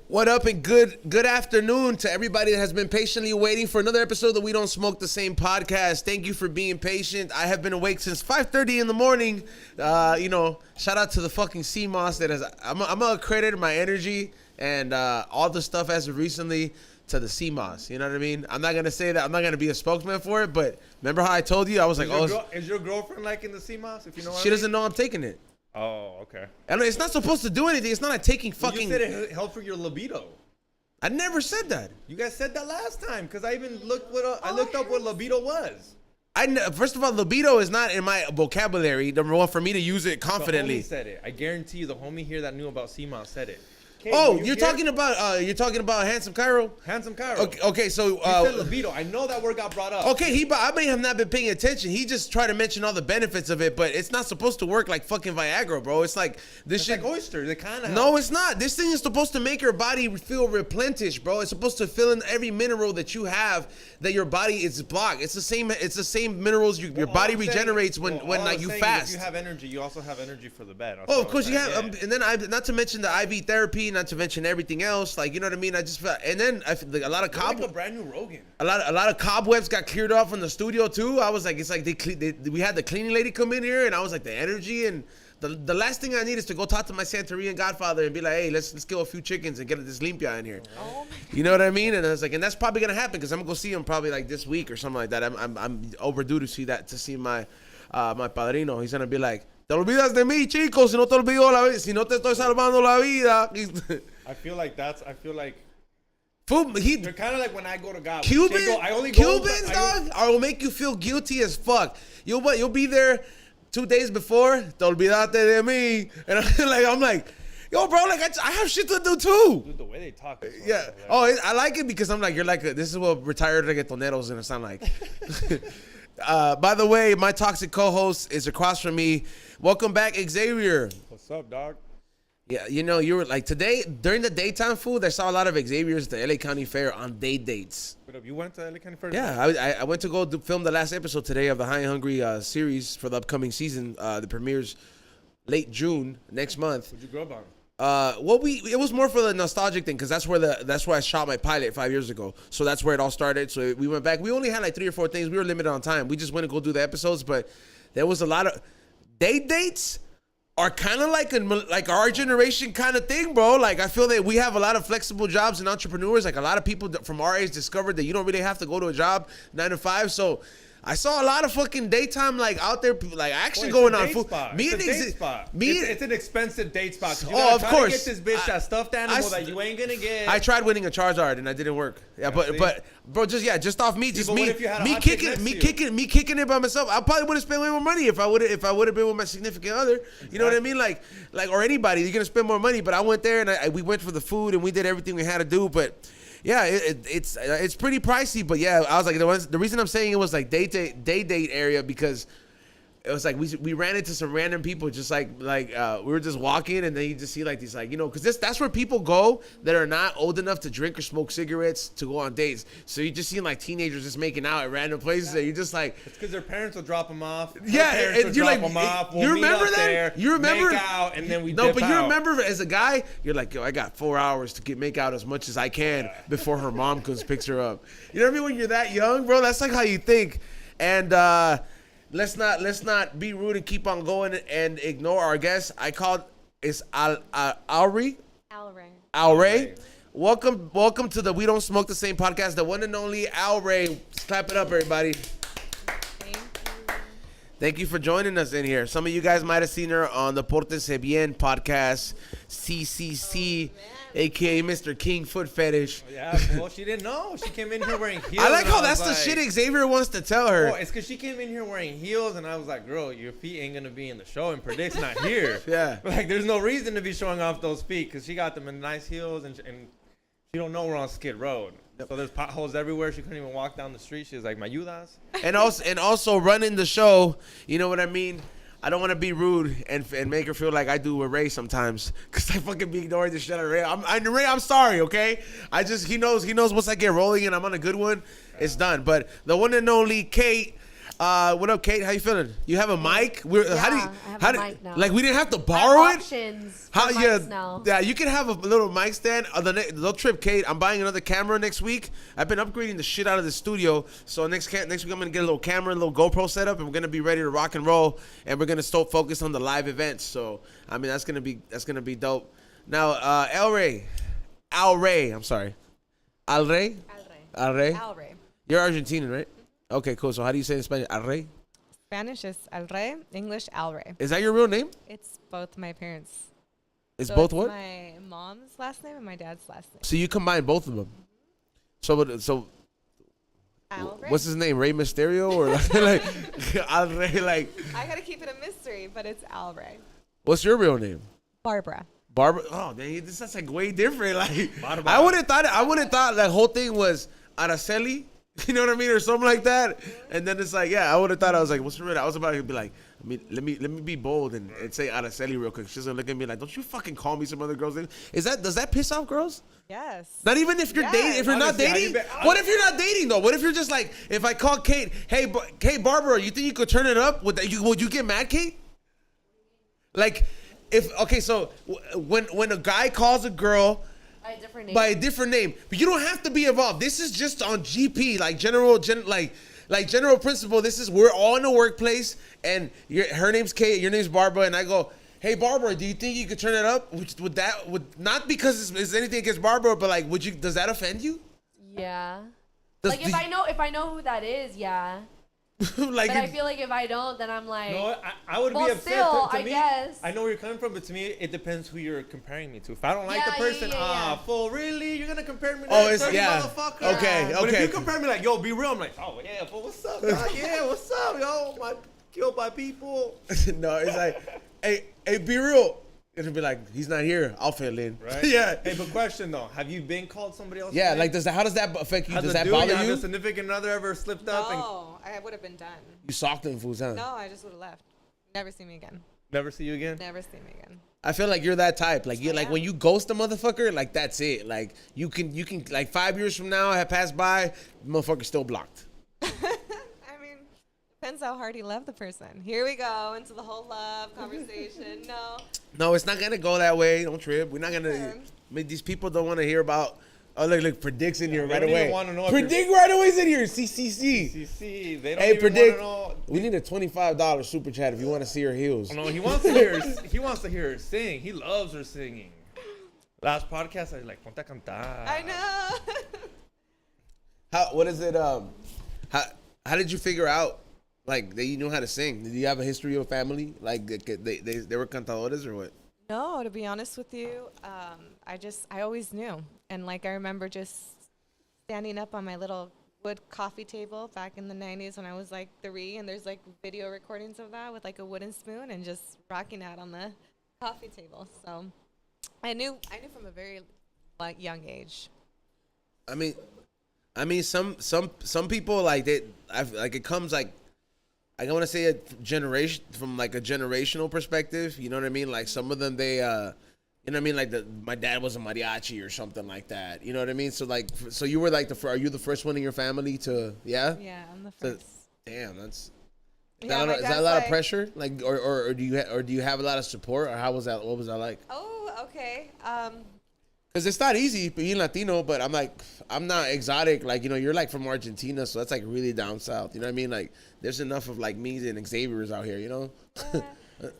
What up and good afternoon to everybody that has been patiently waiting for another episode of We Don't Smoke the Same podcast. Thank you for being patient. I have been awake since 5:30 in the morning. Shout out to the fucking CMOS that has. I'm gonna credit my energy and all the stuff as of recently to the CMOS. You know what I mean? I'm not gonna say that. I'm not gonna be a spokesman for it. But remember how I told you? I was like, is your girlfriend liking the CMOS? If you know what she doesn't know I'm taking it. Oh, okay. And it's not supposed to do anything. It's not like taking fucking. You said it helped for your libido. I never said that. You guys said that last time because I even looked up what libido was. First of all, libido is not in my vocabulary. Number one, for me to use it confidently. The homie said it. I guarantee you, the homie here that knew about CMOS said it. Oh, you're talking about Handsome Cairo? Handsome Cairo. Okay, so you said libido. I know that word got brought up. Okay, I may have not been paying attention. He just tried to mention all the benefits of it, but it's not supposed to work like fucking Viagra, bro. It's like this shit. Like oysters. It kind of. No, it's not. This thing is supposed to make your body feel replenished, bro. It's supposed to fill in every mineral that you have that your body is blocked. It's the same minerals your body regenerates when like you fast. If you have energy, you also have energy for the bed. Oh, of course you have. And then not to mention the IV therapy, not to mention everything else, like, you know what I mean? I just felt, and then a lot of like a brand new Rogan. A lot of cobwebs got cleared off in the studio too. I was like, it's like we had the cleaning lady come in here, and I was like, the energy and the last thing I need is to go talk to my Santorian godfather and be like, hey, let's kill a few chickens and get this limpia in here. Oh my. You know what I mean? And I was like, and that's probably gonna happen because I'm gonna go see him probably like this week or something like that. I'm overdue to see my padrino. He's gonna be like, te olvidas de mí, chico, si no te olvido si no te estoy salvando la vida. I feel like food. They're kind of like when I go to God. Cubans, dog, I will make you feel guilty as fuck. You'll be there 2 days before. Te olvidaste de mí, and I'm like, yo, bro, like I have shit to do too. Dude, the way they talk. Yeah. Oh, I like it because I'm like, you're like, this is what retired reggaetoneros gonna sound like. By the way, my toxic co-host is across from me. Welcome back, Xavier. What's up, dog? Yeah, you were like today during the daytime food. I saw a lot of Xavier's at the LA County Fair on dates. You went to LA County Fair? Yeah, I went to go film the last episode today of the High and Hungry series for the upcoming season. The premieres late June next month. What'd you grow up on? It was more for the nostalgic thing because that's where I shot my pilot 5 years ago. So that's where it all started. So we went back. We only had like 3 or 4 things. We were limited on time. We just went to go do the episodes, but there was a lot of dates. Are kind of like our generation kind of thing, bro. Like I feel that we have a lot of flexible jobs and entrepreneurs. Like a lot of people from our age discovered that you don't really have to go to a job 9 to 5. So I saw a lot of fucking daytime like out there, like actually going on food. It's an expensive date spot. Oh, of course. To get this bitch that stuffed animal that you ain't gonna get. I tried winning a Charizard and that didn't work. Yeah, but bro, just off me, me kicking it by myself. I probably would have spent way more money if I would have been with my significant other. Exactly. You know what I mean? Like or anybody, you're gonna spend more money. But I went there and we went for the food and we did everything we had to do. But yeah, it's pretty pricey, but yeah, I was like the reason I'm saying it was like day date area because it was like we ran into some random people just like we were just walking and then you just see like these like because that's where people go that are not old enough to drink or smoke cigarettes to go on dates. So you just see like teenagers just making out at random places that you just like. It's because their parents will drop them off. Yeah, and you're like, you remember that? You remember? Make out and then we no, dip but out. You remember as a guy, you're like, yo, I got 4 hours to make out as much as I can before her mom comes picks her up. You know what I mean? When you're that young, bro, that's like how you think. And let's not be rude and keep on going and ignore our guest. I called it's ALREY. ALREY. Welcome to the We Don't Smoke the Same podcast, the one and only ALREY. Clap it up, everybody. Thank you for joining us in here. Some of you guys might have seen her on the Pórtense Bien podcast, CCC, a.k.a. Mr. King Foot Fetish. Oh, yeah, well, she didn't know. She came in here wearing heels. I like how that's the shit Xavier wants to tell her. Oh, it's because she came in here wearing heels, and I was like, girl, your feet ain't going to be in the show, and Predict's not here. Yeah. Like, there's no reason to be showing off those feet because she got them in nice heels, and she don't know we're on Skid Road. So there's potholes everywhere. She couldn't even walk down the street. She was like, "Me ayudas?" And also running the show. You know what I mean? I don't want to be rude and make her feel like I do with Ray sometimes, cause I fucking be ignoring the shit out of Ray. Ray, I'm sorry, okay? He knows once I get rolling and I'm on a good one, it's done. But the one and only Kate, What up, Kate? How you feeling? You have a mic? I have a mic now. Like we didn't have to borrow it? Options How? for mics now. Yeah. You can have a little mic stand. They'll trip, Kate. I'm buying another camera next week. I've been upgrading the shit out of the studio. So next week I'm gonna get a little camera, a little GoPro setup, and we're gonna be ready to rock and roll. And we're gonna start focus on the live events. So I mean that's gonna be dope. Now, ALREY. I'm sorry. ALREY. You're Argentinian, right? Okay, cool. So how do you say it in Spanish? ALREY? Spanish is ALREY, English ALREY. Is that your real name? It's both my parents. It's both what? My mom's last name and my dad's last name. So you combine both of them. So ALREY. what's his name? Rey Mysterio or like ALREY? Like I gotta keep it a mystery, but it's ALREY. what's your real name? Barbara. Barbara. Oh, man, this is like way different. Like Barbara. I would have thought that whole thing was Araceli. You know what I mean, or something like that. And then it's like, yeah, I would have thought I was like, what's real? I was about to be like, let me be bold and say Araceli real quick. She's gonna look at me like, don't you fucking call me some other girl's name? Does that piss off girls? Yes. Not even if you're dating. If you're not dating. What if you're not dating though? What if you're just like, if I call Kate, hey, Barbara, you think you could turn it up? Would you get mad, Kate? Like, so when a guy calls a girl by a different name, but you don't have to be involved. This is just on GP, like general principle. This is, we're all in the workplace, and her name's Kate, your name's Barbara, and I go, hey Barbara, do you think you could turn it up? Would not because it's anything against Barbara, but like, does that offend you? Yeah. If I know who that is, yeah. Like, but I feel like if I don't, then I'm like, no, I would be upset. Still, to me, guess. I know where you're coming from, but to me, it depends who you're comparing me to. If I don't like the person, fool, really? You're gonna compare me to that dirty motherfucker? Okay. But if you compare me like, yo, be real, I'm like, oh yeah, fool, what's up, dog? Yeah, what's up, yo? Killed by people. No, it's like, hey, be real. It'll be like, he's not here. I'll fill in. Right? Yeah. Hey, but question though, have you been called somebody else? Yeah, like how does that affect you? Does that bother you? Has a significant other ever slipped up? No, I would have been done. You socked them fools, huh? No, I just would have left. Never see me again. Never see you again? Never see me again. I feel like you're that type. Like like when you ghost a motherfucker, like that's it. Like you can like 5 years from now have passed by, motherfucker's still blocked. Depends how hard you love the person. Here we go into the whole love conversation. No, it's not gonna go that way. Don't trip. We're not gonna. These people don't want to hear about. Oh, look, predicts in here right away. Predict right away is in here. CCC. They don't even predict. Want to know. We need a $25 super chat if you want to see her heels. Oh, no, he wants to hear. He wants to hear her sing. He loves her singing. Last podcast, I was like, ponte a cantar. I know. What is it? How did you figure out? Like, that you knew how to sing? Did you have a history of family? Like, they were cantadores or what? No, to be honest with you, I always knew. And, like, I remember just standing up on my little wood coffee table back in the 90s when I was, like, 3. And there's, like, video recordings of that with, like, a wooden spoon and just rocking out on the coffee table. So I knew from a very, like, young age. I mean, some people, like, it comes, like, I want to say a generation from like a generational perspective. You know what I mean? Like some of them, you know what I mean? Like my dad was a mariachi or something like that. You know what I mean? So like, so you were like are you the first one in your family to? Yeah. Yeah, I'm the first. Damn, is that a lot like, of pressure? Like, or do you have a lot of support? Or how was that? What was that like? Oh, okay. Because it's not easy being Latino, but I'm not exotic. Like, you know, you're like from Argentina, so that's like really down south. You know what I mean? Like, there's enough of like me and Xavier's out here, you know? We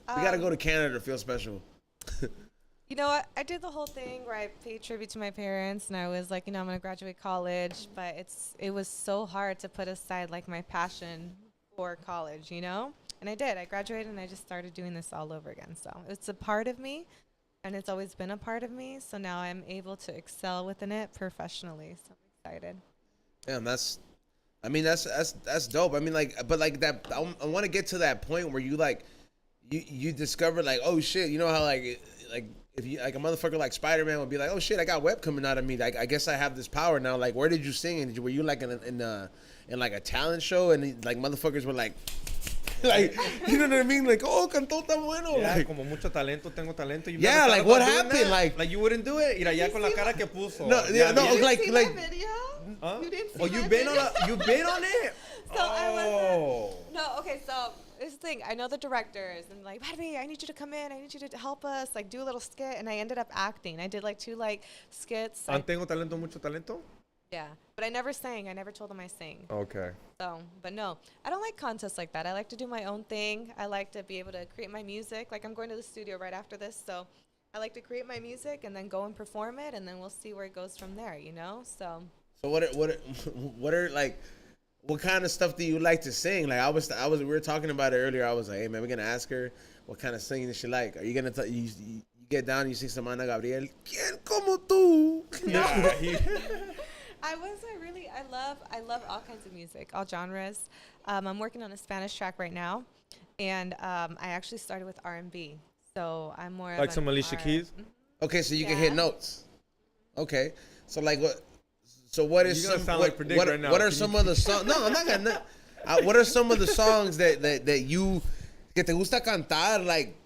got to go to Canada to feel special. You know what? I did the whole thing where I paid tribute to my parents, and I was like, you know, I'm going to graduate college. But it was so hard to put aside like my passion for college, you know? And I did. I graduated, and I just started doing this all over again. So it's a part of me. And it's always been a part of me, so now I'm able to excel within it professionally. So I'm excited. Damn, that's dope. I mean, like, but like that, I want to get to that point where you like, you discover like, oh shit, you know how like if you like a motherfucker like Spider-Man would be like, oh shit, I got web coming out of me. Like, I guess I have this power now. Like, where did you sing? And were you like in like a talent show and like motherfuckers were like. Like, you know what I mean? Like, oh, cantó tan bueno. Yeah, like, como mucho talento, tengo talento. Yeah, like, what happened? Like, you wouldn't do it? Mira, ya con la cara que puso. No, yeah, no, Did like, you see like. my video? Huh? You didn't see Oh, you've been on it? So this thing, I know the directors and like, Barbie, I need you to come in. I need you to help us, like, do a little skit. And I ended up acting. I did like 2 like skits. Tengo talento, mucho talento. Yeah, but I never sang. I never told them I sing. Okay. So, but no, I don't like contests like that. I like to do my own thing. I like to be able to create my music. Like, I'm going to the studio right after this, so I like to create my music and then go and perform it, and then we'll see where it goes from there. You know, so. So what are like, what kind of stuff do you like to sing? Like we were talking about it earlier. I was like, hey man, we're gonna ask her what kind of singing she like. Are you gonna you get down and you sing some Ana Gabriel? ¿Quién como tú? I love all kinds of music, all genres. I'm working on a Spanish track right now, and I actually started with R&B. So I'm more like some Alicia Keys. Okay, so you can hit notes. Okay, so like what? So what is some? What are some of the songs? No, I'm not gonna. What are some of the songs that you que te gusta cantar, like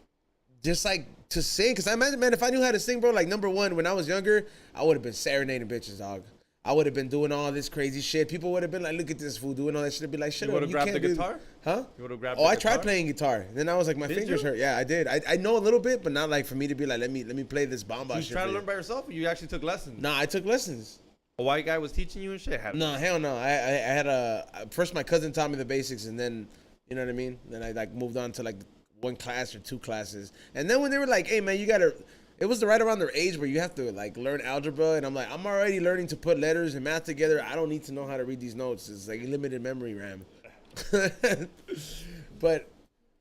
just like to sing? Because I imagine, man, if I knew how to sing, bro, like number one, when I was younger, I would have been serenading bitches, dog. I would have been doing all this crazy shit. People would have been like, look at this fool doing all that shit. I'd be like, shut up. You would have grabbed the guitar? Huh? You would have grabbed the guitar? I tried playing guitar. Then I was like, my fingers hurt. Yeah, I did. I know a little bit, but not like for me to be like, let me play this bomba shit. You try to learn by yourself, or you actually took lessons? Nah, I took lessons. A white guy was teaching you and shit? No, hell no. I had first my cousin taught me the basics, and then, you know what I mean? Then I like moved on to like 1 class or 2 classes. And then when they were like, hey man, you gotta, it was right around their age where you have to like learn algebra, and I'm like, I'm already learning to put letters and math together. I don't need to know how to read these notes. It's like limited memory RAM. But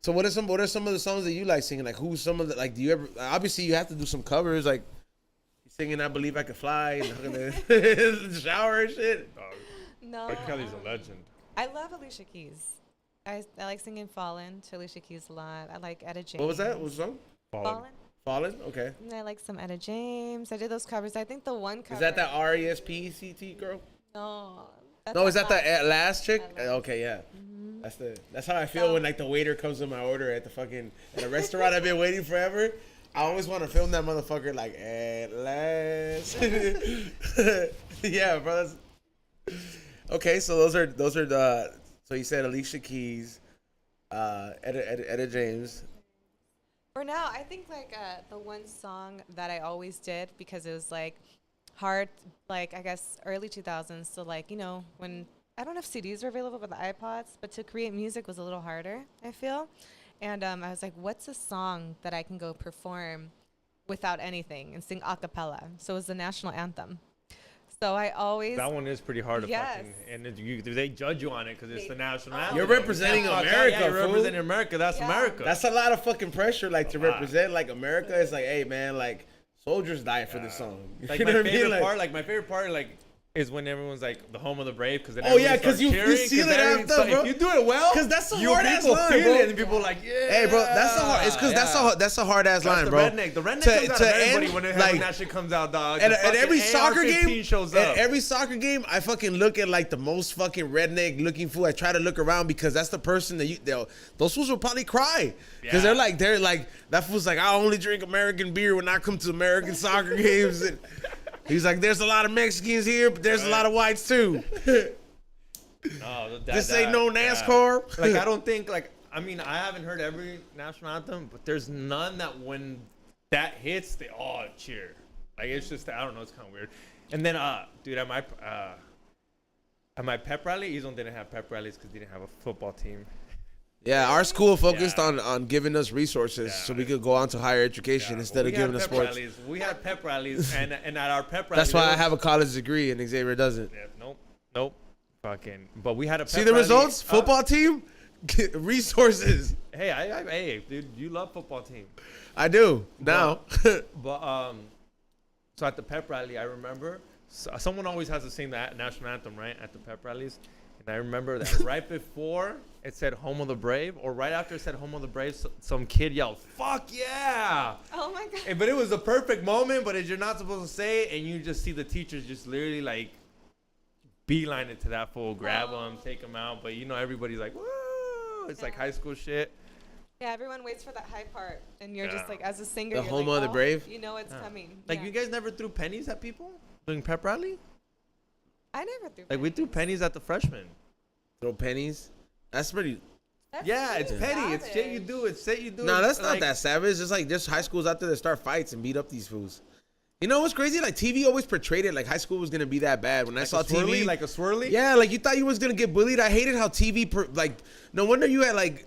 so what are some of the songs that you like singing? Like who's some of the, like, do you ever, obviously you have to do some covers, like singing I Believe I Could Fly in the shower and shit. No. R. Kelly's a legend. I love Alicia Keys. I like singing Fallen to Alicia Keys a lot. I like Etta James. What was that? What was the song? Fallen? Okay. And I like some Etta James. I did those covers. I think the one cover. Is that that RESPECT girl? No. No, is that the last chick? Okay, yeah. Mm-hmm. That's how I feel when like the waiter comes with my order at a restaurant I've been waiting forever. I always want to film that motherfucker like at last. Yeah, bro. Okay, so those are the. So you said Alicia Keys, Etta James. For now, I think like the one song that I always did because it was like hard, like I guess early 2000s. So like, you know, when I don't know if CDs were available with the iPods, but to create music was a little harder, I feel. And I was like, what's a song that I can go perform without anything and sing a cappella? So it was the national anthem. So I always... That one is pretty hard to fucking... And they judge you on it because it's the national anthem. You're representing America, yeah, you're representing America. That's America. That's a lot of fucking pressure, like, to represent, like, America. It's like, hey, man, like, soldiers died for this song. Like, my favorite part, like... is when everyone's like the home of the brave, because because you see that anthem, bro. If you do it well, because that's a hard ass line, feel bro. it, and people like, yeah. Hey, bro, that's a hard. It's because that's a hard ass line, bro. The redneck comes out of everybody when that shit comes out, dog. And every soccer game shows up. At every soccer game, I fucking look at like the most fucking redneck looking fool. I try to look around because that's the person that those fools will probably cry because they're like that fool's like, I only drink American beer when I come to American soccer games. And he's like, there's a lot of Mexicans here, but there's a lot of whites too. This ain't no NASCAR. Like, I don't think, like, I mean, I haven't heard every national anthem, but there's none that when that hits, they all cheer. Like, it's just, I don't know, it's kind of weird. And then, dude, at my pep rally, Izon didn't have pep rallies because he didn't have a football team. Yeah, our school focused on giving us resources so we could go on to higher education instead of giving us sports. We had pep rallies, and at our pep rallies... That's why I have a college degree and Xavier doesn't. Yeah, nope. Fucking... But we had a pep See the rally. results? Football team? Resources. Hey, dude, you love football team. I do, now. But, so at the pep rally, I remember... someone always has to sing the national anthem, right? At the pep rallies. And I remember that right before it said Home of the Brave, or right after it said Home of the Brave, some kid yelled, fuck yeah! Oh my God. But it was the perfect moment, but you're not supposed to say it, and you just see the teachers just literally like beeline it to that fool, grab him, take him out. But you know, everybody's like, woo! It's like high school shit. Yeah, everyone waits for that high part, and you're just like, as a singer, the you're Home like, of the Brave? You know it's coming. Like, you guys never threw pennies at people during pep rally? I never threw pennies. Like, we threw pennies at the freshmen. Throw pennies. That's pretty. Yeah, it's petty. It's shit you do. It's shit you do. No, that's not that savage. It's like there's high schools out there that start fights and beat up these fools. You know what's crazy? Like TV always portrayed it like high school was gonna be that bad. When I saw TV, like a swirly. Yeah, like you thought you was gonna get bullied. I hated how TV no wonder you had like,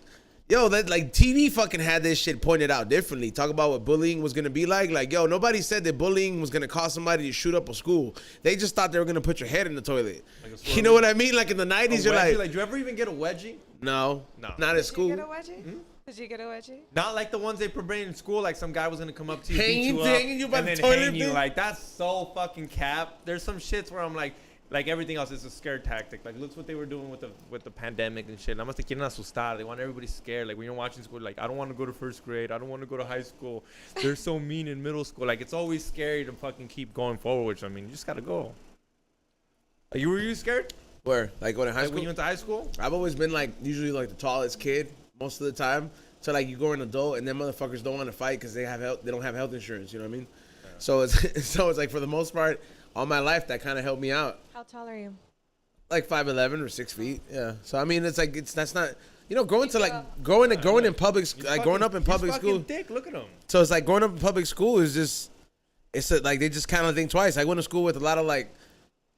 yo, that like TV fucking had this shit pointed out differently. Talk about what bullying was gonna be like. Like, yo, nobody said that bullying was gonna cause somebody to shoot up a school. They just thought they were gonna put your head in the toilet. Like you know what I mean? Like in the 90s, you're like, did you ever even get a wedgie? No, not at school. Did you get a wedgie? Hmm? Did you get a wedgie? Not like the ones they bring in school. Like some guy was gonna come up to you, hanging you by and the then toilet. hang you. Like that's so fucking cap. There's some shits where I'm like everything else is a scare tactic. Like look what they were doing with the pandemic and shit. Nada más te quieren asustar. They want everybody scared. Like when you're watching school, like I don't want to go to first grade. I don't want to go to high school. They're so mean in middle school. Like it's always scary to fucking keep going forward. Which I mean, you just gotta go. Like, were you scared? Where? Like going to high school? When you went to high school? I've always been like usually like the tallest kid most of the time. So like you go an adult and then motherfuckers don't want to fight because they don't have health insurance. You know what I mean? Yeah. So it's like for the most part, all my life that kind of helped me out. How tall are you? Like 5'11" or 6 feet. Yeah. So I mean, it's like that's not growing in public like growing up in public school. Dick, look at him. So it's like growing up in public school is just like they just kind of think twice. I went to school with a lot of like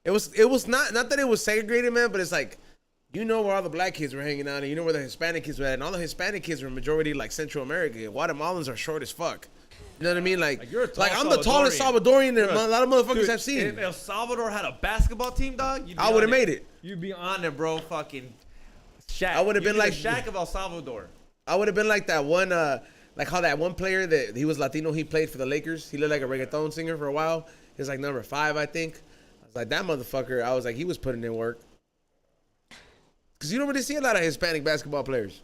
it was not that it was segregated, man, but it's like. You know where all the black kids were hanging out, and you know where the Hispanic kids were at, and all the Hispanic kids were majority like Central America. Guatemalans are short as fuck. You know what I mean? Like I'm the tallest Salvadorian that a lot of motherfuckers have seen. If El Salvador had a basketball team, dog, I would have made it. You'd be on it, bro. Fucking Shaq. I would have been like Shaq of El Salvador. I would have been like that one, like how that one player that he was Latino, he played for the Lakers. He looked like a reggaeton singer for a while. He was like number 5, I think. I was like that motherfucker. I was like he was putting in work. Because you don't really see a lot of Hispanic basketball players.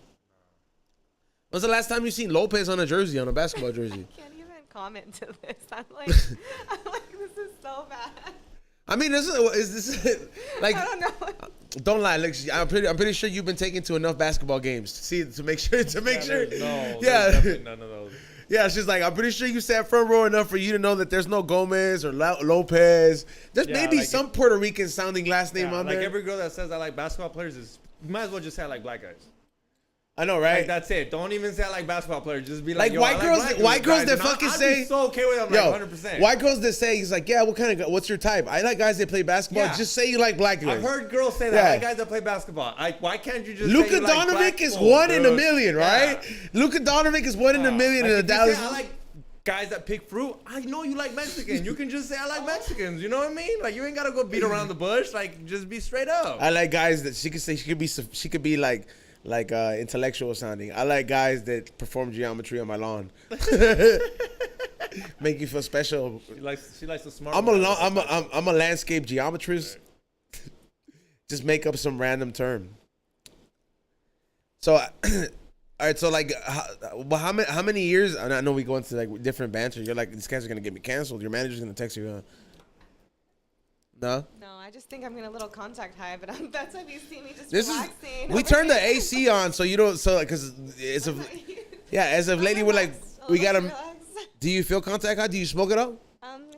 When's the last time you seen Lopez on a jersey, on a basketball jersey? I can't even comment to this. I'm like, this is so bad. I mean, is this like? I don't know. Don't lie. Look, I'm pretty sure you've been taken to enough basketball games to make sure. None of those. Yeah, she's like, I'm pretty sure you sat front row enough for you to know that there's no Gomez or Lopez. There's maybe like some Puerto Rican sounding last name on there. Like every girl that says I like basketball players you might as well just say I like black guys. I know, right? Like, that's it. Don't even say I like basketball players. Just be like, white girls that fucking say. I'd be so okay with them, like 100%. White girls that say, he's like, yeah, what's your type? I like guys that play basketball. Yeah. Just say you like black guys. I've heard girls say that. Yeah. I like guys that play basketball. Why can't you just Luka say you like Doncic is one in a million, right? Yeah. Luka Doncic is one in a million in the Dallas. I like guys that pick fruit. I know you like Mexican. You can just say I like Mexicans. You know what I mean? Like you ain't gotta go beat around the bush. Like just be straight up. I like guys that she could be like intellectual sounding. I like guys that perform geometry on my lawn. Make you feel special. She likes the smart. I'm a landscape geometrist. Right. Just make up some random term. So. All right, so like, how many years? And I know we go into like different banter. You're like, these guys are gonna get me canceled. Your manager's gonna text you. No. No, I just think I'm getting a little contact high, but that's why you see me just relaxing. We turned the AC on, so you don't. So because as of lately, we're like, we gotta. Do you feel contact high? Do you smoke it up?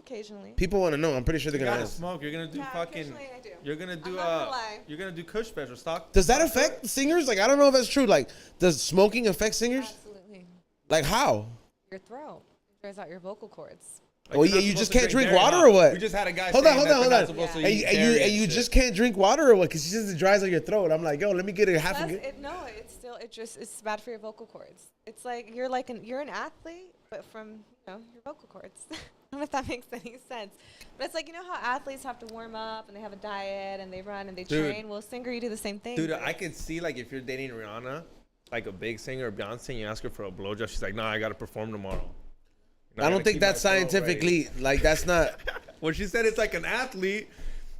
Occasionally. People want to know. I'm pretty sure they're gonna ask. Smoke. You're gonna do fucking. I do. You're gonna do you're gonna do Kush special stock. Does that affect singers? Like I don't know if that's true. Like does smoking affect singers? Absolutely. Like how? Your throat. It dries out your vocal cords. Like oh yeah, you just can't drink water or what? We just had a guy. Hold on. And you just can't drink water or what? Because it just dries out your throat. I'm like, yo, let me get it half a. It's bad for your vocal cords. It's like you're an athlete, but from your vocal cords. I don't know if that makes any sense. But it's like, you know how athletes have to warm up and they have a diet and they run and they train? Well, singer, you do the same thing. Dude, I could see, like, if you're dating Rihanna, like a big singer or Beyonce, and you ask her for a blowjob, she's like, nah, I got to perform tomorrow. I don't think that's scientifically, like, that's not. When she said it's like an athlete,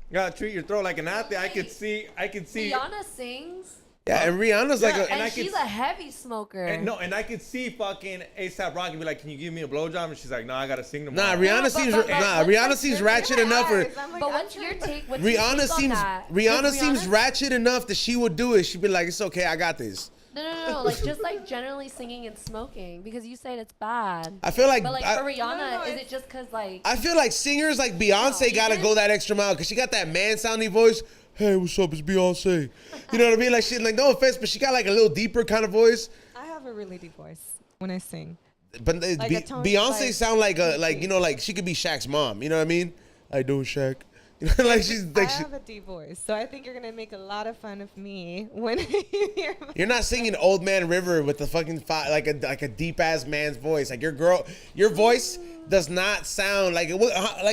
you got to treat your throat like an athlete. I could see. Rihanna sings. Yeah, and Rihanna's like a... And she's a heavy smoker. And I could see fucking A$AP Rocky be like, can you give me a blowjob? And she's like, no, I got to sing tomorrow. Nah, Rihanna seems ratchet enough. But what's your take? Rihanna seems ratchet enough that she would do it. She'd be like, it's okay, I got this. No. Like, just like generally singing and smoking, because you said it's bad. I feel like... But like for Rihanna, is it just because like... I feel like singers like Beyonce got to go that extra mile because she got that man-sounding voice. hey, what's up? It's Beyonce. You know what I mean? Like, she, like, no offense, but she got like a little deeper kind of voice. I have a really deep voice when I sing. But Beyonce sound like you know, like she could be Shaq's mom. You know what I mean? How you doing, Shaq? You know, like she's like I have a deep voice, so I think you're gonna make a lot of fun of me when you hear my You're not singing Old Man River with the fucking like a deep ass man's voice. Like your voice does not sound like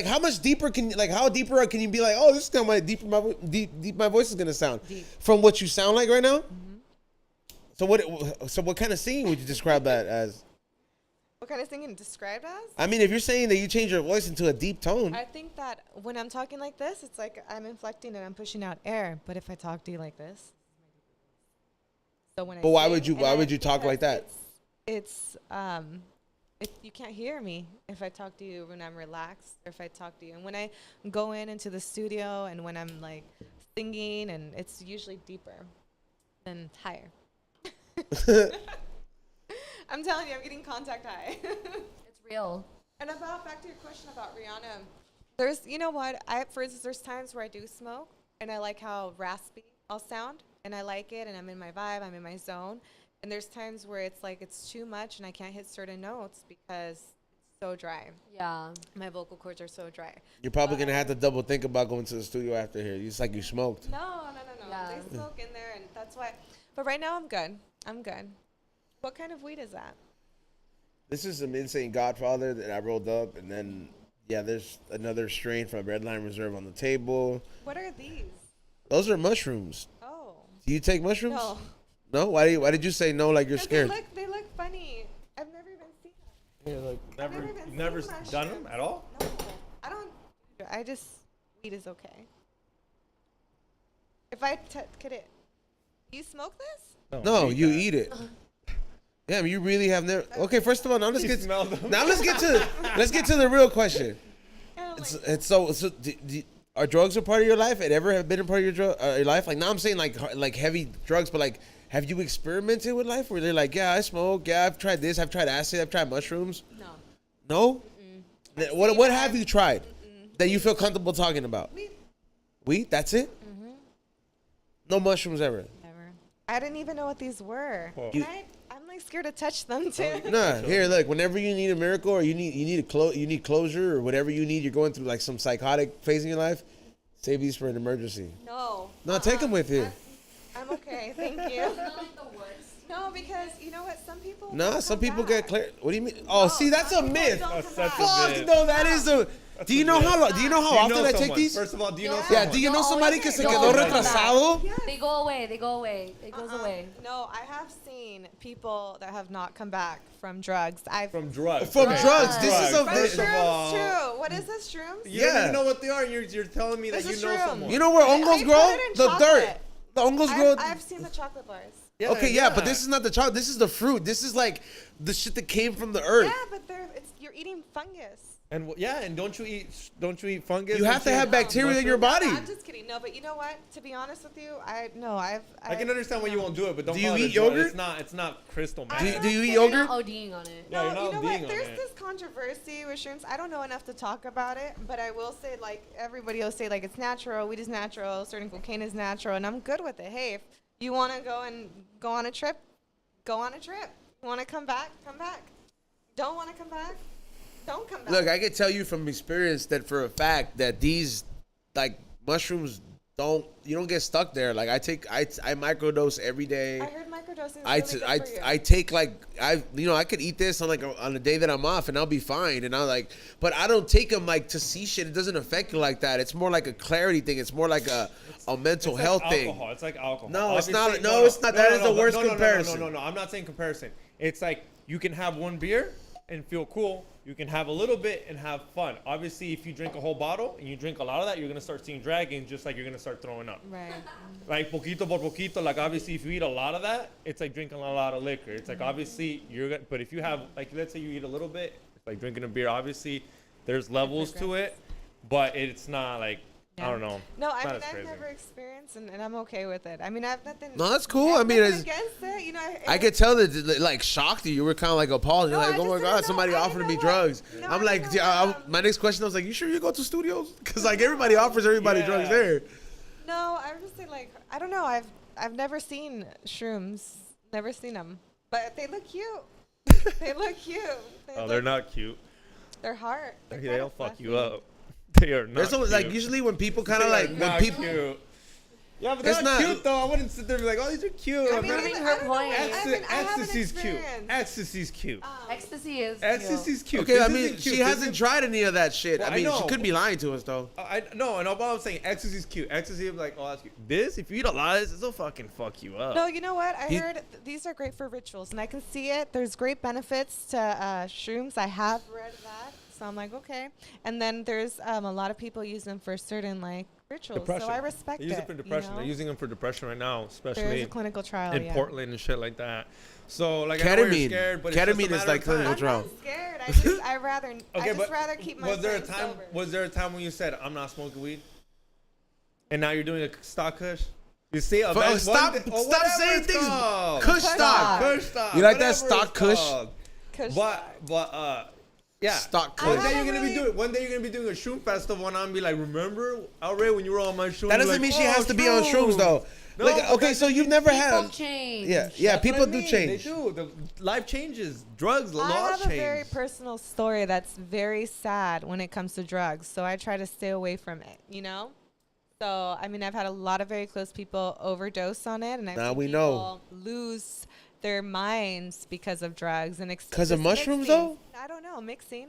how much deeper how deeper can you be like, oh, this is kind of my deep my voice is gonna sound from what you sound like right now. Mm-hmm. So what kind of singing would you describe that as? What kind of singing described as? I mean, if you're saying that you change your voice into a deep tone. I think that when I'm talking like this, it's like I'm inflecting and I'm pushing out air. But if I talk to you like this, so when why would you talk like that? It's you can't hear me if I talk to you when I'm relaxed or if I talk to you. And when I go into the studio and when I'm like singing, and it's usually deeper and higher. I'm telling you, I'm getting contact high. It's real. And back to your question about Rihanna, there's, you know what, for instance, there's times where I do smoke, and I like how raspy I'll sound, and I like it, and I'm in my vibe, I'm in my zone. And there's times where it's like it's too much, and I can't hit certain notes because it's so dry. Yeah. My vocal cords are so dry. You're probably going to have to double think about going to the studio after here. It's like you smoked. No. Yeah. They smoke in there, and that's why. But right now, I'm good. What kind of weed is that? This is some Insane Godfather that I rolled up, and then there's another strain from Redline Reserve on the table. What are these? Those are mushrooms. Oh. Do you take mushrooms? No. No? Why did you say no? Like you're scared? They look funny. I've never even seen them. Yeah, like Never done them at all? No, I don't. I just weed is okay. If I could it, you smoke this? No, you eat it. Damn, you really have never. Okay, first of all, now let's get to the real question. It's so are drugs a part of your life? It ever have been a part of your life? Like now, I'm saying like heavy drugs, but like, have you experimented with life where they're like, yeah, I smoke, yeah, I've tried this, I've tried acid, I've tried mushrooms. No. What have you tried that you feel comfortable talking about? Weed. That's it. Mm-hmm. No mushrooms ever. Never. I didn't even know what these were. I'm like scared to touch them too. Nah, here, look. Whenever you need a miracle or you need closure or whatever you need, you're going through like some psychotic phase in your life. Save these for an emergency. No. Take them with you. I'm okay, thank you. No, because you know what? Some people. Some people get clear. What do you mean? Oh, see, that's a myth. Fuck, no, that is a. Do you know how often I take these? First of all, do you know Yeah, do you know somebody que se quedó retrasado? Yes. They go away. It goes away. No, I have seen people that have not come back from drugs. From drugs. This is a First of all, true. What is this, shrooms? You don't even know what they are. You're telling me that you know someone. You know where hongos grow? The dirt. The hongos grow. I've seen the chocolate bars. Yeah, but this is not the chocolate. This is the fruit. This is like the shit that came from the earth. Yeah, but you're eating fungus. And and don't you eat fungus? You have to have bacteria in your body. No, I'm just kidding. No, but you know what? To be honest with you, I can understand why you won't do it, but don't. Do you eat yogurt? It's not crystal meth. Do you eat yogurt? You're not ODing on it. No, you're not you know ODing what? There's on it. this controversy with shrooms. I don't know enough to talk about it, but I will say, like, everybody will say, like, it's natural, weed is natural, certain cocaine is natural, and I'm good with it. Hey, if you want to go on a trip, go on a trip. You want to come back? Come back. Don't want to come back? Don't come back. Look, I can tell you from experience that for a fact that these like mushrooms you don't get stuck there. Like I microdose every day. I heard microdosing is really good for you. I take like I could eat this on a day that I'm off and I'll be fine. And but I don't take them like to see shit. It doesn't affect you like that. It's more like a clarity thing. It's more like a mental health thing. It's like alcohol. No, it's not. No, it's not. That is the worst comparison. No. I'm not saying comparison. It's like you can have one beer and feel cool. You can have a little bit and have fun. Obviously, if you drink a whole bottle and you drink a lot of that, you're gonna start seeing dragons, just like you're gonna start throwing up. Right. Like poquito por poquito. Like obviously, if you eat a lot of that, it's like drinking a lot of liquor. It's like obviously you're gonna. But if you have like let's say you eat a little bit, it's like drinking a beer. Obviously, there's levels to it, but it's not like I don't know. No, I mean I've never experienced, and I'm okay with it. I mean I've nothing. No, that's cool. I mean, against it, you know. I could tell that like shocked you. You were kind of like appalled. You're like, oh my god, somebody offered me drugs. I'm like, my next question, I was like, you sure you go to studios? Because like everybody offers everybody drugs there. No, I would just say like I don't know. I've never seen shrooms. Never seen them, but they look cute. They look cute. They're not cute. They're hard. They'll fuck you up. They are not. There's always, like usually when people kind of like when people. Cute. Yeah, but they're not cute though. I wouldn't sit there and be like, oh, these are cute. I mean, proving her point. Ecstasy's cute. Ecstasy's cute. Ecstasy is Ecstasy's cute. Okay, I mean, she hasn't tried any of that shit. Well, I mean, she could be lying to us though. No, but I'm saying ecstasy's cute. Ecstasy, I'm like, oh, that's cute. This, if you eat a lot of this, it'll fucking fuck you up. No, you know what? I heard these are great for rituals, and I can see it. There's great benefits to shrooms. I have read that, so I'm like, okay. And then there's a lot of people use them for certain like rituals, depression. so I respect it. They use it for depression. They're using them for depression right now, especially There's a clinical trial in Portland and shit like that. So like, I know you're scared, but ketamine is like clinical trial. I'm not scared. I rather keep my. Was there a time? Sober. Was there a time when you said, "I'm not smoking weed," and now you're doing a stock kush? You see, stop saying things. Kush stock. Kush stock. You like that stock kush? Yeah. Stock kush. One day you're gonna be doing. One day you're gonna be doing a shroom festival, and I'm gonna be like, "Remember, ALREY, when you were on my shrooms?" That doesn't mean she has to be on shrooms though. No, like, okay, so you've never People had. change. Yeah, people do They change. do. The life changes. Drugs, the laws I have change. a very personal story that's very sad when it comes to drugs, so I try to stay away from it. You know. So I mean, I've had a lot of very close people overdose on it, and I've seen people lose their minds because of drugs and because of mushrooms though. I don't know, mixing.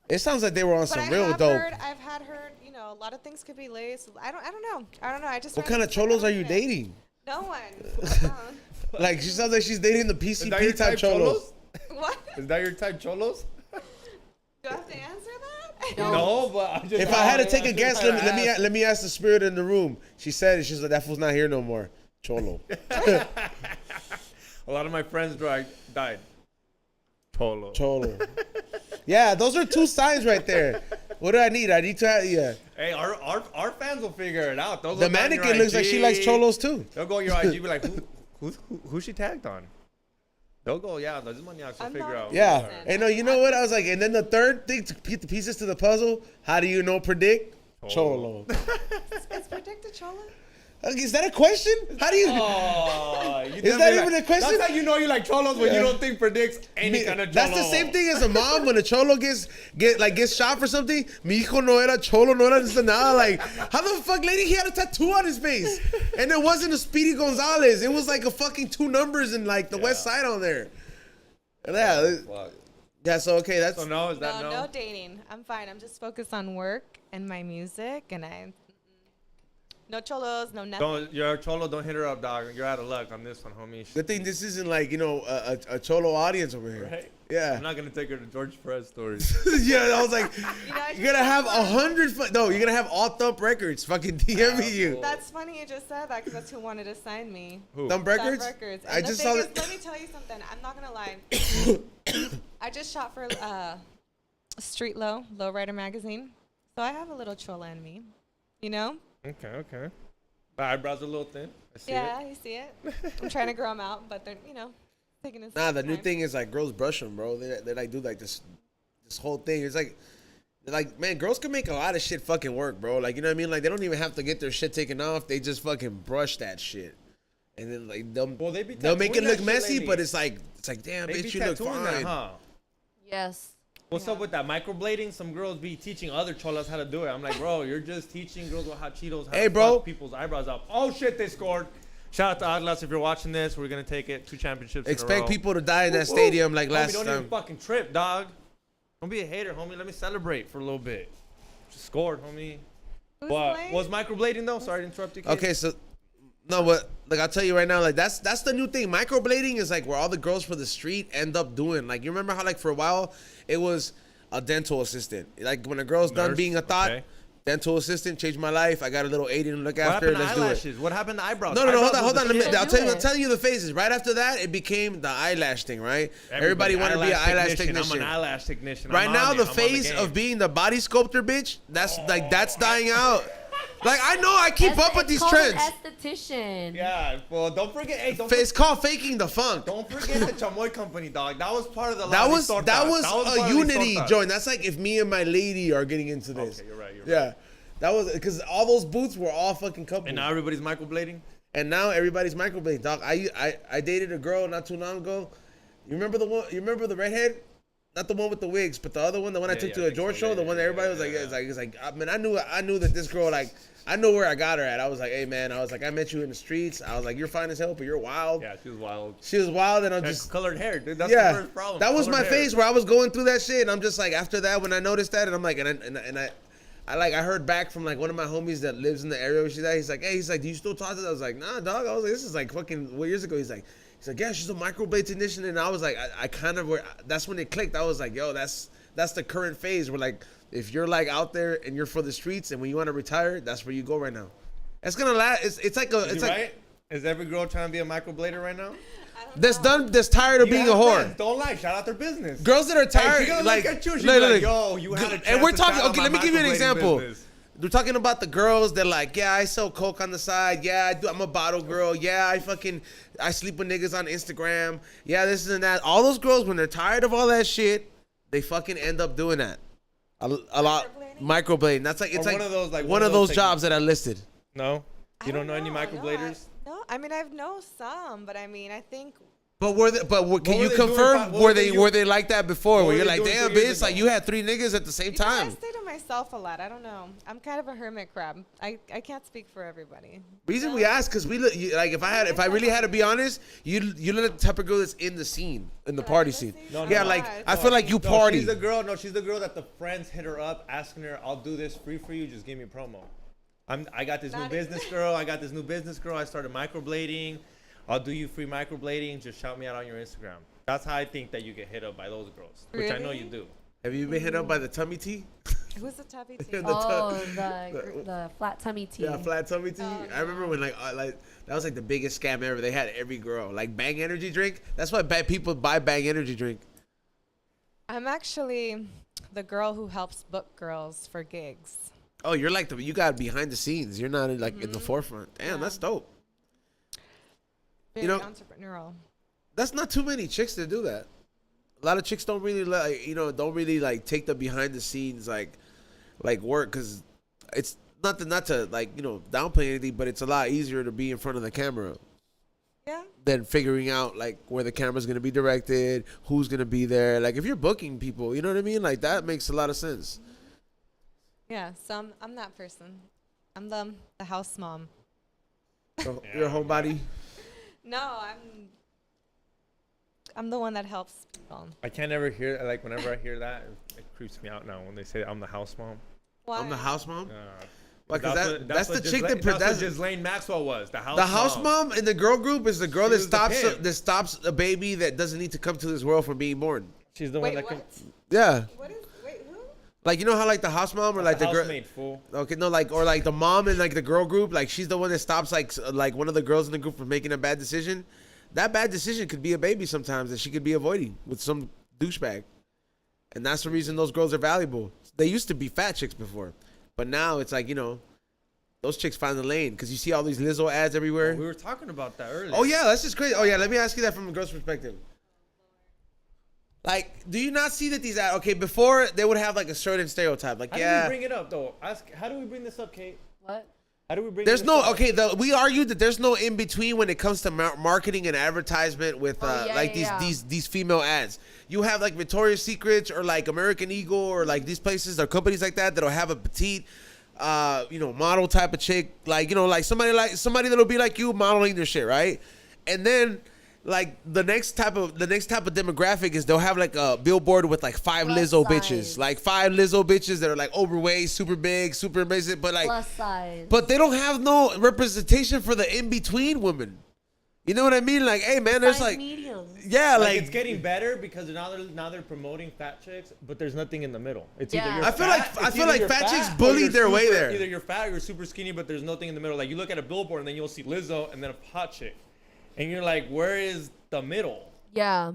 It sounds like they were on some real dope. I've heard, you know, a lot of things could be laced. I don't know. I just. What kind of cholos are you dating? No one. Like she sounds like she's dating the PCP type cholos. What? Is that your type cholos? Do I have to answer that? No, but I just. If I had to take a guess, let me ask the spirit in the room. She said it. She's like, that fool's not here no more. Cholo. A lot of my friends died. Cholo. Yeah, those are two signs right there. What do I need? I need to have, yeah. Hey, our fans will figure it out. The mannequin looks like she likes cholos too. They'll go on your IG, be like, who she tagged on? They'll go, yeah, this maniacs will figure out. Yeah. Hey, no, you know what? I was like, and then the third thing to put the pieces to the puzzle, how do you know predict? Cholo. Is predict a cholo? Is that a question? How do you? Is that even a question? That's how you know you like cholos when you don't think predicts any kind of cholo. That's the same thing as a mom when a cholo gets shot for something. Mi hijo no era cholo, no era nada. Like, how the fuck, lady? He had a tattoo on his face, and it wasn't a Speedy Gonzalez. It was like a fucking 2 numbers and like the West Side on there. Yeah. Yeah. So okay, that's. So no, is that no? No dating. I'm fine. I'm just focused on work and my music, and no cholos, no nothing. You're a cholo, don't hit her up, dog. You're out of luck on this one, homie. Good thing this isn't like, you know, a cholo audience over here. Right? Yeah. I'm not going to take her to George Perez stories. Yeah, I was like, you're going to have 100, no, you're going to have all Thump Records fucking DMing you. That's funny you just said that because that's who wanted to sign me. Who? Thump Records? Thump Records. I just saw that. Let me tell you something. I'm not going to lie. I just shot for Street Lowrider magazine. So I have a little chola in me, you know? Okay. My eyebrows are a little thin. I see it. You see it. I'm trying to grow them out, but they're, you know, taking this. Nah, the new thing is like girls brush them, bro. They like do like this whole thing. It's like man, girls can make a lot of shit fucking work, bro. Like, you know what I mean? Like they don't even have to get their shit taken off. They just fucking brush that shit, and then like they'll make it look messy, but it's like damn, bitch, you look fine. That, huh? Yes. What's up with that microblading? Some girls be teaching other cholas how to do it. I'm like, bro, you're just teaching girls with hot Cheetos how to fuck people's eyebrows up. Oh shit, they scored. Shout out to Atlas if you're watching this. We're gonna take it 2 championships. Expect people to die in that stadium like last time. Don't even fucking trip, dog. Don't be a hater, homie. Let me celebrate for a little bit. Just scored, homie. But was microblading though? Sorry to interrupt you. Kid. Okay, so no, but like I'll tell you right now, like that's the new thing. Microblading is like where all the girls for the street end up doing. Like you remember how like for a while it was a dental assistant. Like when a girl's done being a thought, dental assistant changed my life. I got a little aid and look after. Let's do it. What happened to eyebrows? No, hold on. I'll tell you the phases. Right after that, it became the eyelash thing. Right? Everybody wanted to be an eyelash technician. I'm an eyelash technician. Right now, the phase of being the body sculptor, bitch, that's dying out. Like, I know I keep up with these trends. Esthetician. Yeah, well, don't forget. Hey, it's called faking the funk. Don't forget the chamoy company, dog. That was part of the. That was a unity joint. That's like if me and my lady are getting into this. Okay, you're right. Yeah, That was because all those booths were all fucking couples. And now everybody's microblading. And now everybody's microblading, dog. I dated a girl not too long ago. You remember the one? You remember the redhead? Not the one with the wigs, but the other one, the one I took to a George show, the one that everybody was like, it's like, I mean, I knew that this girl, like, I know where I got her at. I was like, hey man, I was like, I met you in the streets. I was like, you're fine as hell, but you're wild. Yeah, she was wild. She was wild, and I'm That's just colored hair, dude. That's the first problem. That was colored my hair. phase where I was going through that shit, and I'm just like, after that, when I noticed that, and I'm like, I heard back from like one of my homies that lives in the area where she's at. He's like, hey, do you still talk to her? I was like, nah, dog. I was like, this is like fucking what years ago. He's like, yeah, she's a microblade technician, and I was like, I kind of that's when it clicked. I was like, yo, that's the current phase where like if you're like out there and you're for the streets, and when you want to retire, that's where you go right now. It's gonna last. It's like right? Is every girl trying to be a microblader right now? That's tired of being a whore. Friends. Don't lie. Shout out their business. Girls that are tired, hey, like, look at you. Like, yo, you had a chance. And we're talking. To Okay, let me give you an example. Business. We're talking about the girls that like, yeah, I sell coke on the side. Yeah, I'm a bottle girl. Yeah, I sleep with niggas on Instagram. Yeah, this and that. All those girls, when they're tired of all that shit, they fucking end up doing that. A lot microblading. That's like it's like one of those jobs that I listed. No, you don't know any microbladers. No, I mean I've known some, but I mean I think. But can you confirm were they like that before? Where you're like, damn, bitch, like you had 3 niggas at the same time. I stay to myself a lot. I don't know. I'm kind of a hermit crab. I can't speak for everybody. Reason we ask because like if I really had to be honest, you look the type of girl that's in the scene, in the party scene. I feel like you party. She's the girl. No, she's the girl that the friends hit her up, asking her, "I'll do this free for you. Just give me a promo." I got this new business girl. I started microblading. I'll do you free microblading. Just shout me out on your Instagram. That's how I think that you get hit up by those girls, which I know you do. Have you been hit up by the tummy tea? Who's the tummy tea? The flat tummy tea. Yeah, flat tummy tea. Oh, I remember when like that was like the biggest scam ever. They had every girl like Bang energy drink. That's why people buy Bang energy drink. I'm actually the girl who helps book girls for gigs. Oh, you're like you got behind the scenes. You're not like in the forefront. Damn, that's dope. Very entrepreneurial. That's not too many chicks that do that. A lot of chicks don't really like take the behind the scenes like work because it's not to like downplay anything, but it's a lot easier to be in front of the camera. Yeah. Than figuring out like where the camera's gonna be directed, who's gonna be there. Like if you're booking people, you know what I mean? Like that makes a lot of sense. Yeah. So I'm that person. I'm the house mom. So you're a homebody. No, I'm the one that helps people. I can't ever hear like whenever I hear that, it creeps me out now when they say I'm the house mom. Why? I'm the house mom. Because that's the chick that that's what Ghislaine Maxwell was. The house mom in the girl group is the girl that stops a baby that doesn't need to come to this world from being born. She's the one that can. Yeah. Wait, who? Like you know how like the house mom or like the girl. Housemaid, fool. Okay, no, like or like the mom in like the girl group, like she's the one that stops like one of the girls in the group from making a bad decision. That bad decision could be a baby sometimes that she could be avoiding with some douchebag, and that's the reason those girls are valuable. They used to be fat chicks before, but now it's like those chicks find the lane because you see all these Lizzo ads everywhere. We were talking about that earlier. Oh yeah, that's just crazy. Oh yeah, let me ask you that from a girl's perspective. Like, do you not see that these ads? Okay, before they would have like a certain stereotype. Like, how do we bring it up though? How do we bring this up, Kate? What? How do we bring? There's no up? Okay. We argued that there's no in between when it comes to marketing and advertisement with these female ads. You have like Victoria's Secrets or like American Eagle or like these places or companies like that that'll have a petite, model type of chick, like like somebody that'll be like you modeling their shit, right? And then like the next type of demographic is they'll have like a billboard with like 5 Lizzo bitches, like 5 Lizzo bitches that are like overweight, super big, super amazing, but like plus size. But they don't have no representation for the in between women. You know what I mean? Like, hey man, there's like medium. Yeah, like it's getting better because now they're promoting fat chicks, but there's nothing in the middle. It's either you're I feel like fat chicks bullied their way there. Either you're fat or you're super skinny, but there's nothing in the middle. Like you look at a billboard and then you'll see Lizzo and then a hot chick. And you're like, where is the middle? Yeah.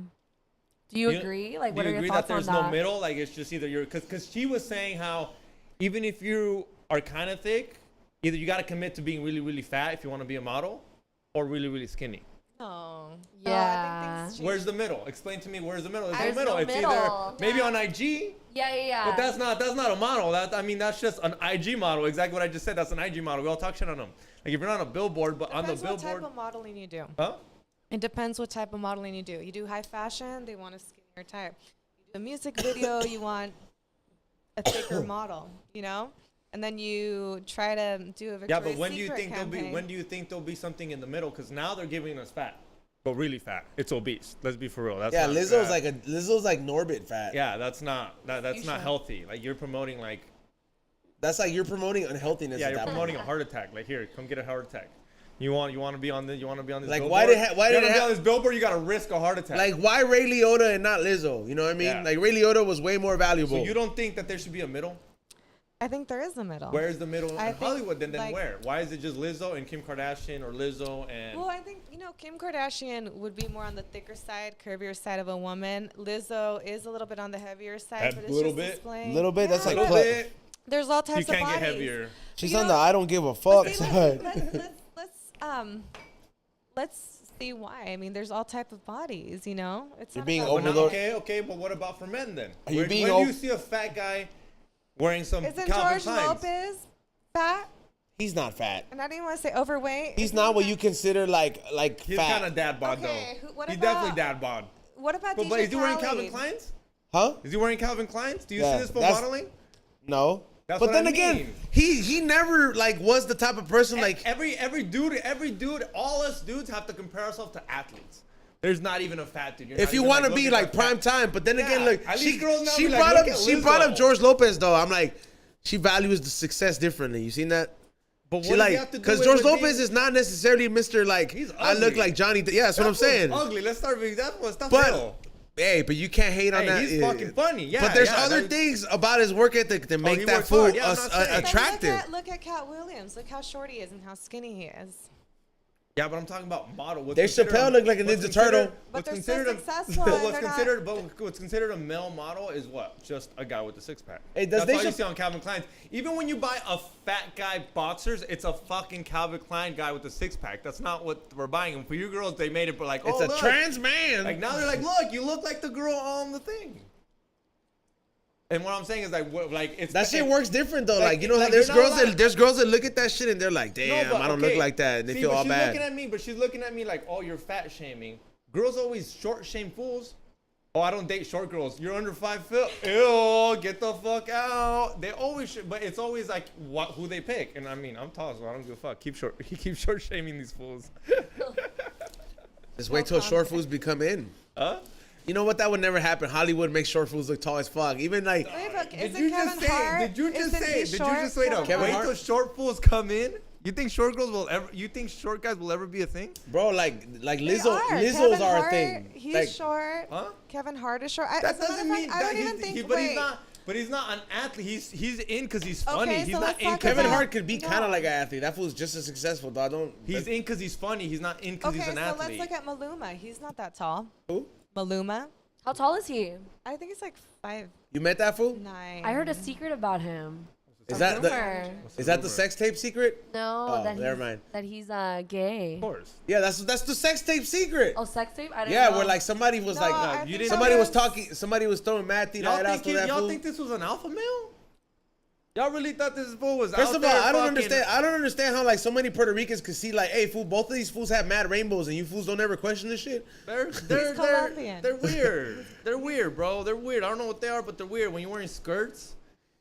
Do you agree? Like, what are your thoughts on that? Do you agree that there's no middle? Like, it's just either because she was saying how even if you are kind of thick, either you got to commit to being really, really fat if you want to be a model or really, really skinny. No. Yeah. No, I think things change. Where's the middle? Explain to me where's the middle. There's There's no middle. no It's middle. either maybe on IG. Yeah. But that's not a model. That's just an IG model. Exactly what I just said. That's an IG model. We all talk shit on them. Like if you're on a billboard, but on the Depends what billboard. type of modeling you do. Huh? It depends what type of modeling you do. You do high fashion, they want a skinnier type. You do a music video, you want a thicker model, you know? And then you try to do a Victoria's Yeah, but when do you Secret think campaign. when do you think there'll be something in the middle? Because now they're giving us fat, but really fat. It's obese. Let's be for real. That's Yeah, not Lizzo's like Norbit fat. Yeah, that's not healthy. Like you're promoting like. That's like you're promoting unhealthiness. Yeah, at you're that promoting point. a heart attack. Like here, come get a heart attack. You want to be on this. Like billboard? why did it be on this billboard? You got to risk a heart attack. like why Ray Liotta and not Lizzo? You know what I mean? Yeah. Like Ray Liotta was way more valuable. So you don't think that there should be a middle? I think there is a middle. Where's the middle in I think, Hollywood? Then like- where? Why is it just Lizzo and Kim Kardashian or Lizzo and? Well, I think, Kim Kardashian would be more on the thicker side, curvier side of a woman. Lizzo is a little bit on the heavier side, A but it's little just bit? displaying. Little bit? That's Yeah, like little pla- bit. There's all You types of can't bodies. get heavier. She's You on know- the I don't give a But fuck see, side. let's see why. I mean, there's all type of bodies, It's You're not being about- overlooked. Okay, but what about for men then? Are you being when o- do you see a fat guy wearing some Isn't Calvin George Kleins? Lopez fat? He's not fat. And I didn't want to say overweight. He's Isn't not he what fat? you consider like He's fat. kind of dad bod Okay, though. what He's about- definitely dad bod. What about But DJ is he wearing Khaled? Calvin Kleins? Huh? Is he wearing Calvin Kleins? Do you Yeah, see this for that's- modeling? No. That's but what then I again, mean. he never like was the type of person like every dude, all us dudes have to compare ourselves to athletes. There's not even a fat dude. You're if not you even, want to look be at like that prime fat- time. But then Yeah, again, look, at she least girls now she be like, brought look up at she brought up Lizzo. George Lopez though. I'm like, she values the success differently. You seen that? But She what does he like have to do because with George it Lopez being- is not necessarily Mr. Like He's I look ugly. like Johnny. Yeah, that's what I'm That fool's saying. Ugly. Let's start with that one. Stop But little. hey, but you can't hate on Hey, that. he's fucking funny. Yeah, but there's yeah, other that- things about his work ethic that make he that works fool hard. Yeah, I'm not saying. But attractive. Look at Cat Williams. Look how short he is and how skinny he is. Yeah, but I'm talking about model. What's Dave considered Chappelle a- look like a what's Ninja considered- Turtle. But What's they're so considered successful but and what's they're not- considered what's considered a male model is what? Just a guy with a six pack. Hey, does That's Dave all you Chapp- see on Calvin Klein's. Even when you buy a fat guy boxers, it's a fucking Calvin Klein guy with a six pack. That's not what we're buying. And for you girls, they made it, but like, It's oh, a look. trans man. Like now they're like, look, you look like the girl on the thing. And what I'm saying is like it's That shit works different though. Like, Like you know how like, there's you're not girls allowed- that there's girls that look at that shit and they're like, damn, but I don't okay. look like that, and they See, feel but all she's bad. looking at me, but she's looking at me like, oh, you're fat shaming. Girls always short shame fools. Oh, I don't date short girls. You're under 5 foot. Ew, get the fuck out. They always, but it's always like who they pick. And I mean, I'm tall, so I don't give a fuck. He keeps short shaming these fools. Just wait till short fools become in. Huh? You know what? That would never happen. Hollywood makes short fools look tall as fuck. Even like Wait, but Did isn't you Kevin just say? Hart? Did you just isn't say? he Did you short? just wait up? Kevin Wait Hart? till short fools come in. You think short girls will ever? You think short guys will ever be a thing? bro, like They Lizzos Kevin are a Hart, thing. He's Like, short. Huh? Kevin Hart is short. That As a matter doesn't of mean fact, I that don't even think. but wait. he's not. But he's not an athlete. He's in because he's funny. Okay, He's so not let's in. talk 'cause Kevin about- Hart could be No. kind of like an athlete. That fool's just as successful, dog. Don't. He's in because he's funny. He's not in because Okay, he's an so athlete. let's look at Maluma. He's not that tall. Who? Maluma. How tall is he? I think he's like 5'9". You met that fool? I heard a secret about him. Is A that the rumor. is that the sex tape secret? No, Oh, that never he's mind. that he's gay. Of course. Yeah, that's the sex tape secret. Oh, sex tape? I didn't Yeah, know. where like somebody was No, like, I you think didn't- somebody that was talking, somebody was throwing mad Y'all tiraderas to that y'all fool. think this was an alpha male? Y'all really thought this fool was First out of all, there I don't fucking- understand. I don't understand how like so many Puerto Ricans could see like, hey, fool, both of these fools have mad rainbows, and you fools don't ever question this shit. Colombian. They're weird. They're weird, bro. They're weird. I don't know what they are, but they're weird. When you're wearing skirts,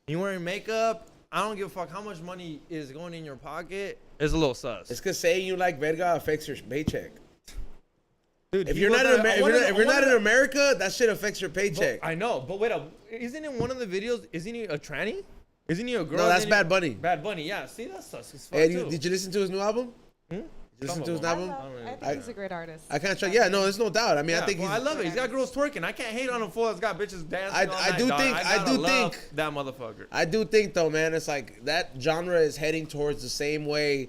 you're wearing makeup. I don't give a fuck how much money is going in your pocket. It's a little sus. It's cause saying you like verga affects your paycheck. Dude, If he you're was not in a- Amer- if one you're of not, the- if you're one not of in the- America, that shit affects your paycheck. I know, but wait up. Isn't in one of the videos? Isn't he a tranny? Isn't he a girl? No, that's Isn't he- Bad Bunny. Bad Bunny, yeah. See, that's sus as fuck Hey, too. did you listen to his new album? Hmm? Did you listen to his Some of album? them. I think he's a great artist. I can't try. Yeah, no, there's no doubt. I mean, Yeah, I think well, he's. I love it. He's got girls twerking. I can't hate on a fool that's got bitches dancing. I all do night, dog. think- I gotta do love think- that motherfucker. I do think though, man, it's like that genre is heading towards the same way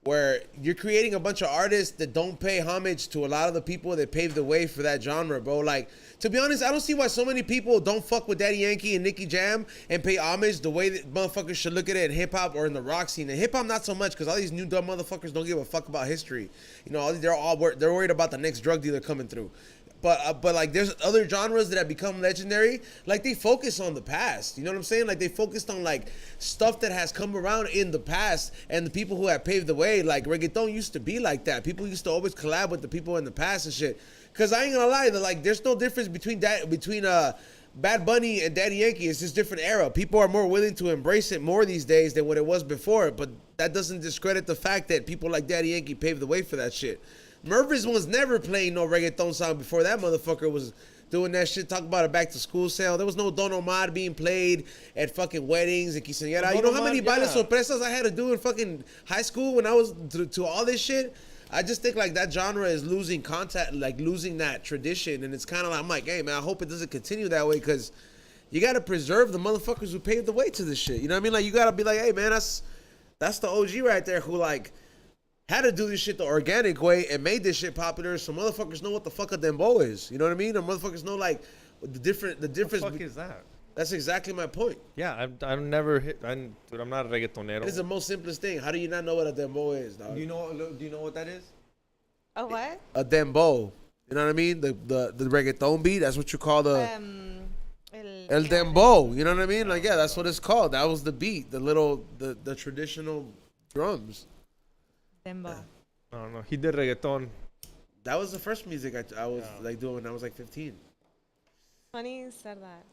where you're creating a bunch of artists that don't pay homage to a lot of the people that paved the way for that genre, bro. Like, to be honest, I don't see why so many people don't fuck with Daddy Yankee and Nicky Jam and pay homage the way that motherfuckers should look at it in hip-hop or in the rock scene. And hip-hop, not so much, because all these new dumb motherfuckers don't give a fuck about history. You know, they're worried about the next drug dealer coming through. But like, there's other genres that have become legendary. Like, they focus on the past. You know what I'm saying? Like, they focused on like stuff that has come around in the past, and the people who have paved the way. Like, reggaeton used to be like that. People used to always collab with the people in the past and shit. Cause I ain't gonna lie, like, there's no difference between Bad Bunny and Daddy Yankee. It's just different era. People are more willing to embrace it more these days than what it was before. But that doesn't discredit the fact that people like Daddy Yankee paved the way for that shit. Mervis was never playing no reggaeton song before that motherfucker was doing that shit. Talk about a back to school sale. There was no Don Omar being played at fucking weddings and quinceañera. You know how many bailes sorpresas I had to do in fucking high school when I was to all this shit? I just think like that genre is losing contact, like losing that tradition. And it's kind of like, I'm like, hey man, I hope it doesn't continue that way, because you got to preserve the motherfuckers who paved the way to this shit. You know what I mean? Like, you got to be like, hey man, that's the OG right there who like had to do this shit the organic way and made this shit popular, so motherfuckers know what the fuck a dembow is. You know what I mean? Or motherfuckers know like the difference. What the fuck is that? That's exactly my point. Yeah, I've never hit. Dude, I'm not a reggaetonero. It's the most simplest thing. How do you not know what a dembow is, dog? Do you know what that is? A what? A dembow. You know what I mean? The reggaeton beat. That's what you call the el dembow. You know what I mean? Like, yeah, that's what it's called. That was the beat. The traditional drums. Dembo. I don't know. He did reggaeton. That was the first music I was like doing when I was like 15. Funny you said that.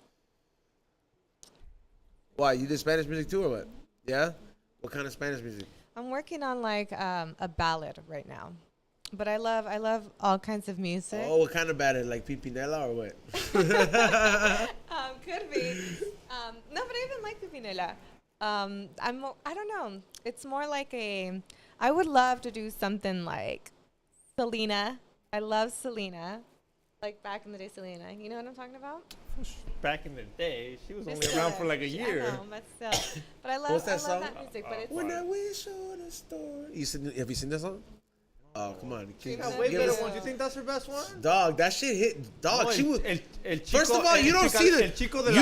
Why? You did Spanish music too, or what? Yeah. What kind of Spanish music? I'm working on like a ballad right now, but I love all kinds of music. Oh, what kind of ballad? Like Pimpinela or what? Could be. No, but I even like Pipinela. I don't know. It's more like I would love to do something like Selena. I love Selena. Like back in the day, Selena. You know what I'm talking about? Back in the day, she was only around for like a year. I know, but still. But I love that music. But it's when I wish on a star. Have you seen that song? Oh, come on. She got way better ones. You think that's her best one? Dog, that shit hit. Dog, no, she was. First of all, you don't see the significance.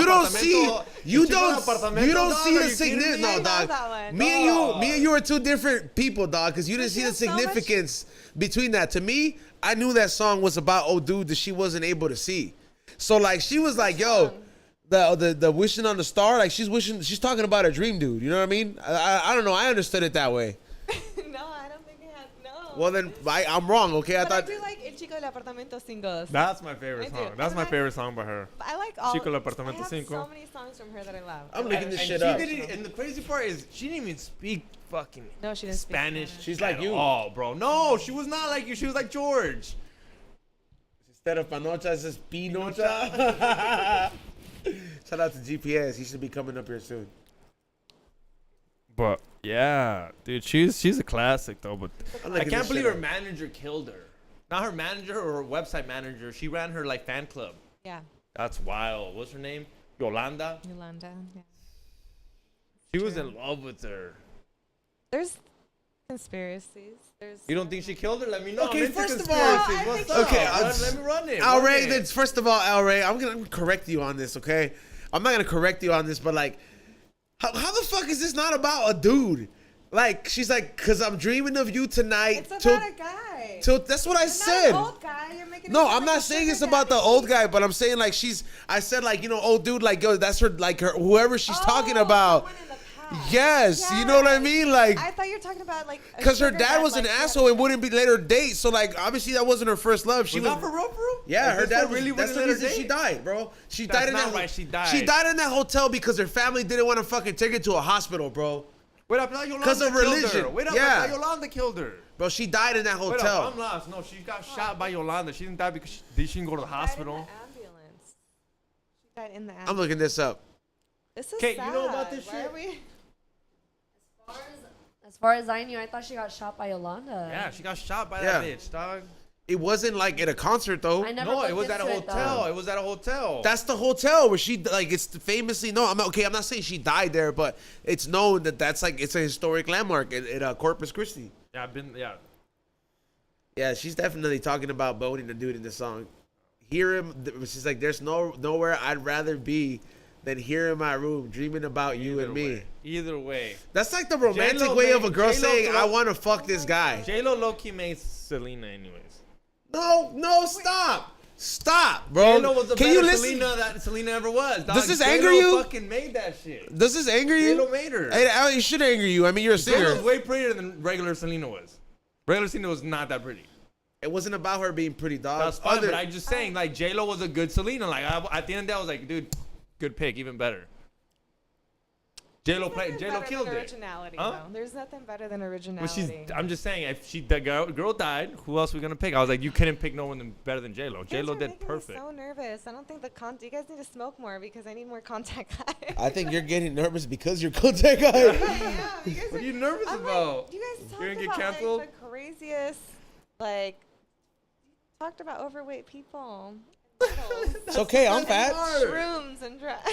No, dog. Me and you are two different people, dog. Because you didn't see the significance between that. To me, I knew that song was about old dude that she wasn't able to see. So like, she was like, yo, the wishing on the star. Like, she's talking about a dream dude. You know what I mean? I don't know. I understood it that way. No, I don't think it had. No. Well, then I'm wrong. Okay, I thought. I do like El Chico del Apartamento 5. That's my favorite song. That's my favorite song by her. I like all. Chico del Apartamento 5. I have so many songs from her that I love. I'm looking this shit up. And the crazy part is she didn't even speak fucking she didn't Spanish. Speak She's like you. Oh, bro. No, she was not like you. She was like George. Instead of panocha, it says pinocha. Shout out to GPS. He should be coming up here soon. But yeah, dude, she's a classic though. But I can't believe her manager killed her. Not her manager or her website manager. She ran her like fan club. Yeah. That's wild. What's her name? Yolanda. Yeah. She was in love with her. There's conspiracies. You don't think she killed her? Let me know. Okay, first of all, let me run it. ALREY, first of all, ALREY, I'm gonna correct you on this, okay? I'm not gonna correct you on this, but like, how the fuck is this not about a dude? Like, she's like, cause I'm dreaming of you tonight. It's about a guy. That's what I said. Not an old guy. You're making no, I'm not saying it's about the old guy, but I'm saying like I said like, you know, old dude, like, yo, that's her, like her, whoever she's talking about. Yes, you know what I mean? Like, I thought you were talking about like, because her dad was an asshole and wouldn't be let her date. So like, obviously that wasn't her first love. She was not for real? Yeah, like, her dad really. That's the reason she died, bro. She died in that. She died. She died in that hotel because her family didn't want to fucking take her to a hospital, bro. Wait up, Yolanda because of religion. Wait up, I thought Yolanda killed her. Bro, she died in that hotel. Wait up, I'm lost. No, she got shot by Yolanda. She didn't die because she didn't go to the hospital. She died in the ambulance. I'm looking this up. This is sad. You know about this shit? As far as I knew, I thought she got shot by Yolanda. Yeah, she got shot by that bitch, dog. It wasn't like at a concert though. No, it was at a hotel. It was at a hotel. That's the hotel where she like. It's famously I'm not saying she died there, but it's known that that's like it's a historic landmark at Corpus Christi. Yeah, I've been. Yeah. Yeah, she's definitely talking about boning the dude in the song. Hear him. She's like, there's nowhere I'd rather be than here in my room dreaming about you and me. Either way. That's like the romantic way of a girl saying, I want to fuck this guy. J-Lo low-key made Selena anyways. No, stop, bro. J-Lo was the Can you best listen? Selena that Selena ever was. Dog. Does this J-Lo anger you? Fucking made that shit. Does this anger you? J-Lo made her. It should anger you. I mean, you're a singer. J-Lo's way prettier than regular Selena was. Regular Selena was not that pretty. It wasn't about her being pretty, dog. That's fine, but I'm just saying, like, J-Lo was a good Selena. Like, at the end of the day, I was like, dude, good pick, even better. J-Lo killed it. Originality, though. There's nothing better than originality. I'm just saying, if the girl died, who else are we gonna pick? I was like, you couldn't pick no one better than J-Lo. J-Lo did perfect. I'm so nervous. I don't think you guys need to smoke more because I need more contact high. I think you're getting nervous because you're contact high. What are you nervous about? Like, you guys talked You're gonna get about canceled? like the craziest, like, talked about overweight people. It's okay, I'm fat. Shrooms and drugs.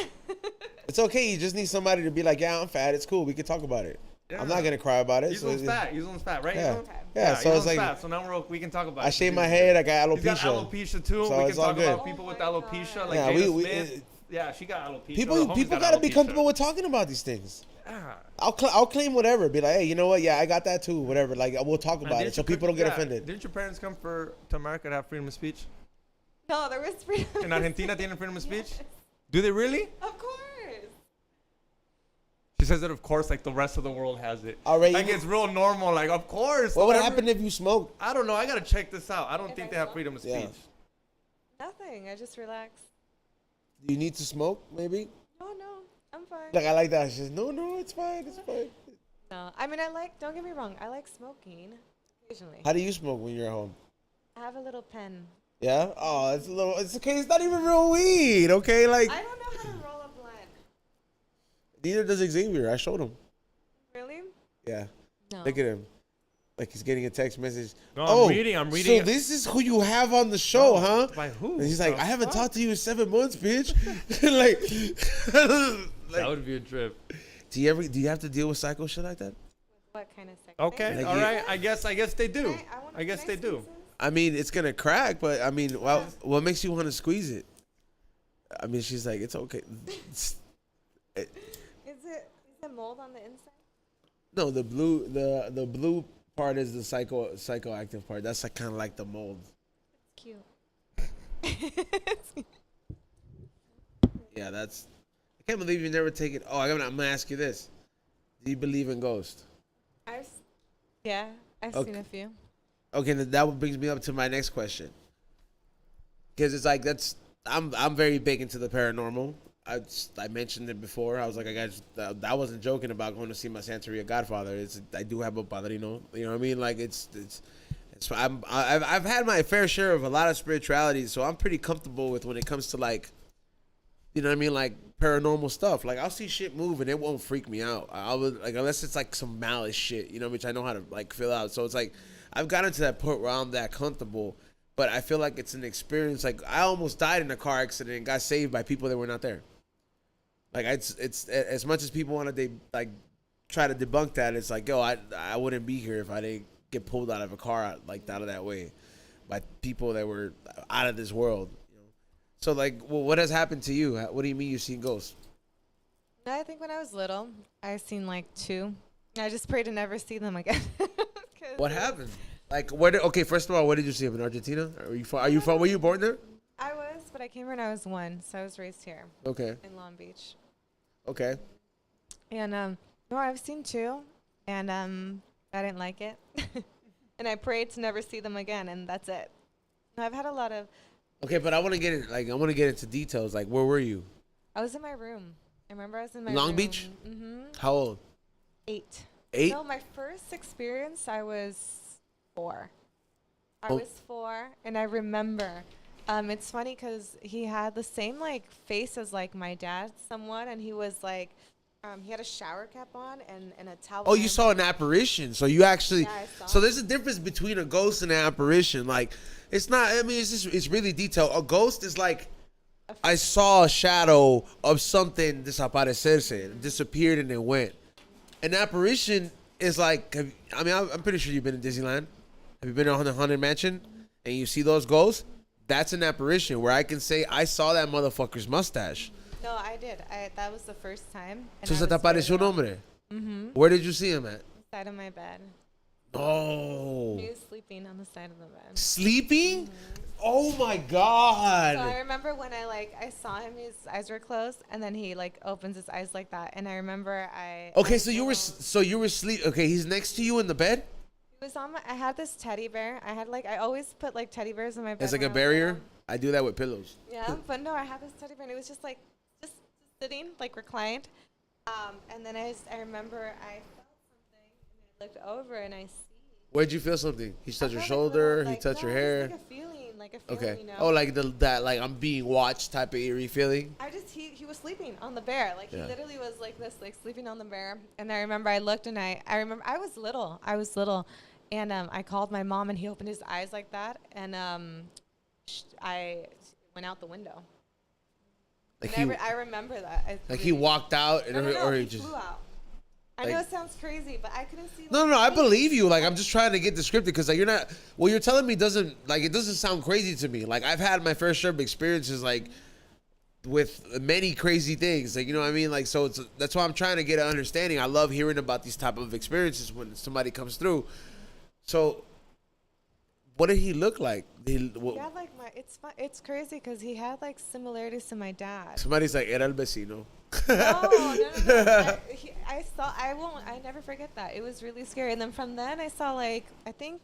It's okay. You just need somebody to be like, yeah, I'm fat. It's cool. We can talk about it. Yeah. I'm not gonna cry about it. He's on fat. He's on fat, right? Yeah. Okay. Yeah. So it's like, fat. So now we can talk about it. I shave my head. I got alopecia. He's got alopecia too. So we it's can all talk good. about people with alopecia, like Yeah, Jada we- Smith. Yeah, she got alopecia. People gotta be comfortable with talking about these things. Yeah. I'll claim whatever. Be like, hey, you know what? Yeah, I got that too. Whatever. Like, we'll talk about it so people don't get offended. Didn't your parents come to America to have freedom of speech? No, there was freedom. In Argentina, tienen freedom of speech? Do they really? Of course. She says that, of course, like the rest of the world has it. Already, like it's real normal. Like, of course. What would happen if you smoked? I don't know. I gotta check this out. I don't think they have freedom of speech. Yeah. Nothing. I just relax. Do you need to smoke? Maybe. No, I'm fine. Like I like that. She's no, it's fine. It's fine. No, I mean don't get me wrong. I like smoking occasionally. How do you smoke when you're at home? I have a little pen. Yeah. Oh, it's okay. It's not even real weed. Okay, like. I don't know how to roll a blunt. Neither does Xavier. I showed him. Really? Yeah. No. Look at him. Like he's getting a text message. No, I'm reading. So this is who you have on the show, huh? By who? And he's like, I haven't talked to you in 7 months, bitch. like, that would be a trip. Do you have to deal with psycho shit like that? What kind of sex? Okay. Like All right. I guess they do. I guess they do. I mean, it's gonna crack, but I mean, what makes you want to squeeze it? I mean, she's like, it's okay. Is it mold on the inside? No, the blue part is the psychoactive part. That's like kind of like the mold. Cute. Yeah, that's. I can't believe you never take it. Oh, I'm gonna ask you this: do you believe in ghosts? I've seen a few. Okay, that brings me up to my next question. Because it's like I'm very big into the paranormal. I mentioned it before. I was like, I wasn't joking about going to see my Santeria Godfather. I do have a padrino. You know what I mean? Like I've had my fair share of a lot of spirituality, so I'm pretty comfortable with when it comes to like, you know what I mean, like paranormal stuff. Like I'll see shit move and it won't freak me out. I would like unless it's like some malice shit, you know, which I know how to like fill out. So it's like I've gotten to that point where I'm that comfortable, but I feel like it's an experience. Like I almost died in a car accident and got saved by people that were not there. Like it's as much as people want to like try to debunk that, it's like, yo, I wouldn't be here if I didn't get pulled out of a car out of that way by people that were out of this world. You know? So like, well, what has happened to you? What do you mean you've seen ghosts? I think when I was little, I've seen like 2. I just pray to never see them again. What happened? Like, okay, first of all, where did you see them? In Argentina? Were you born there? I was, but I came here when I was 1, so I was raised here. Okay. In Long Beach. Okay. And no, I've seen 2, and I didn't like it, and I prayed to never see them again, and that's it. I've had a lot of. Okay, but I want to get into details. Like, where were you? I was in my room. I remember I was in my Long room. Beach? Mm-hmm. How old? 8. 8? No, my first experience, I was 4. I Oh. was 4, and I remember. It's funny because he had the same like face as like my dad somewhat, and he was like, he had a shower cap on and a towel. Oh, you saw an apparition. So you actually. Yeah, I saw So there's a difference between a ghost and an apparition. Like, it's not. I mean, it's really detailed. A ghost is like, I saw a shadow of something desaparecerse, disappeared and it went. An apparition is like, I'm pretty sure you've been in Disneyland. Have you been on the Haunted Mansion and you see those ghosts? That's an apparition where I can say I saw that motherfucker's mustache. No, I did. That was the first time. So se te apareció un hombre. Where did you see him at? Side of my bed. Oh. He was sleeping on the side of the bed. Sleeping? Oh my God. So I remember when I saw him, his eyes were closed, and then he opens his eyes like that, and I remember Okay, so you were sleep. Okay, he's next to you in the bed. He was on I had this teddy bear. I always put teddy bears in my bed. It's like a barrier. I do that with pillows. Yeah, but no, I had this teddy bear, and it was just just sitting reclined. And then I remember I felt something, and I looked over, and I see. Where'd you feel something? He touched your shoulder. He touched your hair. Like a feeling, okay. You know? Oh, like that I'm being watched type of eerie feeling. He was sleeping on the bear. He literally was like this, sleeping on the bear. And I remember I looked, and I remember I was little, and I called my mom, and he opened his eyes like that, and I went out the window. I remember that. He walked out, or he just flew out. I know it sounds crazy, but I couldn't see. No, I believe you. I'm just trying to get descriptive because you're not. What you're telling me doesn't it doesn't sound crazy to me. I've had my fair share of experiences with many crazy things. You know what I mean? So that's why I'm trying to get an understanding. I love hearing about these type of experiences when somebody comes through. So, what did he look like? It's crazy because he had similarities to my dad. Somebody's like, era el vecino. No. I never forget that. It was really scary. And then from then I saw I think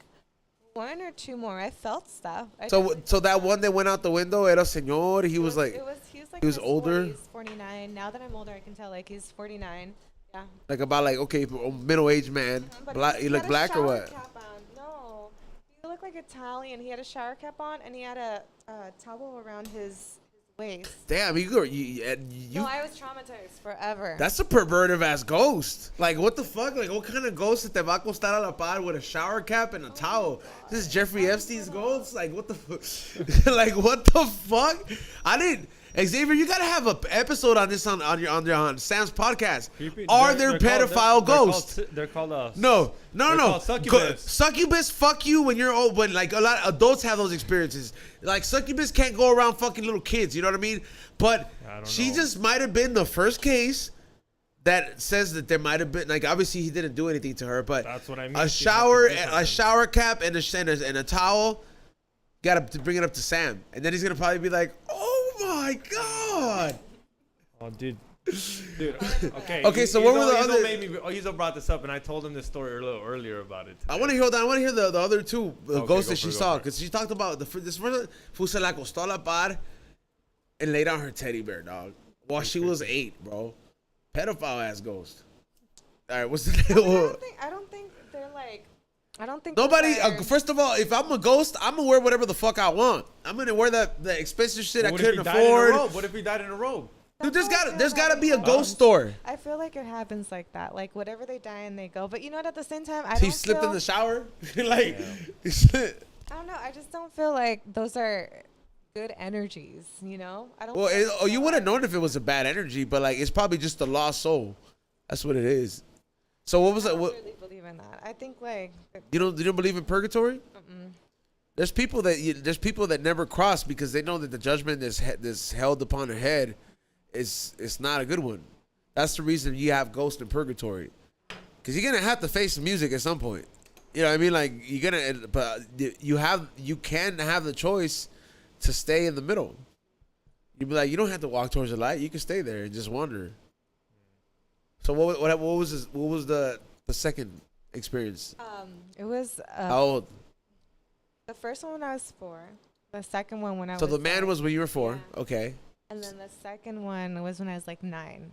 one or two more. I felt stuff. So that one that went out the window, era señor. He was older. 40s, 49. Now that I'm older, I can tell he's 49. Yeah. Middle-aged man. He looked black or what? No, he looked like Italian. He had a shower cap on, and he had a towel around his waist. Damn, you. No, I was traumatized forever. That's a perverted ass ghost. What the fuck? What kind of ghost te va a acostar a la par with a shower cap and a towel? This is Jeffrey Epstein's ghost? What the fuck? What the fuck? I didn't. Xavier, you gotta have an episode on this on Sam's podcast. Are there pedophile ghosts? They're called No. Succubus. Succubus, fuck you when you're old. When a lot of adults have those experiences. Succubus can't go around fucking little kids. You know what I mean? But she just might have been the first case that says that there might have been obviously he didn't do anything to her, but that's what I mean. A shower cap and a towel. Got to bring it up to Sam, and then he's gonna probably be like, "Oh my God!" Oh, dude. Okay. Okay. So what were the other? Izo brought this up, and I told him this story a little earlier about it today. I want to hear that. I want to hear the other two ghosts that she saw, because she talked about this first one. Se la acostó a la par and laid on her teddy bear, dog, while she was 8, bro. Pedophile ass ghost. All right, what's the name? I don't think they're I don't think nobody. First of all, if I'm a ghost, I'm gonna wear whatever the fuck I want. I'm gonna wear the expensive shit I couldn't afford. What if he died in a robe? Dude, there's gotta be a ghost store. I feel like it happens like that. Whatever they die and they go. But you know what? At the same time, He slipped in the shower. I don't know. I just don't feel like those are good energies. You know. I don't. Well, you would have known if it was a bad energy, but it's probably just a lost soul. That's what it is. So what was that? I don't really believe in that. I think you don't believe in purgatory? Mm-mm. There's people that never cross because they know that the judgment that's held upon their head is not a good one. That's the reason you have ghosts in purgatory, because you're gonna have to face the music at some point. You know what I mean? You're gonna, but you can have the choice to stay in the middle. You'd be you don't have to walk towards the light. You can stay there and just wander. So what was the second experience? It was how old? The first one when I was 4. The second one when I was. So the man was when you were 4. Yeah. Okay. And then the second one was when I was 9.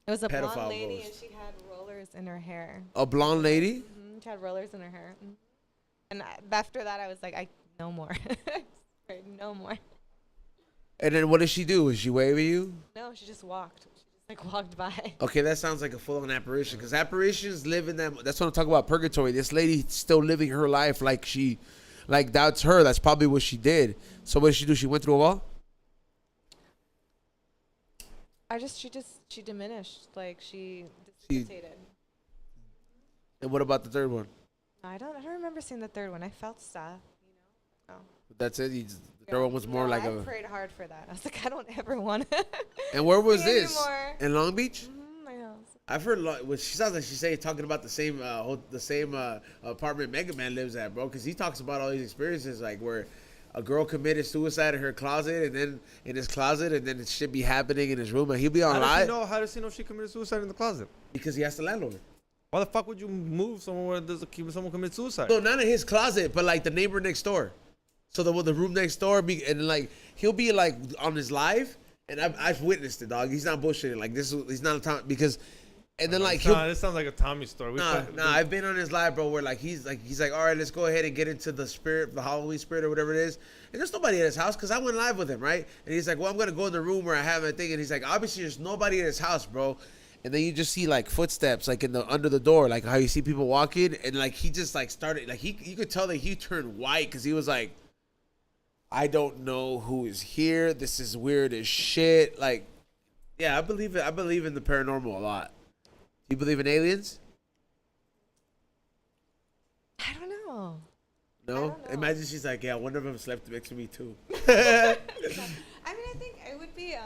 It was a pedophile blonde lady, ghost. and she had rollers in her hair. A blonde lady? Mm-hmm. She had rollers in her hair. Mm-hmm. And after that, I was no more. No more. And then what did she do? Was she wave at you? No, she just walked. Walked by. Okay, that sounds like a full-on apparition, because apparitions live in them. That's what I'm talking about, purgatory. This lady still living her life that's her. That's probably what she did. So what did she do? She went through a wall? She diminished. She dissipated. And what about the third one? I don't remember seeing the third one. I felt stuff, you know. Oh. That's it. The third one was more like I prayed hard for that. I was like, I don't ever want to. And where was this? Anymore. In Long Beach? My house. I've heard. She sounds like she's talking about the same apartment Mega Man lives at, bro. Because he talks about all these experiences, like where a girl committed suicide in her closet, and then in his closet, and then it should be happening in his room, and he'll be on live. How does he know she committed suicide in the closet? Because he asked the landlord. Why the fuck would you move somewhere where someone commit suicide? No, not in his closet, but like the neighbor next door. So the room next door, and like he'll be like on his live, and I've witnessed it, dog. He's not bullshitting. Like he's not a time because. And then like this sounds like a Tommy story. I've been on his live, bro, where like he's like all right, let's go ahead and get into the Halloween spirit or whatever it is. And there's nobody at his house because I went live with him, right? And he's like, well, I'm gonna go in the room where I have a thing, and he's like, obviously there's nobody at his house, bro. And then you just see like footsteps like under the door, like how you see people walking, and like he just like started like you could tell that he turned white because he was like, I don't know who is here. This is weird as shit. Like, yeah, I believe it. I believe in the paranormal a lot. Do you believe in aliens? I don't know. No? Imagine she's like, yeah, one of them slept next to me too. I mean, I think it would be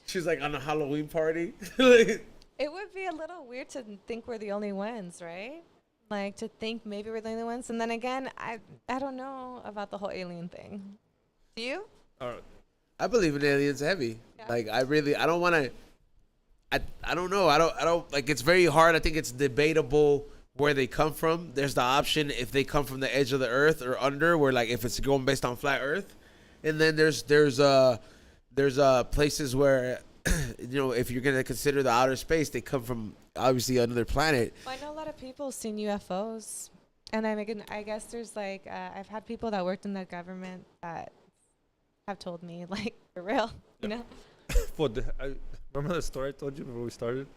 She's like on a Halloween party. it would be a little weird to think we're the only ones, right? Like to think maybe we're the only ones, and then again, I don't know about the whole alien thing. Do you? I believe in aliens heavy. Yeah. Like I don't want to. I don't know. I don't like. It's very hard. I think it's debatable where they come from. There's the option if they come from the edge of the earth or under, where like if it's going based on flat Earth, and then there's places where you know if you're gonna consider the outer space, they come from obviously another planet. Well, I know a lot of people seen UFOs, and I guess there's like I've had people that worked in the government that have told me like for real, you know. Remember the story I told you before we started?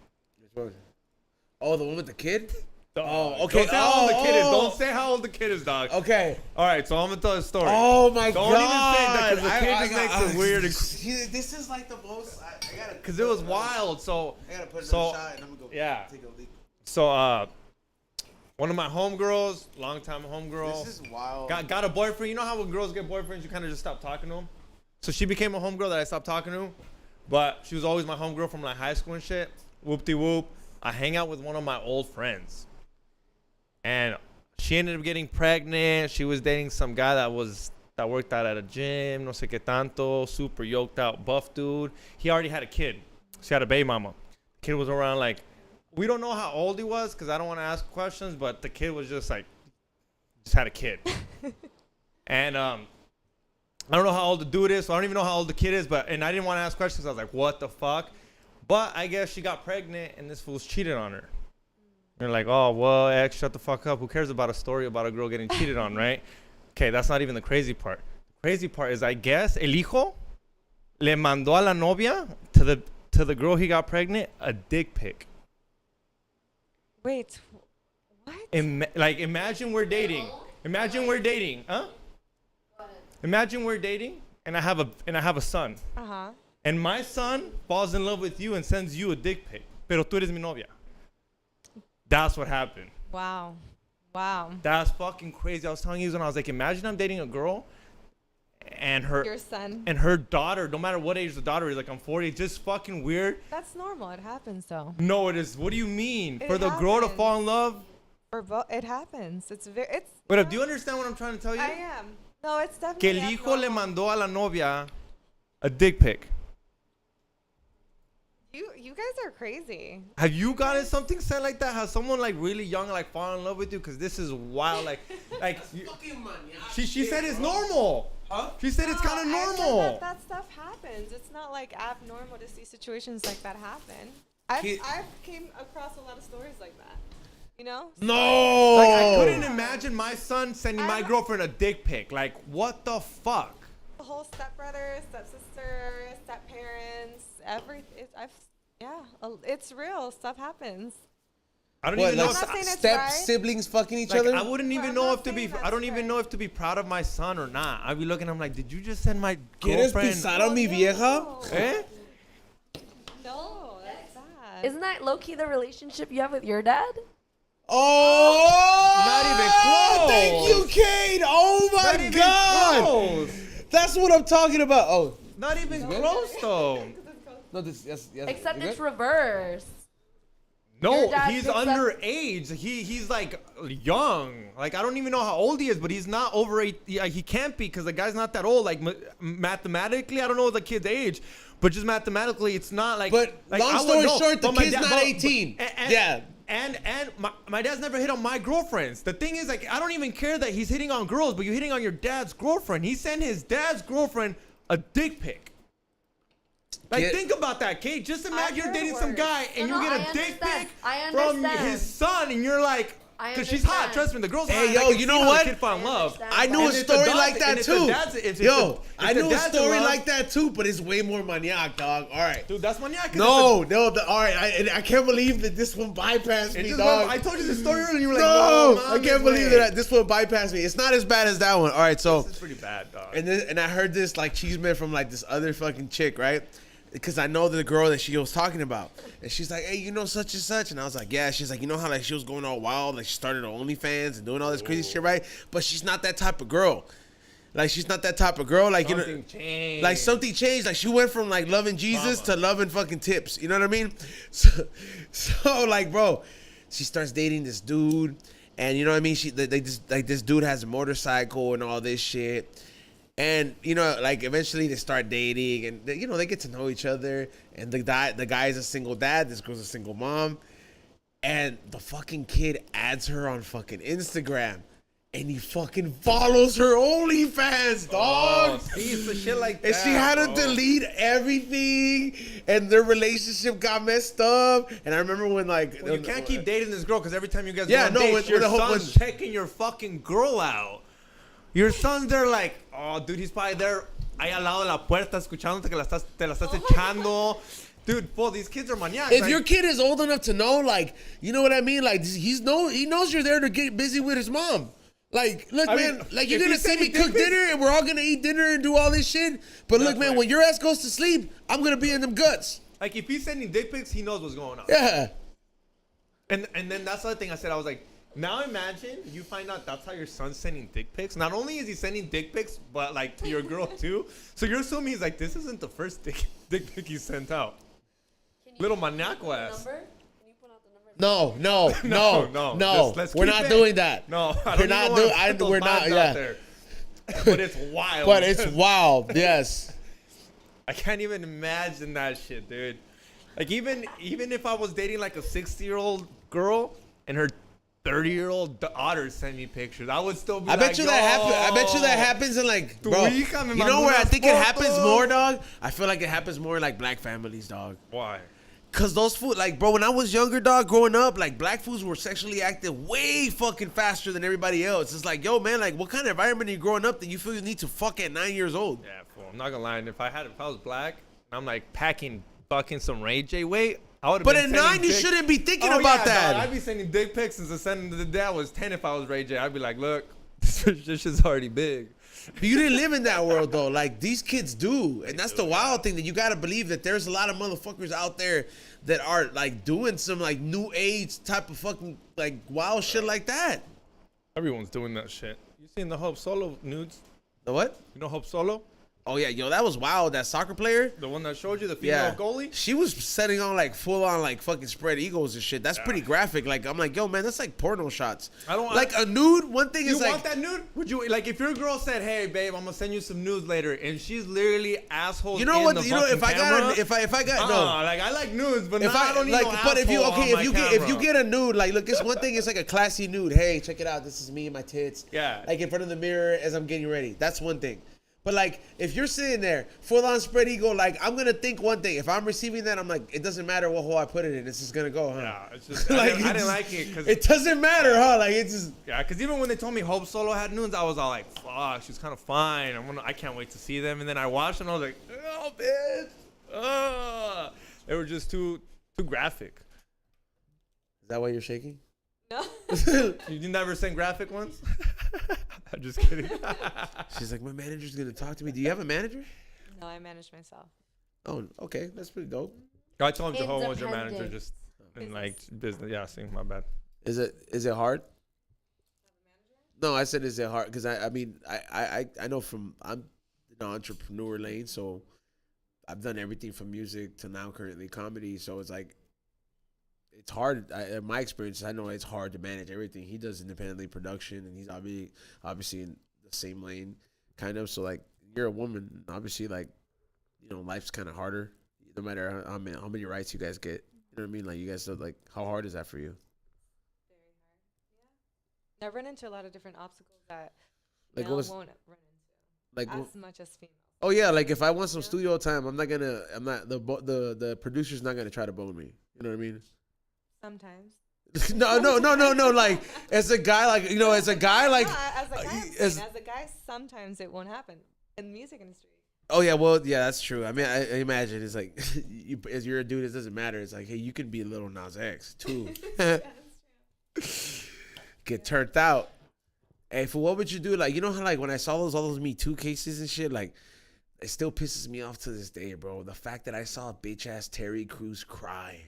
Oh, the one with the kid? Oh, okay. Don't say how old the kid is. Don't say how old the kid is, dog. Okay. All right, so I'm going to tell a story. Oh, my God. Don't even say that because the kid just makes it weird. This is like the most... I gotta... Because it was wild, so... I got to put another shot and I'm going to go take a leak. So, one of my homegirls, long-time homegirl... This is wild. Got a boyfriend. You know how when girls get boyfriends, you kind of just stop talking to them? So she became a homegirl that I stopped talking to. But she was always my homegirl from like high school and shit. Whoop-de-whoop. I hang out with one of my old friends. And she ended up getting pregnant. She was dating some guy that worked out at a gym, no sé qué tanto, super yoked out, buff dude. He already had a kid. She had a baby mama. The kid was around like, we don't know how old he was because I don't want to ask questions, but the kid was just had a kid. And I don't know how old the dude is, so I don't even know how old the kid is, and I didn't want to ask questions. I was like, what the fuck? But I guess she got pregnant, and this fool's cheated on her. They're like, oh, well, X, shut the fuck up. Who cares about a story about a girl getting cheated on, right? Okay, that's not even the crazy part. The crazy part is, I guess, el hijo le mandó a la novia, to the girl he got pregnant, a dick pic. Wait, what? Imagine we're dating. Huh? Imagine we're dating, and I have a son. Uh-huh. And my son falls in love with you and sends you a dick pic. Pero tú eres mi novia. That's what happened. Wow. That's fucking crazy. I was telling you when I was like, imagine I'm dating a girl, and your son and her daughter, no matter what age the daughter is, like I'm 40, it's just fucking weird. That's normal. It happens though. No, it is. What do you mean? For the girl to fall in love? It happens. It's. But do you understand what I'm trying to tell you? I am. No, it's definitely. Que el hijo le mandó a la novia a dick pic. You guys are crazy. Have you gotten something said like that? Has someone like really young like fall in love with you? Because this is wild. She said it's normal. Huh? She said it's kind of normal. That stuff happens. It's not like abnormal to see situations like that happen. I've came across a lot of stories like that. You know? No. Like I couldn't imagine my son sending my girlfriend a dick pic. Like what the fuck? The whole stepbrother, stepsister, stepparents, everything. It's real. Stuff happens. I don't even know. Siblings fucking each other. I wouldn't even know if to be. I don't even know if to be proud of my son or not. I'd be looking. I'm like, did you just send my girlfriend? ¿Quieres pisar a mi vieja? Eh? No, that's sad. Isn't that low key the relationship you have with your dad? Oh, not even close. Thank you, Kate. Oh my God, close. That's what I'm talking about. Oh, not even close though. No, this yes. Except it's reversed. No, he's underage. He's like young. Like I don't even know how old he is, but he's not over 8. He can't be because the guy's not that old. Like mathematically, I don't know the kid's age, but just mathematically, it's not like. But like, long story short, the kid's not 18. Yeah. And my dad's never hit on my girlfriends. The thing is, like, I don't even care that he's hitting on girls, but you're hitting on your dad's girlfriend. He sent his dad's girlfriend a dick pic. Like, think about that, Kate. Just imagine you're dating some guy and you get a dick pic from his son, and you're like, because she's hot. Trust me, the girl's hot. Hey, yo, you know what? Kid fall in love. I knew a story like that too. I knew a story like that too, but it's way more maniac, dog. All right, dude, that's maniac. No, all right. I can't believe that this one bypassed me, dog. I told you the story earlier, and you were like, no, I can't believe that this one bypassed me. It's not as bad as that one. All right, so this is pretty bad, dog. And I heard this like cheeseman from like this other fucking chick, right? Because I know the girl that she was talking about. And she's like, hey, you know such and such? And I was like, yeah. She's like, you know how like she was going all wild? Like she started her OnlyFans and doing all this crazy shit, right? But she's not that type of girl. Like she's not that type of girl. Like, something changed. Like something changed. Like she went from like loving Jesus to loving fucking tips. You know what I mean? So like, bro, she starts dating this dude. And you know what I mean? They just, like this dude has a motorcycle and all this shit. And, you know, like, eventually they start dating and, you know, they get to know each other. And the guy is a single dad. This girl's a single mom. And the fucking kid adds her on fucking Instagram. And he fucking follows her OnlyFans, dog. See, some shit like that. And she had to delete everything. And their relationship got messed up. And I remember when, like... Well, you can't keep dating this girl because every time you guys go on dates, your son's checking your fucking girl out. Your son's there like, oh, dude, he's probably there ahí al lado de la puerta escuchándote que te la estás echando. Dude, well, these kids are maniacs. If your kid is old enough to know, like, you know what I mean? Like, he knows you're there to get busy with his mom. Like, look, man, like, you're going to see me cook dinner and we're all going to eat dinner and do all this shit. But look, man, when your ass goes to sleep, I'm going to be in them guts. Like, if he's sending dick pics, he knows what's going on. Yeah. And then that's the other thing I said. I was like, now imagine you find out that's how your son's sending dick pics. Not only is he sending dick pics, but like to your girl too. So you're assuming he's like, this isn't the first dick pic he sent out. Little maniaco ass. No. Let's we're not doing that. No, we're not doing. We're not. Yeah. But it's wild. But it's wild. Yes. I can't even imagine that shit, dude. Like even if I was dating like a 60-year-old girl and her 30-year-old daughter send me pictures, I would still be I bet you that happens in like, bro. You know where I think it happens more, dog? I feel like it happens more in like black families, dog. Why? Cause those food, like, bro, when I was younger, dog, growing up, like, black foods were sexually active way fucking faster than everybody else. It's like, yo, man, like, what kind of environment are you growing up that you feel you need to fuck at 9 years old? Yeah, fool. I'm not gonna lie. If I was black, and I'm like packing fucking some Ray J weight, I would have. But at 9, you shouldn't be thinking about that. Dog, I'd be sending dick pics since sending the dad was 10. If I was Ray J, I'd be like, look, this shit's already big. But you didn't live in that world though. Like these kids do, and that's the wild thing, that you gotta believe that there's a lot of motherfuckers out there that are like doing some like new age type of fucking like wild shit like that. Everyone's doing that shit. You seen the Hope Solo nudes? The what? You know Hope Solo? Oh yeah, yo, that was wild. That soccer player, the one that showed you, the female goalie. She was setting on like full on like fucking spread eagles and shit. That's pretty graphic. Like I'm like, yo, man, that's like porno shots. I don't like a nude. One thing is like, you want that nude? Would you like if your girl said, hey babe, I'm gonna send you some nudes later, and she's literally asshole. You know what? You know if I got no, like I like nudes, but if I don't need no but if you if you get a nude, like look, it's one thing. It's like a classy nude. Hey, check it out. This is me and my tits. Yeah. Like in front of the mirror as I'm getting ready. That's one thing. But like, if you're sitting there, full on spread eagle, like I'm gonna think one thing. If I'm receiving that, I'm like, it doesn't matter what hole I put it in. It's just gonna go, huh? Yeah, it's just like, I didn't like it because it doesn't matter, huh? Like it's just because even when they told me Hope Solo had nudes, I was all like, fuck, she's kind of fine. I can't wait to see them. And then I watched them, and I was like, oh bitch, they were just too graphic. Is that why you're shaking? No. You never seen graphic ones? I'm just kidding. She's like, my manager's gonna talk to me. Do you have a manager? No, I manage myself. Oh, okay, that's pretty dope. I told him Jehovah was your manager, just in like business. Yeah, see, my bad. Is it hard? No, I said is it hard because I mean I know I'm in the entrepreneur lane, so I've done everything from music to now currently comedy. So it's like it's hard. In my experience, I know it's hard to manage everything. He does independently production, and he's obviously in the same lane, kind of. So like you're a woman, obviously like life's kind of harder. No matter how many rights you guys get, you know what I mean. Like you guys, like how hard is that for you? I've run into a lot of different obstacles that like male won't run into, like as much as female. Oh yeah, like if I want some studio time, I'm not the producer's not gonna try to bone me. You know what I mean? Sometimes. No. Like as a guy, like as a guy, like as a guy, sometimes it won't happen in the music industry. Oh yeah, well yeah, that's true. I mean, I imagine it's like as you're a dude, it doesn't matter. It's like, hey, you can be a little Nas X too. Get turned out. Hey, for what would you do? Like, how like when I saw all those Me Too cases and shit, like it still pisses me off to this day, bro. The fact that I saw a bitch ass Terry Crews crying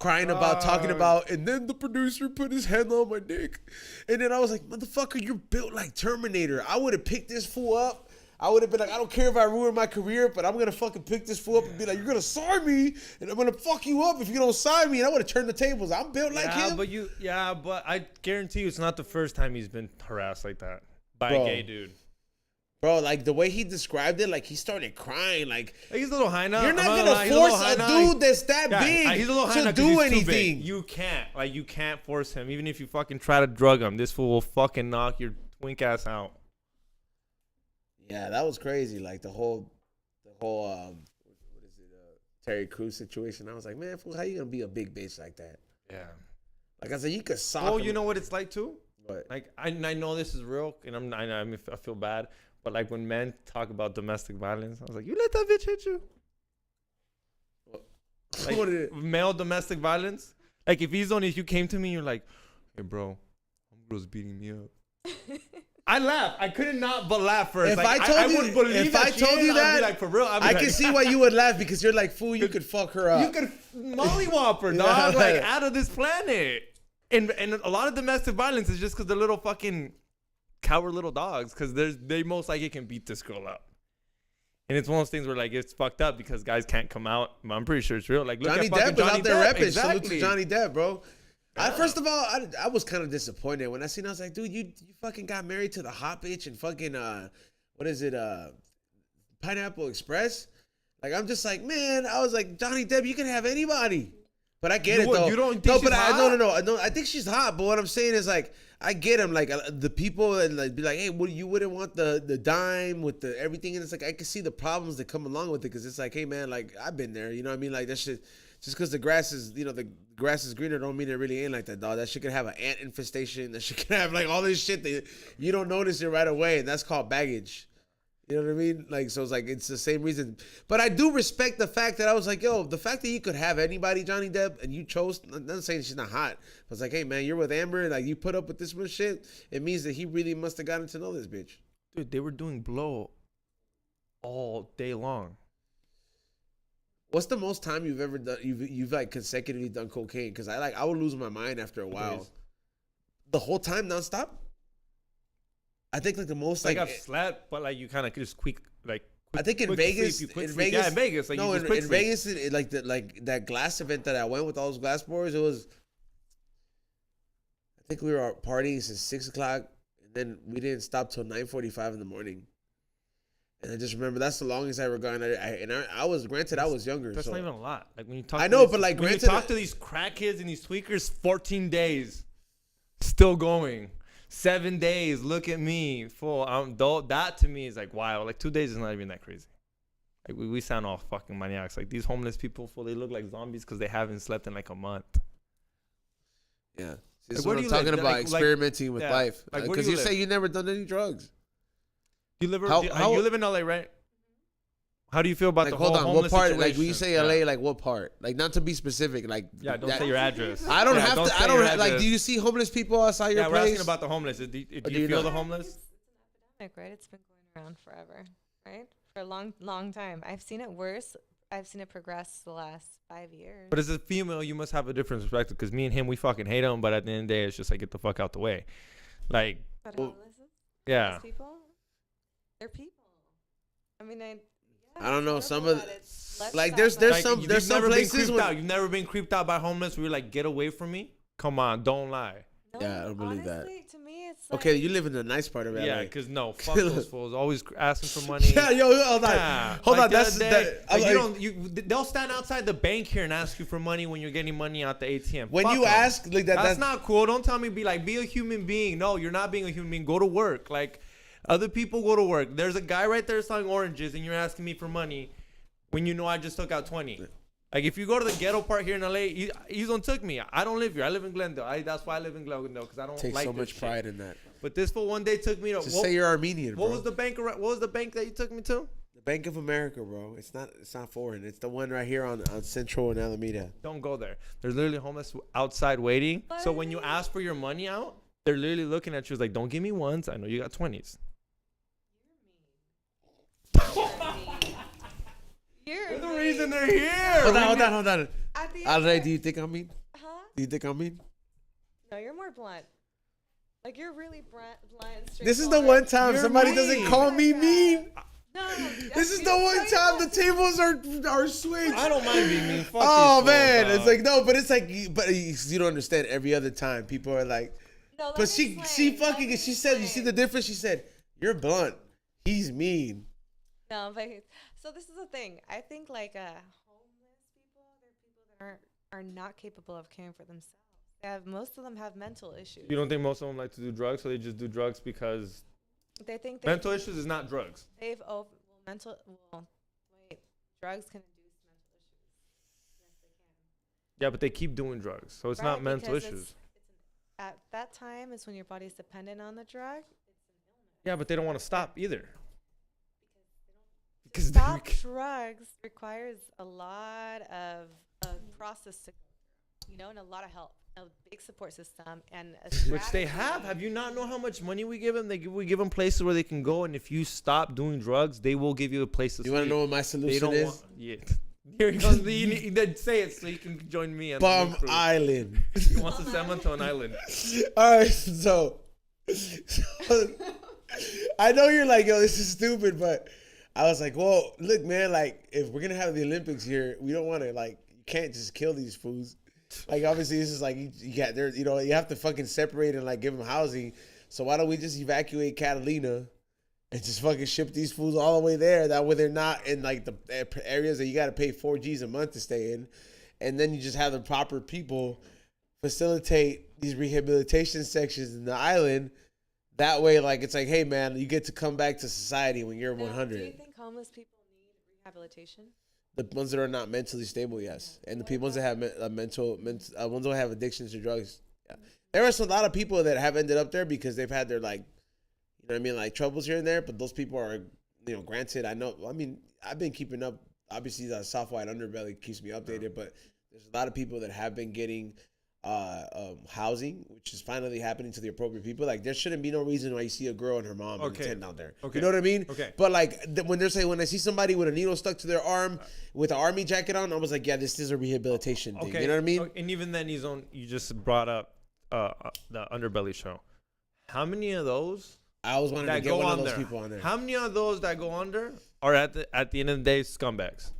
about talking about, and then the producer put his hand on my dick, and then I was like, motherfucker, you're built like Terminator. I would have picked this fool up. I would have been like, I don't care if I ruin my career, but I'm going to fucking pick this fool up and be like, you're going to sign me, and I'm going to fuck you up if you don't sign me. And I would have turned the tables. I'm built like him. But I guarantee you it's not the first time he's been harassed like that by a gay dude. Bro, like the way he described it, like he started crying. Like he's a little high now. You're not going to force a dude that's that big to do anything. You can't force him. Even if you fucking try to drug him, this fool will fucking knock your twink ass out. Yeah, that was crazy. Like the whole what is it, Terry Crews situation. I was like, man, fool, how you gonna be a big bitch like that? Yeah. Like I said, you could sock. Oh, you know what it's like too? What? Like I know this is real, and I feel bad, but like when men talk about domestic violence, I was like, you let that bitch hit you? Like, what is it? Male domestic violence. Like if you came to me, you're like, hey bro, homegirl's beating me up. I laugh. I couldn't not but laugh first. If like, I told you, wouldn't believe if I told you that, I'd be like, for real, I can see why you would laugh because you're like, fool, you could fuck her up. You could mollywop her, dog, like out of this planet. And a lot of domestic violence is just because they're little fucking coward little dogs because they most likely can beat this girl up. And it's one of those things where like it's fucked up because guys can't come out. I'm pretty sure it's real. Like look Johnny at fucking Depp was Johnny out there Depp. repping. Exactly. Salute to Johnny Depp, bro. Yeah. First of all, I was kind of disappointed when I seen. I was like, dude, you fucking got married to the hot bitch and fucking what is it, Pineapple Express? Like I'm just like, man, I was like, Johnny Depp, you can have anybody. But I get it though. You don't think she's hot? No. I think she's hot. But what I'm saying is like, I get him. Like the people and like be like, hey, you wouldn't want the dime with the everything, and it's like I can see the problems that come along with it because it's like, hey man, like I've been there. You know what I mean? Like that shit. Just because the grass is greener don't mean it really ain't like that, dog. That shit could have an ant infestation. That shit could have like all this shit that you don't notice it right away, and that's called baggage. You know what I mean? Like, so it's like, it's the same reason. But I do respect the fact that I was like, yo, the fact that you could have anybody, Johnny Depp, and you chose, I'm not saying she's not hot. I was like, hey man, you're with Amber, like you put up with this much shit. It means that he really must have gotten to know this bitch. Dude, they were doing blow all day long. What's the most time you've ever done? You've like consecutively done cocaine? Because I would lose my mind after a while. Days. The whole time nonstop. I think like the most like I've slept, but like you kind of just quick. I think in Vegas, in Vegas, like no, you just in Vegas, like that glass event that I went with all those glass boys. It was. I think we were partying since 6 o'clock, and then we didn't stop till 9:45 in the morning. And I just remember that's the longest I ever gone. I was granted I was younger. That's so. not even a lot. Like when you talk. I know, but like when granted, you talk to these crackheads and these tweakers, 14 days, still going. 7 days. Look at me, full. That to me is like wow. Like 2 days is not even that crazy. Like we sound all fucking maniacs. Like these homeless people, full. They look like zombies because they haven't slept in like a month. Yeah, this is what I'm talking about. Experimenting with life. Because you say you never done any drugs. You live in LA, right? How do you feel about like, the whole homeless what part? situation? Like when you say LA, like what part? Like not to be specific. Like don't say your address. I don't have to. I don't have, like. Do you see homeless people outside your place? Yeah, we're asking about the homeless. Do you feel the homeless? It's an epidemic, right? It's been going around forever, right? For a long time. I've seen it worse I've seen it progress the last 5 years. But as a female, you must have a different perspective because me and him, we fucking hate him. But at the end of the day, it's just like, get the fuck out the way. Like, But yeah. People, they're people. I mean, I don't know. Some of like there's like, some places where you've never been creeped out by homeless. We were like, get away from me. Come on, don't lie. No, yeah, I don't believe honestly, to me, it's like, okay, you live in the nice part of LA. Yeah, because no, fuck those fools. Always asking for money. Yeah, yo, hold on. Yeah. Hold like on. That's that. Like, they'll stand outside the bank here and ask you for money when you're getting money out the ATM. When Fuck you them. ask like that, that's not cool. Don't tell me be a human being. No, you're not being a human being. Go to work. Like other people go to work. There's a guy right there selling oranges, and you're asking me for money when you know I just took out 20. Like, if you go to the ghetto part here in LA, you don't took me. I don't live here. I live in Glendale. That's why I live in Glendale, because I don't take like so this much shit. pride in that. But this fool one day took me to. Just say you're Armenian, bro. What was the bank? What was the bank that you took me to? The Bank of America, bro. It's not foreign. It's the one right here on Central and Alameda. Don't go there. There's literally homeless outside waiting. What? So when you ask for your money out, they're literally looking at you like, don't give me ones. I know you got 20s. You're the mean. reason they're here. Hold on. At the end ALREY, of do you it- think I'm mean? Huh? Do you think I'm mean? No, you're more blunt. Like, you're really blunt. This is the one time You're somebody mean. doesn't call me mean. No, This is the one time the tables are switched. I don't mind being mean. Fuck Oh these man, fools, it's like no, but it's like, but you don't understand. Every other time, people are like, No, but she fucking, she said, you see the difference? She said, you're blunt. He's mean. No, but so this is the thing. I think like homeless people, they're people that are not capable of caring for themselves. Most of them have mental issues. You don't think most of them like to do drugs, so they just do drugs because They think mental issues is not drugs. wait, drugs can induce mental issues. Yes, they can. Yeah, but they keep doing drugs, so it's not Right, mental because issues. At that time is when your body's dependent on the drug. Yeah, but they don't want to stop either. To stop drugs requires a lot of process to, and a lot of help, a big support system, and Which they have. Have you not know how much money we give them? We give them places where they can go, and if you stop doing drugs, they will give you a place to sleep. You want to know what my solution is? Yeah. Here he comes. He did say it so you can join me. On Bum the crew. Island. He wants to send them to an island. All right, so I know you're like, yo, this is stupid, but I was like, well, look, man, like if we're gonna have the Olympics here, we don't want to you can't just kill these fools. Like obviously this is like you have to fucking separate and like give them housing. So why don't we just evacuate Catalina and just fucking ship these fools all the way there? That way they're not in like the areas that you got to pay $4 a month to stay in, and then you just have the proper people facilitate these rehabilitation sections in the island. That way, like it's like, hey man, you get to come back to society when you're 100. Do you think homeless people need rehabilitation? The ones that are not mentally stable, yes, and the people ones that have ones that have addictions to drugs. Yeah. There are a lot of people that have ended up there because they've had their like troubles here and there. But those people are, granted, I know. I mean, I've been keeping up. Obviously, the soft white underbelly keeps me updated, but there's a lot of people that have been getting housing, which is finally happening to the appropriate people. Like there shouldn't be no reason why you see a girl and her mom in the tent out there. Okay. You know what I mean? Okay. But like when I see somebody with a needle stuck to their arm with an army jacket on, I was like, yeah, this is a rehabilitation thing. You know what I mean? And even then, you just brought up the underbelly show. How many of those I always wanted to get one of those people on there. How many of those that go under are at the end of the day scumbags?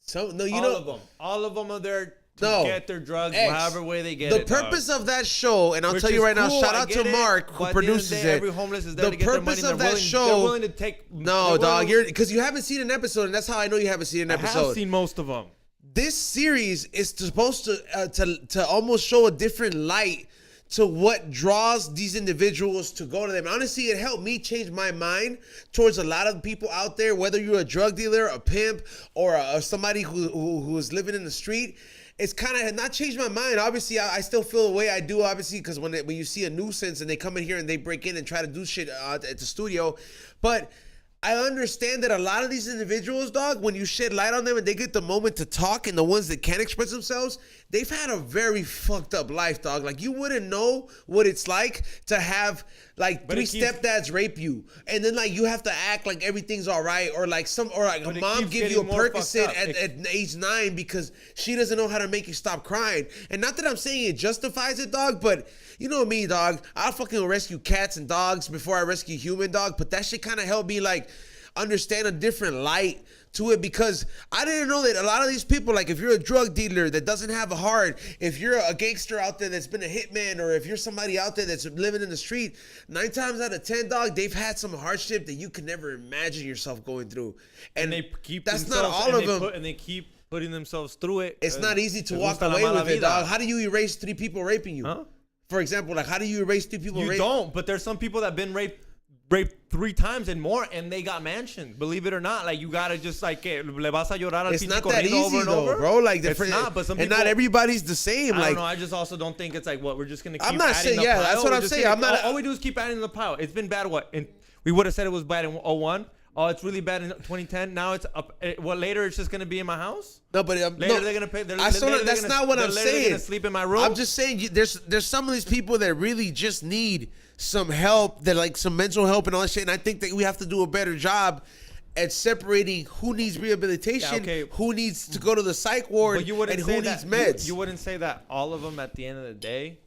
So no, all of them are there to get their drugs, however way they get the it. The purpose of that show, and I'll Which tell you right now, cool, shout out to Mark who produces it. Every homeless is there The to get their purpose money. of that show, they're willing to take. No, dog, because you haven't seen an episode, and that's how I know you haven't seen an episode. I have seen most of them. This series is supposed to almost show a different light to what draws these individuals to go to them. Honestly, it helped me change my mind towards a lot of people out there, whether you're a drug dealer, a pimp, or somebody who is living in the street. It's kind of not changed my mind. Obviously, I still feel the way I do, obviously, because when you see a nuisance and they come in here and they break in and try to do shit at the studio. But I understand that a lot of these individuals, dog, when you shed light on them and they get the moment to talk, and the ones that can't express themselves, they've had a very fucked up life, dog. Like, you wouldn't know what it's like to have like three stepdads rape you, and then like you have to act like everything's all right, or like a mom give you a Percocet at age 9 because she doesn't know how to make you stop crying. And not that I'm saying it justifies it, dog, but you know me, dog. I'll fucking rescue cats and dogs before I rescue human, dog. But that shit kind of helped me like understand a different light to it, because I didn't know that a lot of these people, like if you're a drug dealer that doesn't have a heart, if you're a gangster out there that's been a hitman, or if you're somebody out there that's living in the street, 9 times out of 10, dog, they've had some hardship that you can never imagine yourself going through. And they keep that's not all of them. And they keep putting themselves through it. It's not easy to walk away with it, dog. How do you erase 3 people raping you? Huh? For example, like how do you erase 3 people raping you? You don't, but there's some people that have been raped 3 times and more, and they got mansions. Believe it or not, like you gotta just like le vas a llorar al it's not that easy though, bro. Like it's not, but some people, and not everybody's the same. I like, don't know. I just also don't think it's like what we're just gonna keep. I'm not saying yeah. That's what I'm saying. I'm not. All we do is keep adding to the pile. It's been bad. What? We would have said it was bad in 2001. Oh, it's really bad in 2010. Now it's up. What later? It's just gonna be in my house. No, but later they're gonna pay. That's not what I'm saying. They're gonna sleep in my room. I'm just saying there's some of these people that really just need some help, that like some mental help and all that shit. And I think that we have to do a better job at separating who needs rehabilitation, who needs to go to the psych ward, and who needs meds. You wouldn't say that all of them at the end of the day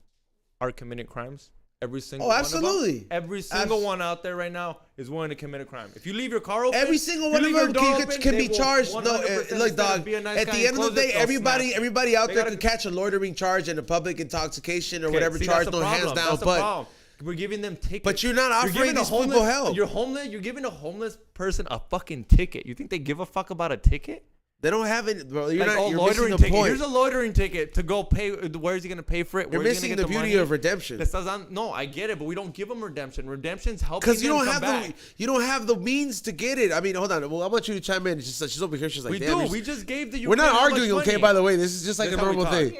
are committing crimes. Every single absolutely. One of them, every single one out there right now is willing to commit a crime. If you leave your car open, every single one of them can be charged. No, look, dog. At the end of the day, everybody out there could catch a loitering charge and a public intoxication or whatever charge. No, hands down. But we're giving them tickets. But you're not offering these people help. You're homeless. You're giving a homeless person a fucking ticket. You think they give a fuck about a ticket? They don't have it, bro. You're like, not. You're loitering missing the ticket. point. Here's a loitering ticket to go pay. Where is he gonna pay for it? You're missing the beauty of redemption. No, I get it, but we don't give them redemption. Redemption's helping because you don't have the means to get it. I mean, hold on. Well, I want you to chime in. She's over here. She's like, we just gave the Ukraine. We're not arguing, okay? By the way, this is just like a normal thing.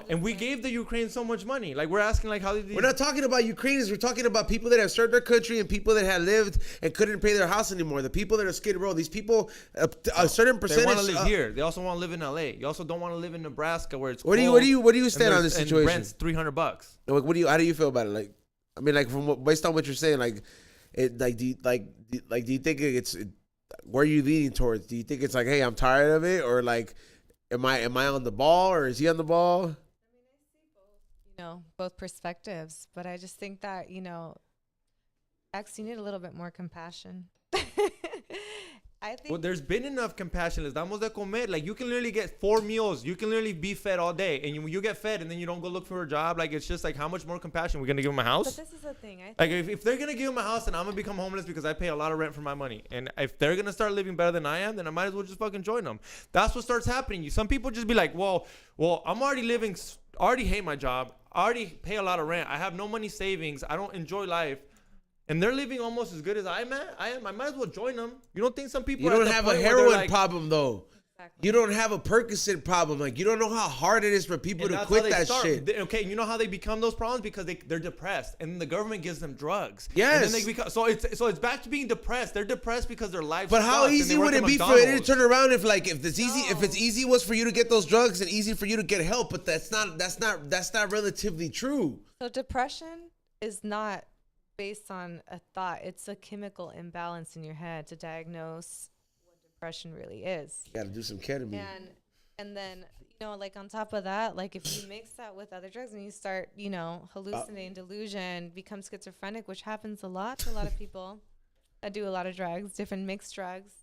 And we gave the Ukraine so much money. Like we're asking, like how did we're not talking about Ukrainians. We're talking about people that have served their country and people that had lived and couldn't pay their house anymore. The people that are Skid Row. These people, a certain percentage. They want to live here. They also want to live in LA. You also don't want to live in Nebraska where it's cold. What do you stand on this situation? Rent's $300. How do you feel about it? Like, I mean, like based on what you're saying, like, do you think it's where are you leaning towards? Do you think it's like, hey, I'm tired of it, or like, am I on the ball, or is he on the ball? I mean, I see both, both perspectives, but I just think that, X, you need a little bit more compassion. I think. Well, there's been enough compassion. Les damos de comer. Like, you can literally get 4 meals. You can literally be fed all day. And you get fed, and then you don't go look for a job. Like, it's just like, how much more compassion? We're going to give them a house? But this is the thing. Like, if they're going to give them a house, then I'm going to become homeless because I pay a lot of rent for my money. And if they're going to start living better than I am, then I might as well just fucking join them. That's what starts happening. Some people just be like, well, I'm already already hate my job. I already pay a lot of rent. I have no money savings. I don't enjoy life. And they're living almost as good as I am. I might as well join them. You don't think some people... You don't have a heroin problem, though. Exactly. You don't have a Percocet problem. Like, you don't know how hard it is for people to quit that shit. Okay, you know how they become those problems? Because they're depressed. And the government gives them drugs. Yes. And then they become... So it's back to being depressed. They're depressed because their life But how easy would it be for it to turn around if it's easy was for you to get those drugs and easy for you to get help, but that's not relatively true. So depression is not based on a thought. It's a chemical imbalance in your head to diagnose what depression really is. You gotta do some ketamine. And then, like on top of that, like if you mix that with other drugs and you start, hallucinating, delusion, become schizophrenic, which happens a lot to a lot of people that do a lot of drugs, different mixed drugs.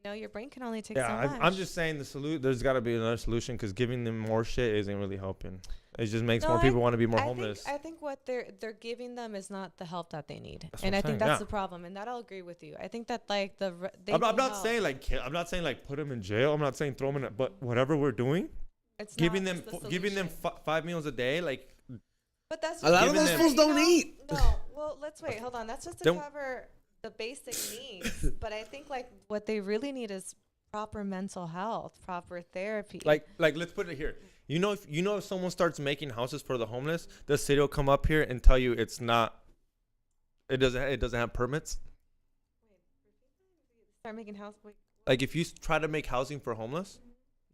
Your brain can only take so much. I'm just saying there's got to be another solution because giving them more shit isn't really helping. It just makes more people want to be more homeless. I think what they're giving them is not the help that they need, and I think that's the problem. And that I'll agree with you. I think that like I'm not saying like put them in jail. I'm not saying throw them in. But whatever we're doing, it's giving them 5 meals a day, like. But that's a lot of those fools don't eat. No, well, let's wait. Hold on. That's just to cover the basic needs. But I think like what they really need is proper mental health, proper therapy. Like let's put it here. If someone starts making houses for the homeless, the city will come up here and tell you it doesn't have permits. Start making house. Like if you try to make housing for homeless,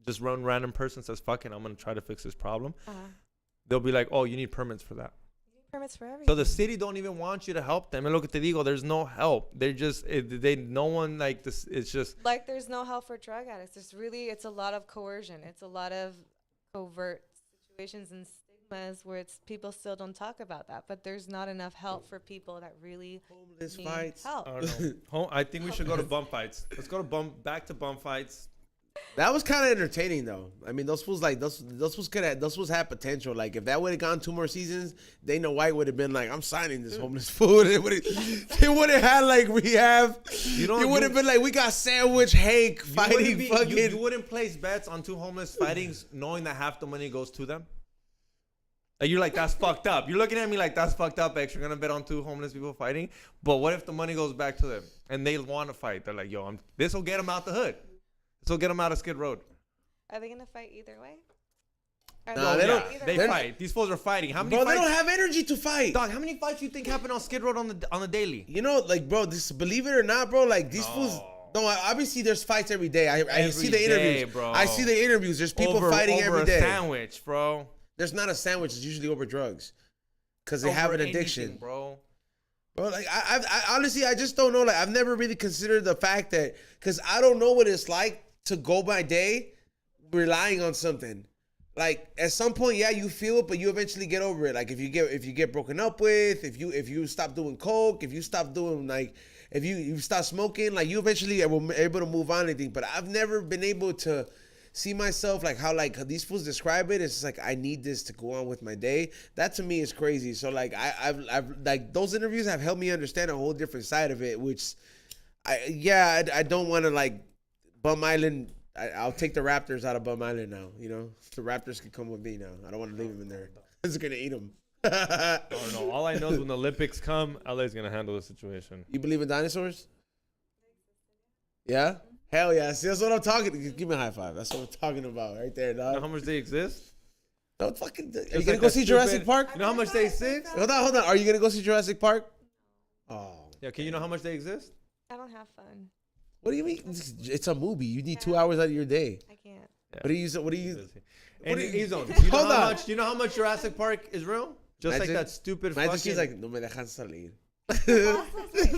just one random person says, "Fuck it, I'm gonna try to fix this problem." They'll be like, "Oh, you need permits for that." permits for everything. So the city don't even want you to help them. And look at the Digo, there's no help. They're just no one like this. It's just like there's no help for drug addicts. It's a lot of coercion. It's a lot of covert situations and stigmas where it's people still don't talk about that. But there's not enough help for people that really Homeless need fights. help. I don't know. I think we should go to bum fights. Let's go to back to bum fights. That was kind of entertaining though. I mean, those fools had potential. Like if that would have gone 2 more seasons, Dana White would have been like, "I'm signing this homeless fool." It would have had like rehab. It would have been like, we got Sandwich Hank fighting fucking. You wouldn't place bets on 2 homeless fighting, knowing that half the money goes to them. Like you're like, that's fucked up. You're looking at me like that's fucked up. X, you're gonna bet on 2 homeless people fighting. But what if the money goes back to them and they want to fight? They're like, "Yo, this will get them out the hood. This will get them out of Skid Road." Are they gonna fight either way? Nah, they don't. They fight. These fools are fighting. How many? Bro, fights? they don't have energy to fight. Dog, how many fights do you think happen on Skid Road on the daily? You know, like, bro, believe it or not, bro, like these fools. No, obviously there's fights every day. I see the interviews, bro. I see the interviews. There's people fighting every day. Over a sandwich, bro. There's not a sandwich. It's usually over drugs, because they have an addiction, anything, bro. Bro, like I honestly, I just don't know. Like I've never really considered the fact that, because I don't know what it's like to go by day relying on something. Like at some point, yeah, you feel it, but you eventually get over it. Like if you get broken up with, if you stop doing coke, if you stop doing like, if you stop smoking, like you eventually are able to move on anything. But I've never been able to see myself like how like these fools describe it. It's just like, I need this to go on with my day. That to me is crazy. So like I've like those interviews have helped me understand a whole different side of it, which I don't want to like Bum Island. I'll take the Raptors out of Bum Island now. You know, the Raptors can come with me now. I don't want to leave them in there. It's gonna eat them. I don't know. All I know is when the Olympics come, LA's gonna handle the situation. You believe in dinosaurs? Yeah. Hell yeah. See, that's what I'm talking. Give me a high five. That's what I'm talking about right there, dog. You know how much they exist? No, fucking. Are you gonna go see Jurassic Park? You know how much they exist? Hold on. Are you gonna go see Jurassic Park? Oh. Yeah. Okay. You know how much they exist? I don't have fun. What do you mean? It's a movie. You need 2 hours out of your day. I can't. Yeah. What do you? And Hold on. Do you know how much Jurassic Park is real? Just like that stupid fucking. She's like, no me dejan salir.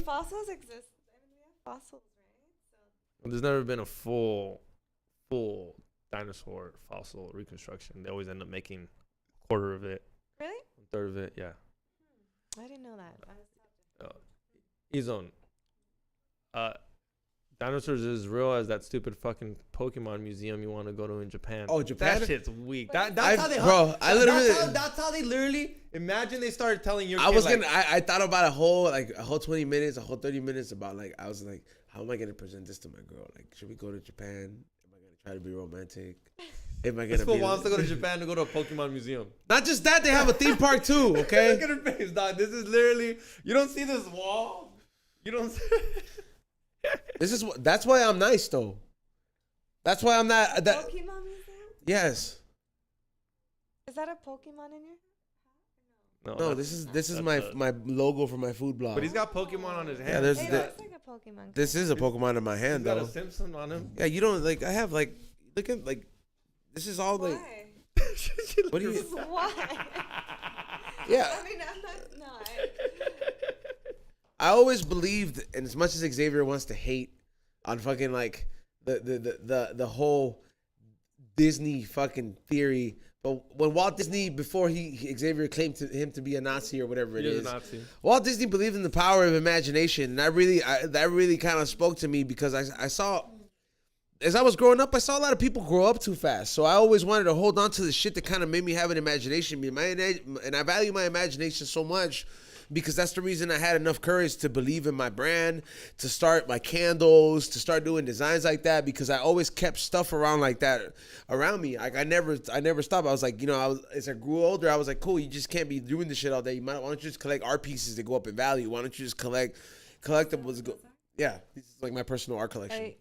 Fossils exist. I mean, we have fossils, right? There's never been a full dinosaur fossil reconstruction. They always end up making a quarter of it. Really? A third of it, yeah. I didn't know that. E-Zone. Dinosaurs is as real as that stupid fucking Pokemon museum you want to go to in Japan. Oh, Japan? That shit's weak. That's how they literally imagine they started telling your kid, I thought about a whole 20 minutes, a whole 30 minutes about like, I was like, how am I gonna present this to my girl? Like, should we go to Japan? Am I gonna try to be romantic? Am I gonna this fool wants to go to Japan to go to a Pokemon museum. Not just that, they have a theme park too, okay? Look at her face, dog. This is literally, you don't see this wall? You don't see That's why I'm nice though. That's why I'm not. Pokemon museum? Yes. Is that a Pokemon in your? No, this is my logo for my food blog. But he's got Pokemon on his hand. Yeah, It looks like a Pokemon. This is a Pokemon in my hand He's though. got a Simpson on him. Yeah, you don't like. I have like, look at like, this is all like. Why? What do you? Why? Yeah. I mean, I'm not. I always believed, and as much as Xavier wants to hate on fucking like the whole Disney fucking theory, but when Walt Disney, before Xavier claimed to him to be a Nazi or whatever it is, Walt Disney believed in the power of imagination, and that really kind of spoke to me, because I saw, as I was growing up, I saw a lot of people grow up too fast. So I always wanted to hold on to the shit that kind of made me have an imagination, and I value my imagination so much, because that's the reason I had enough courage to believe in my brand, to start my candles, to start doing designs like that, because I always kept stuff around like that around me. Like I never stopped. I was like, as I grew older, I was like, cool, you just can't be doing this shit all day. Why don't you just collect art pieces that go up in value? Why don't you just collect collectibles? Yeah, this is like my personal art collection. Did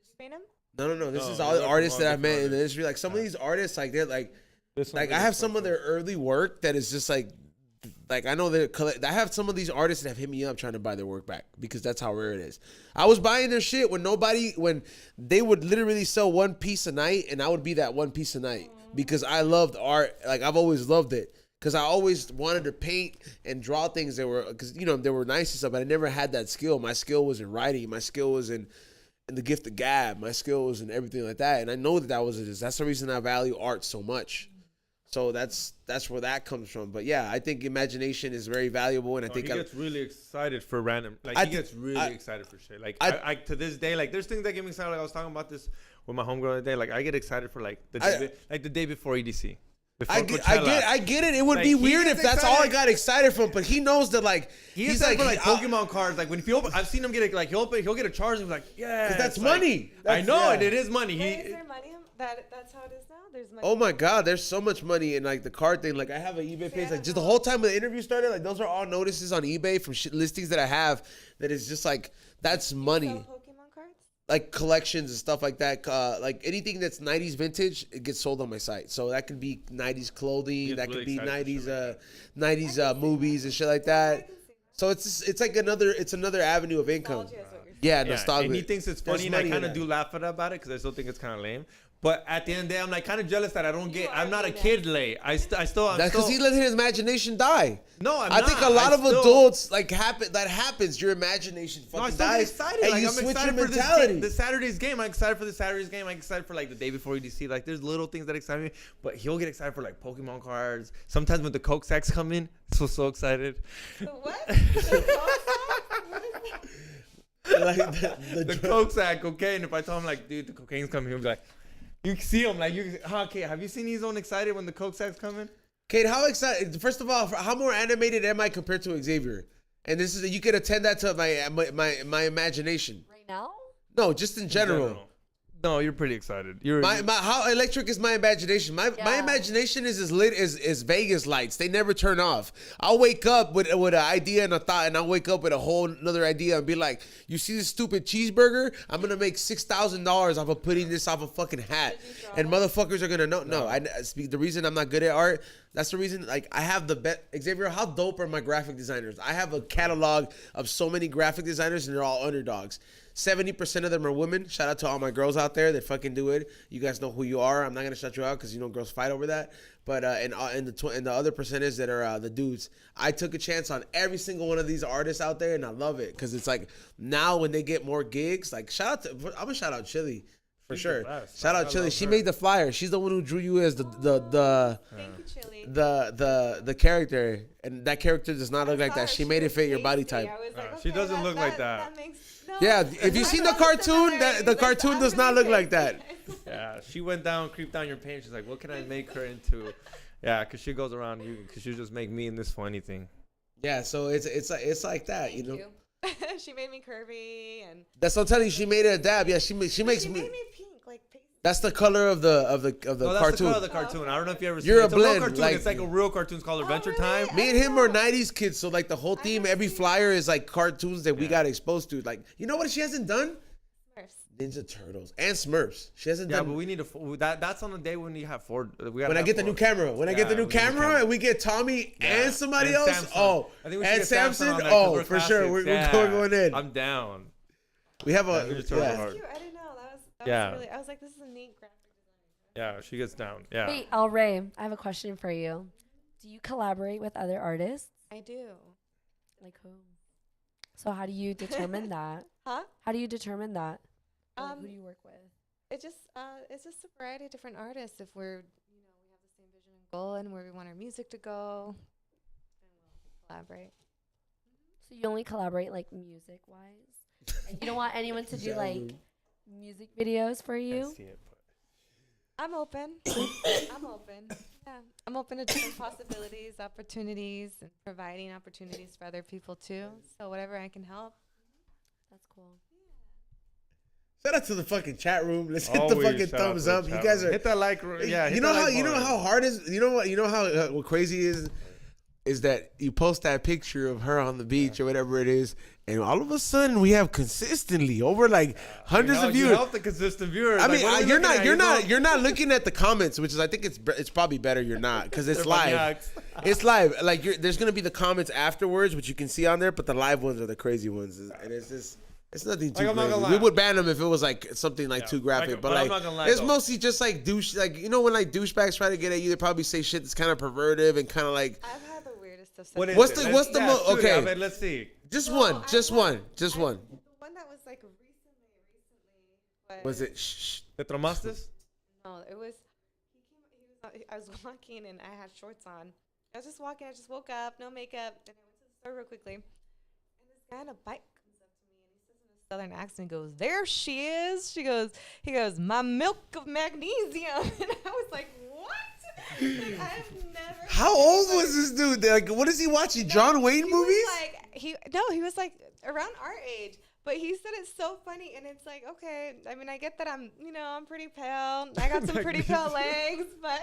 you paint them? No. This is all the artists that I've met in the industry. Like some of these artists, like they're like I have some of their early work that is just like I know I have some of these artists that have hit me up trying to buy their work back, because that's how rare it is. I was buying their shit when they would literally sell one piece a night, and I would be that one piece a night, because I loved art. Like I've always loved it, because I always wanted to paint and draw things that were, because they were nice and stuff, but I never had that skill. My skill was in writing. My skill was in the gift of gab. My skill was in everything like that, and I know that was it. That's the reason I value art so much. So that's where that comes from. But yeah, I think imagination is very valuable, and I think he gets really excited for random. Like he gets really excited for shit. Like I to this day, like there's things that get me excited. Like I was talking about this with my homegirl the other day. Like I get excited for like the day before EDC. I get it. It would be weird if that's all I got excited from. But he knows that like he's like for like Pokemon cards. Like when if you open, I've seen him get it. Like he'll get a charge and be like, yeah, because that's money. I know, and it is money. Is there money? That's how it is now. There's money. Oh my God, there's so much money in like the card thing. Like I have an eBay page. Like just the whole time when the interview started, like those are all notices on eBay from listings that I have. That is just like that's money. Pokemon cards? Like collections and stuff like that. Like anything that's 90s vintage, it gets sold on my site. So that could be 90s clothing. That could be 90s movies and shit like that. So it's like another avenue of income. Yeah, nostalgia. And he thinks it's funny, and I kind of do laugh about it because I still think it's kind of lame. But at the end of the day, I'm like kind of jealous that I don't get. I'm not a kid late. That's because he let his imagination die. No, I think a lot of adults that happens. Your imagination fucking dies. Excited. And like, you I'm switch excited your for mentality. the Saturday's game. I'm excited for the Saturday's game. I'm excited for like the day before EDC. Like there's little things that excite me. But he'll get excited for like Pokemon cards. Sometimes when the Coke sacks come in, so excited. What? Like the Coke sack, okay? And if I tell him like, dude, the cocaine's coming, he'll be like, you can see him like, okay, have you seen he's on excited when the Coke sack's coming? Kate, how excited? First of all, how more animated am I compared to Xavier? And this is you could attend that to my imagination. Right now? No, just in general. No, you're pretty excited. How electric is my imagination? My imagination is as lit as Vegas lights. They never turn off. I'll wake up with an idea and a thought, and I'll wake up with a whole another idea and be like, "You see this stupid cheeseburger? I'm gonna make $6,000 off of putting this off a fucking hat, and motherfuckers are gonna know." No, the reason I'm not good at art. That's the reason. Like I have the best. Xavier, how dope are my graphic designers? I have a catalog of so many graphic designers, and they're all underdogs. 70% of them are women. Shout out to all my girls out there that fucking do it. You guys know who you are. I'm not gonna shut you out because girls fight over that. But and the other percentage that are the dudes. I took a chance on every single one of these artists out there, and I love it because it's like now when they get more gigs, like I'm gonna shout out Chili. For sure. Shout out Chili. She made the flyer. She's the one who drew you as the Thank you, Chili. the character, and that character does not look like that. She made it fit your body type. She doesn't look like that. Yeah, if you seen the cartoon, the cartoon does not look like that. Yeah, she went down, creeped down your page. She's like, what can I make her into? Yeah, because she goes around you, because she just make me in this funny thing. Yeah, so it's like that, you know. She made me curvy, and that's what I'm telling you. She made it a dab. Yeah, she makes me pink, like pink. That's the color of the no, that's cartoon. the color of the cartoon. I don't know if you ever seen it. It's a blend. Real cartoon. Like, it's like a real cartoon. It's called Adventure Time. Me and him are 90s kids, so like the whole theme, every flyer is like cartoons that we got exposed to. Like, you know what she hasn't done? Smurfs. Ninja Turtles and Smurfs. She hasn't done. Yeah, but we need that's on the day when you have four. When I get the new camera. When I get the new camera and we get Tommy and somebody else. Samson. Oh, I think we and get Samson. Oh, for sure. We're going in. I'm down. We have a. That's cute. I didn't know. That was really. I was like, this is a neat graphic design. Yeah, she gets down. Yeah. Wait, ALREY, I have a question for you. Do you collaborate with other artists? I do. Like who? So how do you determine that? Huh? How do you determine that? Who do you work with? It's just a variety of different artists. If we have the same vision and goal and where we want our music to go, then we'll collaborate. So you only collaborate like music wise? Like, you don't want anyone to do like music videos for you? I'm open. I'm open. Yeah, I'm open to different possibilities, opportunities, and providing opportunities for other people too. So whatever I can help. That's cool. Shout out to the fucking chat room. Let's hit the fucking thumbs up. You guys are hit that like. Yeah, you know how hard is. You know how what crazy is that you post that picture of her on the beach or whatever it is, and all of a sudden we have consistently over like hundreds of viewers. You help the consistent viewers. I mean, you're not looking at the comments, which is I think it's probably better you're not because it's live. It's live. Like there's gonna be the comments afterwards, which you can see on there, but the live ones are the crazy ones, and it's just. It's nothing too Like, I'm not crazy. gonna We lie. would ban them if it was like something like too graphic. But I'm like, not gonna lie, it's though. mostly just like douche. Like, you know when like douchebags try to get at you, they probably say shit that's kind of pervertive and kind of like. I've had the weirdest stuff. What is What's it? the what's the Yeah, most shoot it. okay? I mean, let's see. Just No, one, I just had- one, just one. The one that was like recently. Was it? Shh. ¿Te tromastes? No, it was. I was walking and I had shorts on. I was just walking. I just woke up, no makeup, and I went to the store real quickly. And this guy on a bike comes up to me and he says in a southern accent, goes, "There she is." He goes, "My milk of magnesium." And I was like, "What?" Like, I have never. How old was this dude? Like, what is he watching? John Wayne he movies? Was like he was like around our age. But he said it's so funny, and it's like, okay. I mean, I get that I'm pretty pale. I got some pretty pale legs, but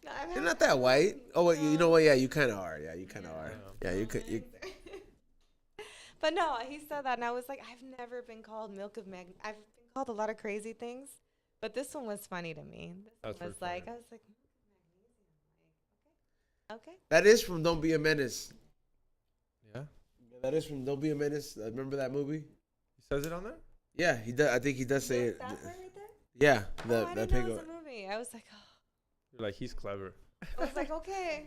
no, You're not that white. Oh, well, you know what? Yeah, you kind of are. Yeah, you kind of are. Yeah, you could. You, But no, he said that, and I was like, I've never been called milk of mag. I've been called a lot of crazy things, but this one was funny to me. This one was like, I was like, okay. that is from Don't Be a Menace. Yeah. That is from Don't Be a Menace. Remember that movie? He says it on there? Yeah, he does. I think he does say it. That part right there? Yeah, I that didn't pig. know it was a movie. I was like, oh. You're like, he's clever. I was like, okay.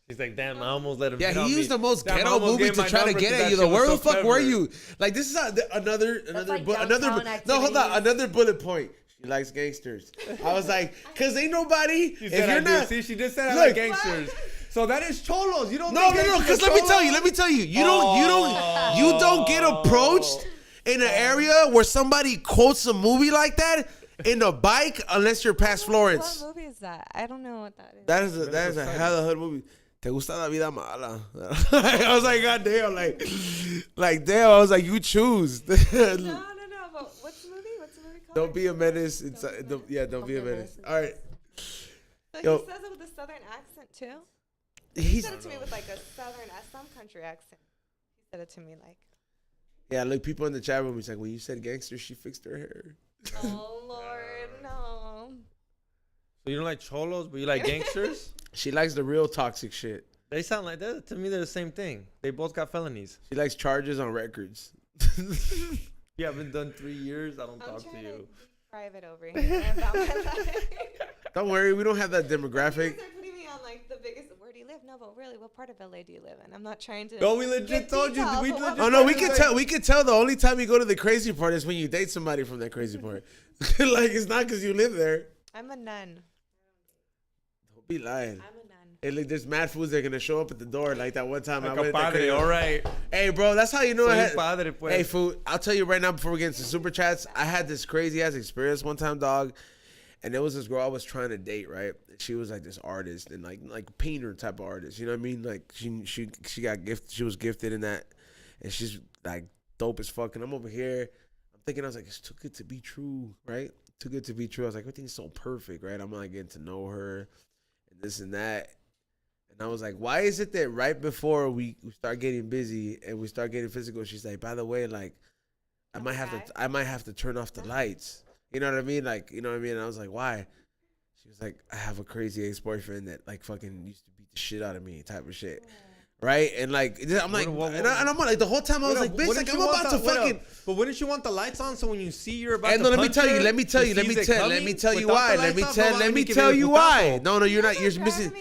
He's like, damn, I almost let him Yeah, hit on he used me. the most Damn, I ghetto almost movie gave to my try to number get 'cause at that you. shit Though, where was the so fuck were clever. you? Like, this is another like another. downtown No, hold on, activities. another bullet point. She likes gangsters. I was like, cause ain't nobody. She If said, you're I do. not, See, she just said I Look. like gangsters. So that is cholos. You don't no, think no, no. gangsters Cause are let me tell you. You don't get approached in an area where somebody quotes a movie like that in a bike unless you're past Florence. What movie is that? I don't know what that is. That is a hella hood movie. Te gusta la vida mala. I was like, God damn, like damn. I was like, you choose. No. But what's the movie? What's the movie called? Don't be a menace. It's don't be a menace. All right. So Yo. he says it with a southern accent too. He He's said it to me with like a some country accent. He said it to me like, yeah. Look, people in the chat room. He's like, when you said gangster, she fixed her hair. "Oh Lord, no." So you don't like cholos, but you like gangsters? She likes the real toxic shit. They sound like that. To me, they're the same thing. They both got felonies. She likes charges on records. You haven't done 3 years. I don't I'm talk to trying you. be private over here about my life. Don't worry, we don't have that demographic. You guys are putting me on like the biggest. Where do you live? No, but really, what part of LA do you live in? I'm not trying to. No, we legit get told you. details, We but what legit Oh no, part we of can LA tell. We can tell. The only time you go to the crazy part is when you date somebody from that crazy part. Like, it's not because you live there. I'm a nun. Don't be lying. I'm a nun. Hey, look, there's mad fools that are gonna show up at the door like that one time. Like I a went at that padre, crazy- all right. Hey, bro, that's how you know I Soy had. padre, pues. Hey, fool, I'll tell you right now before we get into super chats. I had this crazy ass experience one time, dog, and there was this girl I was trying to date, right? She was like this artist and like painter type of artist. You know what I mean? Like she got gifted. She was gifted in that, and she's like dope as fuck. And I'm over here. I'm thinking, I was like, it's too good to be true, right? Too good to be true. I was like, everything's so perfect, right? I'm like getting to know her, and this and that. And I was like, why is it that right before we start getting busy and we start getting physical, she's like, by the way, like, I might have to turn off the lights. You know what I mean? Like, you know what I mean? And I was like, why? She was like, I have a crazy ex-boyfriend that like fucking used to beat the shit out of me, type of shit. Right? And like, I'm like, and I'm like, the whole time I was like, bitch, like, I'm about to fucking. But wouldn't you want the lights on so when you see you're about And to no, let me punch tell her, you, let me tell you why. Let me tell you why. No, you're not. You're missing.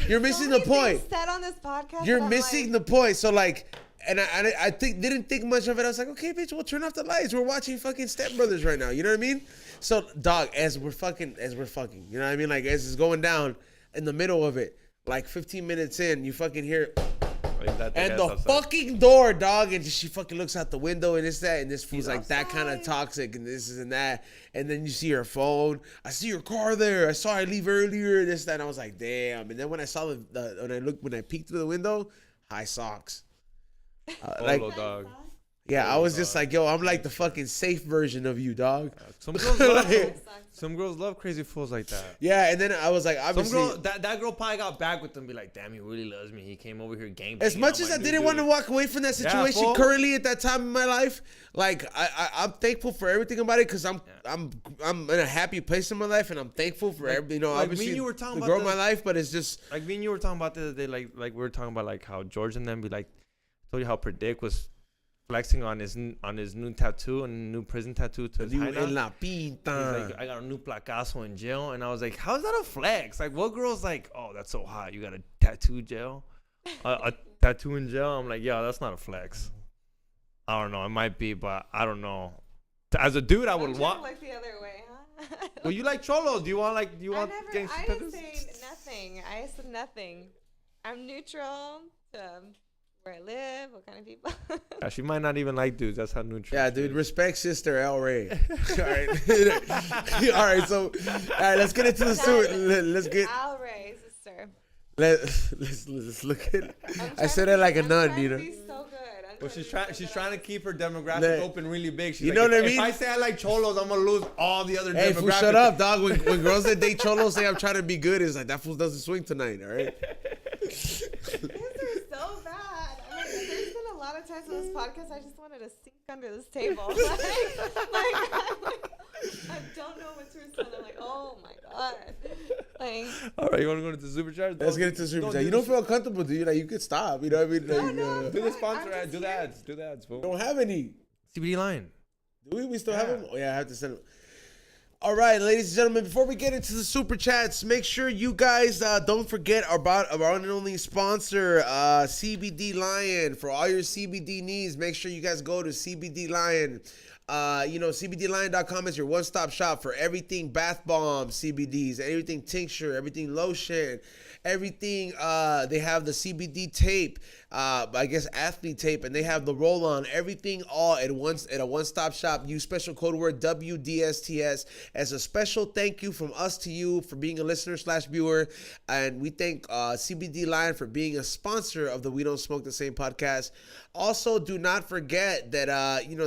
You're missing the point. Said on this podcast. You're missing the point. So like, and I didn't think much of it. I was like, okay, bitch, we'll turn off the lights. We're watching fucking Step Brothers right now. You know what I mean? So, dog, as we're fucking, you know what I mean? Like, as it's going down in the middle of it, like 15 minutes in, you fucking hear, and the fucking door, dog, and she fucking looks out the window and this, that, and this feels like that kind of toxic and this and that. And then you see her phone. I see your car there. I saw her leave earlier, this, that. And I was like, damn. And then when I saw when I peeked through the window, high socks. Like, dog. yeah, I was just like, yo, I'm like the fucking safe version of you, dog. Some girls love crazy fools like that. Yeah, and then I was like, obviously, that girl probably got back with them, be like, damn, he really loves me. He came over here gang. as much as I didn't want to walk away from that situation currently at that time in my life, like I'm thankful for everything about it because I'm in a happy place in my life and I'm thankful for everything. You know, like obviously me and you were talking the about girl of my life, but it's just like me and you were talking about the other day, like we were talking about like how George and them be like, told you how Predict was flexing on his new tattoo and new prison tattoo to his hyena. En la pinta. He's like, I got a new placazo in jail, and I was like, how is that a flex? Like, what girl's like, oh, that's so hot, you got a tattoo jail, a tattoo in jail? I'm like, yeah, that's not a flex. I don't know, it might be, but I don't know. As a dude, I would want. Like the other way, huh? Well, you like cholos? Do you want gangster I tattoos? didn't say nothing. I said nothing. I'm neutral to where I live, what kind of people. Yeah, she might not even like dudes. That's how neutral. Yeah, dude, respect sister ALREY. All right. All right, so let's get into the suit. Let's get ALREY, sister. Let's look at it. I said it like a nun, you know. So good. Well, she's trying to keep her demographic open really big. She's you like, know what I mean? If I say I like cholos, I'm gonna lose all the other Hey, demographics. fool, shut up, dog. When girls that date cholos say I'm trying to be good, it's like that fool doesn't swing tonight. All right. This is so bad. I'm like, there's been a lot of times on this podcast I just wanted to sink under this table. I don't know what to respond. I'm like, oh my god. Like, All right, you want to go into the super chat? Let's get into the super chat. You don't feel uncomfortable, do you? Like you could stop. You know what I mean? Like, no, Do the sponsor I'm ad. Do just the here. ads. Do the ads, fool. don't have any. CBD line. Do we? We still have them? Oh yeah, I have to send them. All right, ladies and gentlemen, before we get into the super chats, make sure you guys don't forget about our one and only sponsor, CBD Lion. For all your CBD needs, make sure you guys go to CBD Lion. CBDlion.com is your one-stop shop for everything bath bombs, CBDs, everything tincture, everything lotion, everything. They have the CBD tape, I guess athlete tape, and they have the roll-on. Everything all at once at a one-stop shop. Use special code word WDSTS as a special thank you from us to you for being a listener/viewer, and we thank CBD Lion for being a sponsor of the We Don't Smoke the Same podcast. Also, do not forget that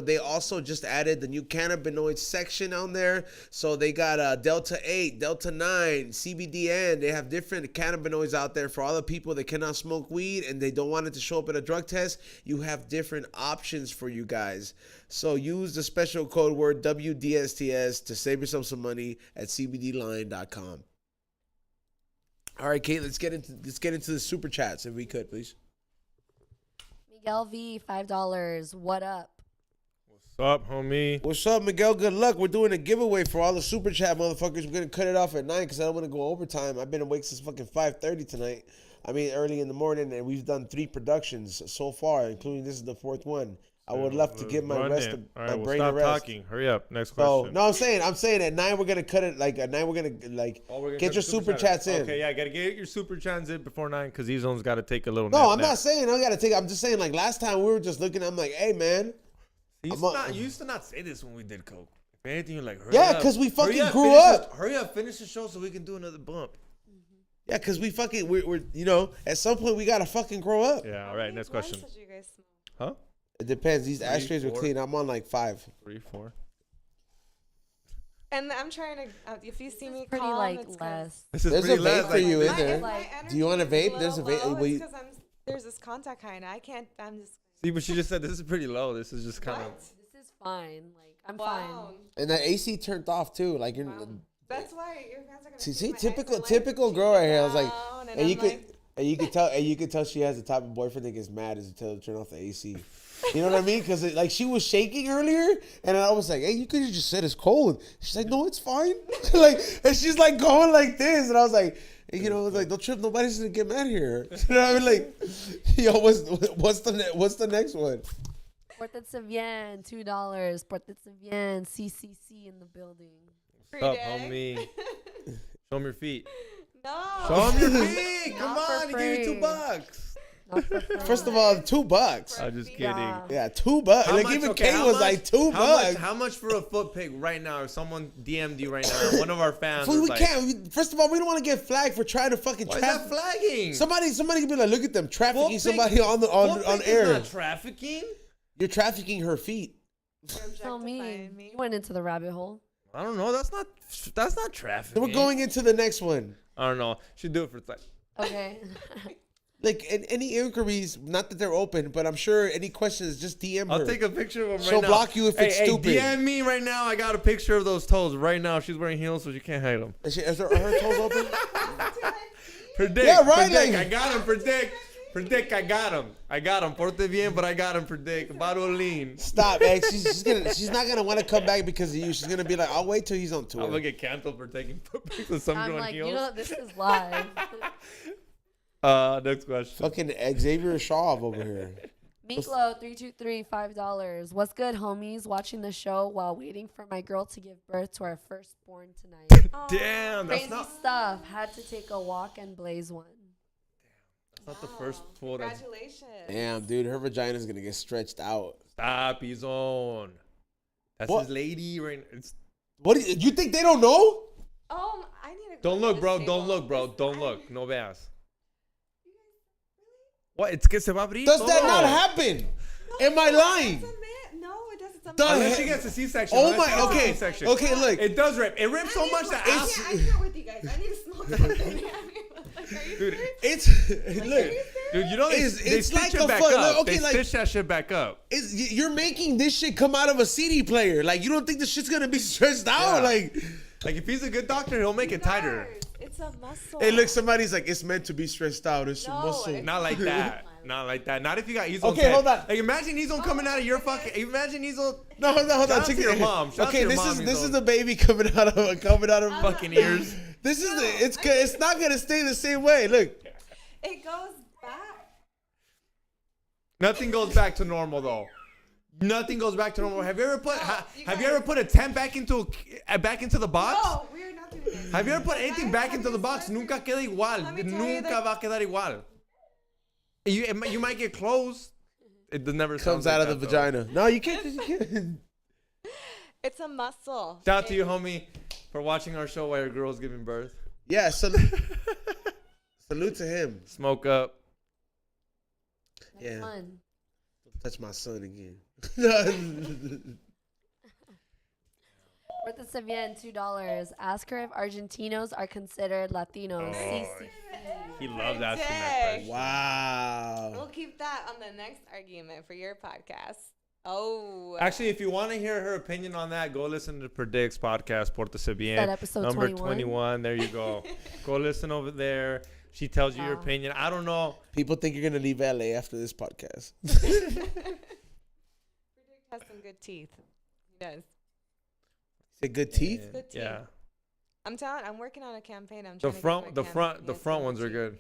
they also just added the new cannabinoid section on there. So they got Delta 8, Delta 9, CBDN. They have different cannabinoids out there for all the people that cannot smoke weed and they don't want it to show up at a drug test. You have different options for you guys. So use the special code word WDSTS to save yourself some money at CBDlion.com. All right, Kate, let's get into the super chats if we could, please. Miguel V, $5. What up? What's up, homie? What's up, Miguel? Good luck. We're doing a giveaway for all the super chat motherfuckers. We're gonna cut it off at 9 because I don't want to go overtime. I've been awake since fucking 5:30 tonight. I mean, early in the morning, and we've done 3 productions so far, including this is the 4th one. I would love to give my rest, my brain a rest. Talking. Hurry up. Next So question. no, I'm saying at 9 we're gonna cut it. Like at 9 we're gonna get your super chats in. Okay, yeah, gotta get your super chats in before 9 because these ones gotta take a little. No, I'm not saying I gotta take. I'm just saying like last time we were just looking. I'm like, hey man. You used to not say this when we did coke. If anything, you're like, hurry up. Yeah, because we fucking grew up. Hurry up, finish the show so we can do another bump. Yeah, because we're at some point we gotta fucking grow up. Yeah, all right, next question. Huh? It depends. These 3, ashtrays 4. are clean. I'm on like 5. 3, 4. And I'm trying to, if you see me Pretty calm, like it's 'cause less. This is There's a pretty vape less. for you in my- there. if my Do you want a energy is vape? There's a little vape. low, Wait. it's 'cause there's this contact kind. I'm just. See, but she just said this is pretty low. This is just kind of. This is fine. Like, I'm Wow. fine. And that AC turned off too. Like you're. That's why your fans are gonna See, my typical girl right here. I was like, down, and you I'm could, like, and you could tell she has the type of boyfriend that gets mad as you tell her to turn off the AC. You know what I mean? Because like she was shaking earlier, and I was like, "Hey, you could have just said it's cold." She's like, "No, it's fine." And she's like going like this, and I was like, hey, like don't trip, nobody's gonna get mad here. You know what I mean? Like, what's the next one? Portate bien, $2. Portate bien, CCC in the building. What's up, homie? Show 'em your feet. No. Show 'em your feet. Come Not for on, he gave you free. $2. Not for free. First of all, $2. I'm just kidding. Yeah. Yeah, $2. How Like much- even okay, Kate how was much- like $2. How much for a foot pic right now? If someone DM'd you right now, one of our fans. Fool, was we like, can't. First of all, we don't want to get flagged for trying to fucking Why is that traffic. flagging? Somebody can be like, look at them trafficking Foot somebody pic- on foot on pic air. Is not trafficking. You're trafficking her feet. Tell me. You went into the rabbit hole. I don't know. That's not trafficking. Then we're going into the next one. I don't know. Should do it for like. Okay. Like any inquiries, not that they're open, but I'm sure any questions, just DM her. I'll take a picture of them right She'll now. block you if it's stupid. Hey, DM me right now. I got a picture of those toes right now. She's wearing heels, so she can't hide them. Are her toes open? Predict. Yeah, right, Predict. like- I got him. Predict. Predict, I got him. Porte bien, but I got him. Predict. Bottle lean. Stop, man. She's not gonna want to come back because of you. She's gonna be like, I'll wait till he's on tour. I'm gonna get canceled for taking pics with some I'm girl in like, heels. you know, this is live. Next question. Fucking Xavier Shaw over here. Meatloaf 323 $5. What's good, homies? Watching the show while waiting for my girl to give birth to our firstborn tonight. Damn, that's Crazy stuff. Had to take a walk and blaze one. not the first fool that's... Congratulations. Damn, dude, her vagina's gonna get stretched out. Stop, he's on. That's What? his lady right now. What do you think they don't know? I need to. Don't go look, to bro. the Don't table. look, bro. Don't I- look. No veas. What? It's que se va a abrir. Does that todo. not happen? Am I lying? No, it doesn't. It's a The man. Unless he- she gets a C-section. Oh Unless she my, gets a okay, C-section. okay, look. It does rip. It rips so much that I ass. can't hang out with you guys. I need to smoke something. Like, are you Dude, It's serious? look. Dude, you know they It's stitch like it a back fuck- up. okay, They like- stitch that shit back up. You're making this shit come out of a CD player. Like, you don't think the shit's gonna be stretched out? Yeah. Like, if he's a good doctor, he'll make it tighter. It's a muscle. hey, look, somebody's like, it's meant to be stretched out. It's a No, muscle. it's- Not like that. Not like that. Not if you got Ezel. Okay, hold on. Like imagine Ezel coming out of your fucking. Imagine Ezel No, hold on. Shout out Check to your it. mom. Shout out to Okay, your this mom, is Ezel. the baby coming out of fucking ears. This is it's not gonna stay the same way. Look, It goes back. Nothing goes back to normal though. Nothing goes back to normal. Have you ever put you have you guys- ever put a 10 back into the box? No, we're not doing this. Have you ever put anything back into the box? Nunca queda igual. Let me tell you Nunca that- va a quedar igual. You might get close. It never comes sounds out like of the that, though. vagina. No, you can't. You can't. It's a muscle. Shout out to you, homie, for watching our show while your girl's giving birth. Yeah, salute to him. Smoke up. Yeah. Fun. Touch my son again. Worth of Xavier $2. Ask her if Argentinos are considered Latinos. Oh, CC. He loves asking that Dang. question. Wow. We'll keep that on the next argument for your podcast. Oh. Actually, if you want to hear her opinion on that, go listen to Predict's podcast, Porta Se Bien, That episode number 21. 21. There you go. Go listen over there. She tells you your Wow. opinion. I don't know. People think you're gonna leave LA after this podcast. Predict has some good teeth. He does. Say good teeth. Good teeth. Yeah. I'm working on a campaign. I'm The trying to front, get the my front, campaign the against front good ones are teeth. good.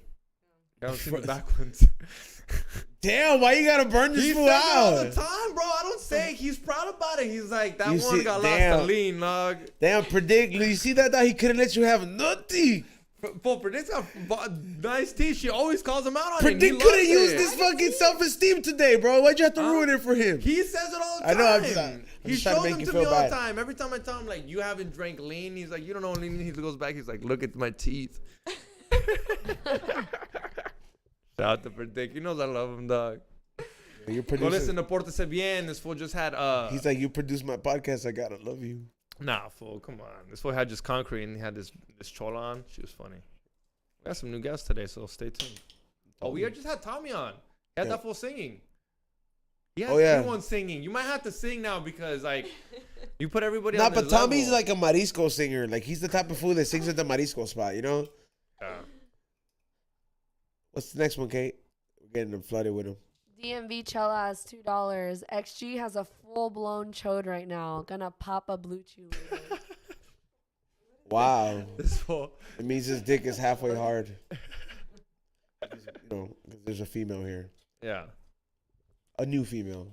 I don't see the Front- back ones. Damn, why you gotta burn this He fool says it all the out? time, bro. I don't say it. He's proud about it. He's like, that You one see- got damn. lost to lean, dog. Damn, predict. You see that? He couldn't let you have nothing. But Predict's got nice teeth. She always calls him out on it. Predict He couldn't loves use it. this fucking self-esteem today, bro. Why'd you have to ruin it for him? He says it all the I time. know, I'm just- I'm he just trying to shows make them you to feel me all bad. the time. Every time I tell him, like, you haven't drank lean, he's like, you don't know lean. He goes back, he's like, look at my teeth. Shout out to Predict. He knows I love him, dog. You're Go producing. listen to Porta Se Bien. This fool just had He's like, you produce my podcast. I gotta love you. nah, fool, come on. This fool had just concrete and he had this chola on. She was funny. We got some new guests today, so stay tuned. Oh, we just had Tommy on. He had Yeah. that fool singing. He has Oh, yeah. everyone singing. You might have to sing now because, like, you put everybody Nah, on but this Tommy's level. like a marisco singer. Like, he's the type of fool that sings at the marisco spot, you know? Yeah. What's the next one, Kate? We're getting them flooded with him. DMV Chella has $2. XG has a full-blown chode right now. Gonna pop a blue chew later. Wow. This fool. It means his dick is halfway hard. You know, 'cause there's a female here. Yeah. A new female.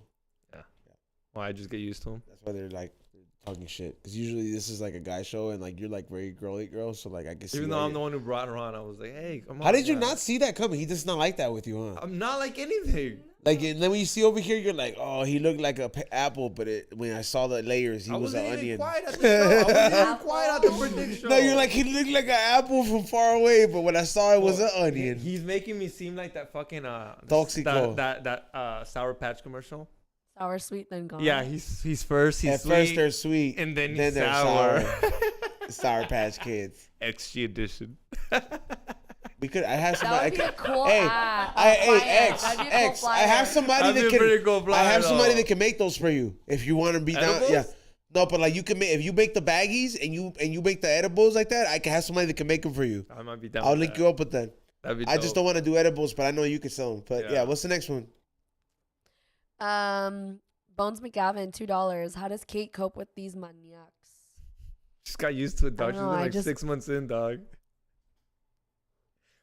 Well, I just get used to him. That's why they're like talking shit. Because usually this is like a guy show and like you're like very girly girl. So like I guess Even though I'm the one who brought her on, I was like, hey, come on. How did you man. not see that coming? He does not like that with you, huh? I'm not like anything. Like, and then when you see over here, you're like, oh, he looked like a apple, but when I saw the layers, he I was an wasn't even onion. quiet at the show. I wasn't even quiet at the Predict show. No, you're like, he looked like an apple from far away, but when I saw it was an onion. He's making me seem like that fucking Toxico. that Sour Patch commercial. Sour, sweet, then gone. Yeah, he's first At sweet, first they're sweet, and then they're he's sour. Sour Patch Kids. XG edition. We could. I have That somebody. would be a cool Hey, ad. hey, X, That'd be a cool X. I have flyer. somebody That'd that be a pretty can. cool I flyer, have somebody though. that can make those for you if you want to be down. Edibles? Yeah. No, but like you can make if you make the baggies and you make the edibles like that. I can have somebody that can make them for you. I might be down. I'll with link that. you up with that. That'd be I just dope. don't want to do edibles, but I know you could sell them. But yeah, what's the next one? Bones McGavin, $2. How does Kate cope with these maniacs? She's got used to it, dog. I She's don't been know, like 6 months in, dog.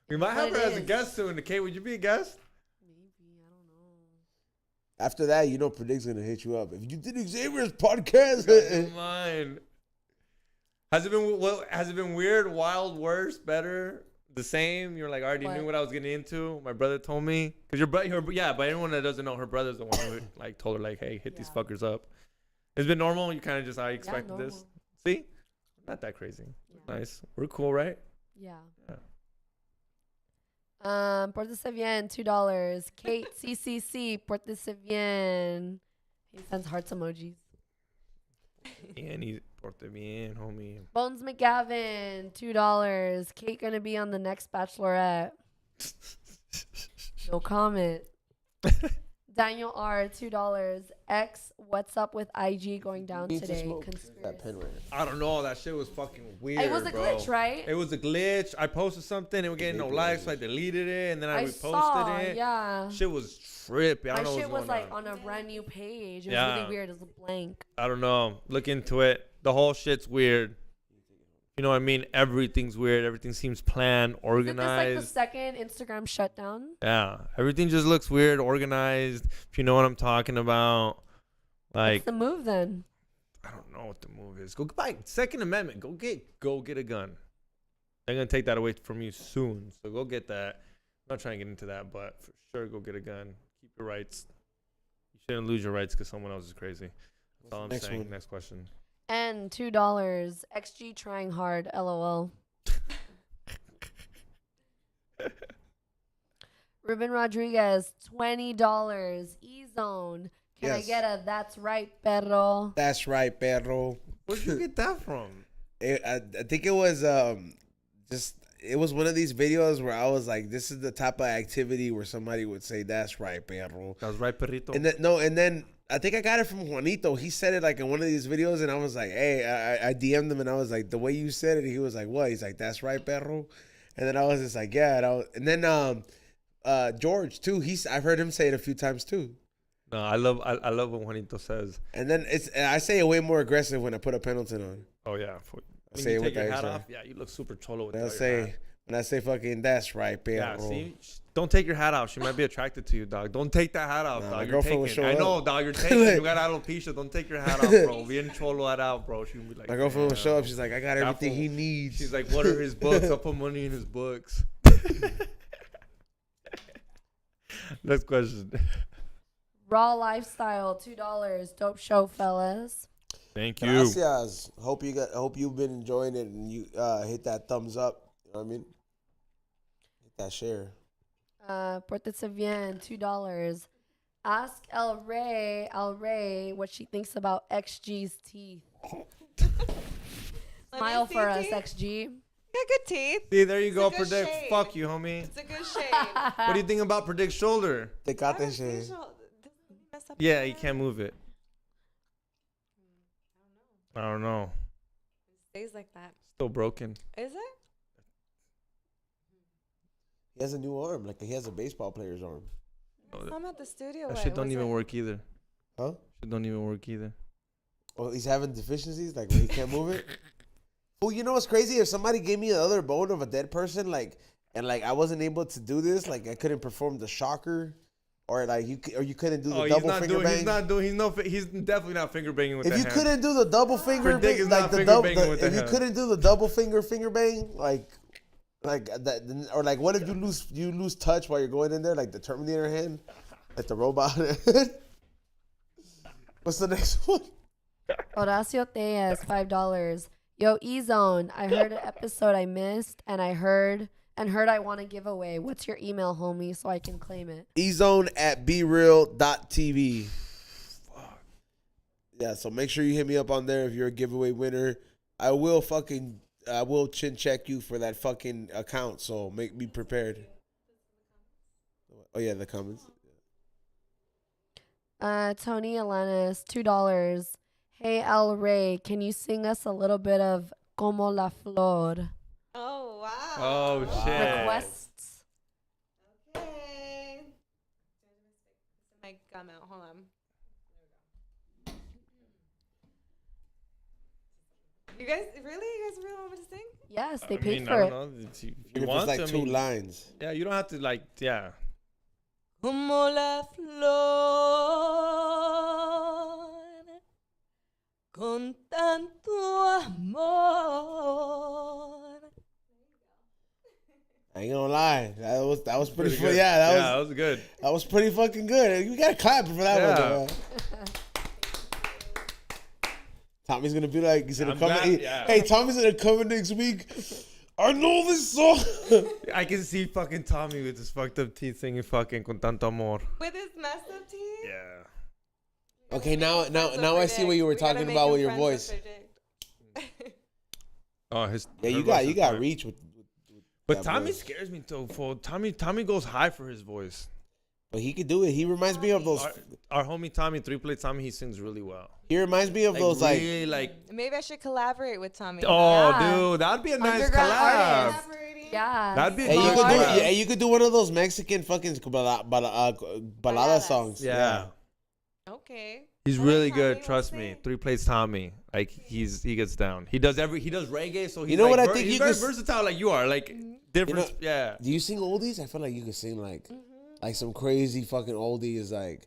We might have her as a guest soon. Kate, would you be a guest? Maybe, I don't know. After that, you know Predict's going to hit you up. If you did Xavier's podcast. Never mind. Has it been weird, wild, worse, better, the same? You're like, I already knew what I was getting into. My brother told me. Because your brother, yeah, but anyone that doesn't know, her brother's the one who like told her, like, hey, hit these fuckers up. It's been normal. You kind of just, I expected this. See? Not that crazy. Yeah. Nice. We're cool, right? Yeah. Pórtese bien, $2. Kate, CCC, pórtese bien. He sends hearts emojis. And he's porte bien, homie. Bones McGavin, $2. Kate gonna be on the next Bachelorette. No comment. Daniel R, $2. X, what's up with IG going down today? That pen right. I don't know. That shit was fucking weird. It was a glitch, right? It was a glitch. I posted something and we getting no likes, so I deleted it and then I reposted saw, it. Yeah. Shit was trippy. I don't know My shit what's was going like on a brand new page. It was Yeah. really weird. It was a blank. I don't know. Look into it. The whole shit's weird. You know what I mean? Everything's weird. Everything seems planned, organized. Is this like the second Instagram shutdown? Yeah. Everything just looks weird, organized. If you know what I'm talking about. Like, what's the move then? I don't know what the move is. Go buy Second Amendment. Go get a gun. They're gonna take that away from you soon. So go get that. I'm not trying to get into that, but for sure go get a gun. Keep your rights. You shouldn't lose your rights because someone else is crazy. That's all I'm saying. Next question. And $2. XG trying hard. LOL. Ruben Rodriguez, $20. E-Zone. Can I get a that's right, perro? That's right, perro. Where'd you get that from? I think it was it was one of these videos where I was like, this is the type of activity where somebody would say, that's right, perro. That's right, perrito. And then I think I got it from Juanito. He said it like in one of these videos, and I was like, hey, I DM'd him, and I was like, the way you said it, he was like, what? He's like, that's right, perro. And then I was just like, yeah. And then George too. I've heard him say it a few times too. No, I love what Juanito says. And then I say it way more aggressive when I put a Pendleton on. Oh yeah. When say you it take with your that hat extra. off, yeah, you look super cholo with When that. When I say fucking that's right, perro. Yeah, see, don't take your hat off. She might be attracted to you, dog. Don't take that hat off, dog. You're taking. I know, dog. You're taking. You got alopecia. Don't take your hat off, bro. Bien cholo that out, bro. She would be like, my girlfriend will show up. She's like, I got everything he needs. She's like, what are his books? I'll put money in his books. Next question. Raw Lifestyle, $2. Dope show, fellas. Thank you. Gracias. Hope you've been enjoying it and you hit that thumbs up. You know what I mean? Hit that share. Pórtese bien, $2. Ask ALREY what she thinks about XG's teeth. Smile for us, XG. Got good teeth. See, there you It's go. a good Predict. shade. Fuck you, homie. It's a good shade. What do you think about Predict's shoulder? Tecate share. Yeah, you can't move it. I don't know. It stays like that. Still broken. Is it? He has a new arm. Like he has a baseball player's arm. I'm at the studio. That shit don't even work either. Huh? Shit don't even work either. Oh, he's having deficiencies? Like when he can't move it? Oh, you know what's crazy? If somebody gave me another bone of a dead person, and I wasn't able to do this, like I couldn't perform the shocker, or you couldn't do the double finger bang. He's definitely not finger banging with if the you hand. couldn't do the double finger Predict bang, is like not the finger double, banging with the if you hand. couldn't do the double finger bang, like that, or like what if you lose touch while you're going in there, like the Terminator hand, like the robot. What's the next one? Horacio Tejas, $5. Yo, E-Zone, I heard an episode I missed, and heard I want to give away. What's your email, homie, so I can claim it? ezone@bereal.tv. Yeah, so make sure you hit me up on there if you're a giveaway winner. I will chin check you for that fucking account, so make me prepared. Oh yeah, the comments. Tony Alanis, $2. Hey, ALREY, can you sing us a little bit of Como la Flor? Oh, wow. Oh, shit. Requests. some out. Hold on. You guys really want me to sing? Yes, they I paid mean, for I it. don't know. If you Even if want it's like to, two lines. Yeah, you don't have to like. Yeah. Como la flor con tanto amor. I ain't gonna lie, that was pretty good. Yeah, that was good. that was pretty fucking good. You gotta clap for that one. Yeah. Though. Tommy's gonna be like, he's gonna I'm come. glad- yeah. Hey, Tommy's gonna come in next week. I know this song. I can see fucking Tommy with his fucked up teeth singing fucking con tanto amor. With his messed up teeth? Yeah. Okay, now I see what you were talking about with your voice. Oh, his. Yeah, her you voice is got great. reach with But that Tommy voice. scares me too. For Tommy goes high for his voice. But he could do it. He reminds me of those. Our homie Tommy, 3-plate Tommy, he sings really well. He reminds me of those like. really, like. Maybe I should collaborate with Tommy. Oh, Yeah. dude, that'd be a nice Underground collab. artist. Yeah. That'd be a Hey, you good could do. collab. Yeah, you could do one of those Mexican fucking balada songs. Yeah. Okay. He's I like really Tommy, good. we'll Trust see. me. 3-plates Tommy. Like he gets down. He does reggae. So he's You know like what I think he's you very could- versatile like you are. Like different. You know- Yeah. Do you sing oldies? I feel like you could sing like some crazy fucking oldies. Like,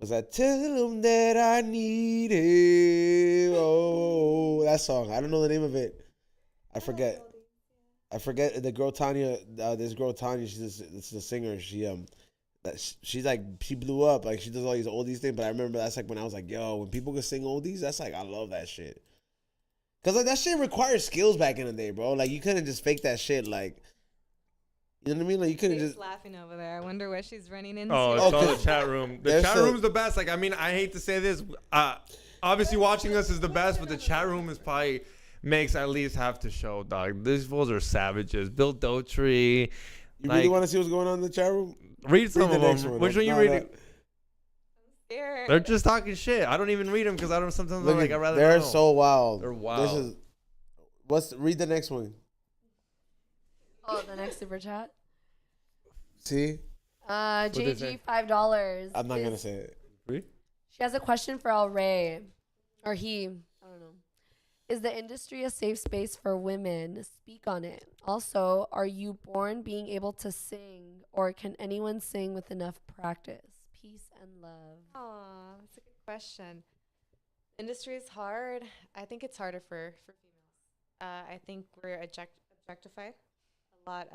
was that "Tell Him That I Need Him"? Oh, that song. I don't know the name of it. I forget. I forget the girl Tanya. This girl Tanya. She's a singer. She's like she blew up. Like she does all these oldies things. But I remember that's like when I was like, yo, when people could sing oldies, that's like I love that shit. Cause like that shit required skills back in the day, bro. Like you couldn't just fake that shit. Like you know what I mean? Like you couldn't She's just. laughing over there. I wonder what she's running into. Oh, it's Oh, all the 'cause chat room. The there's chat a- room's the best. Like I mean, I hate to say this. Obviously, watching us is the best, but the chat room is probably makes at least half the show, dog. These fools are savages. Bill Dotree. You really want to see what's going on in the chat room? Read some the of next them. one. Which one you No, reading? Scared. They're just talking shit. I don't even read them because I don't. Sometimes Look I'm like at- I rather. they're not know. so wild. They're wild. Read the next one. Oh, the next super chat. See, they JG say? $5. I'm not gonna say it. She has a question for ALREY, or he. I don't know. Is the industry a safe space for women? Speak on it. Also, are you born being able to sing, or can anyone sing with enough practice? Peace and love. Aw, that's a good question. Industry is hard. I think it's harder for females. I think we're objectified a lot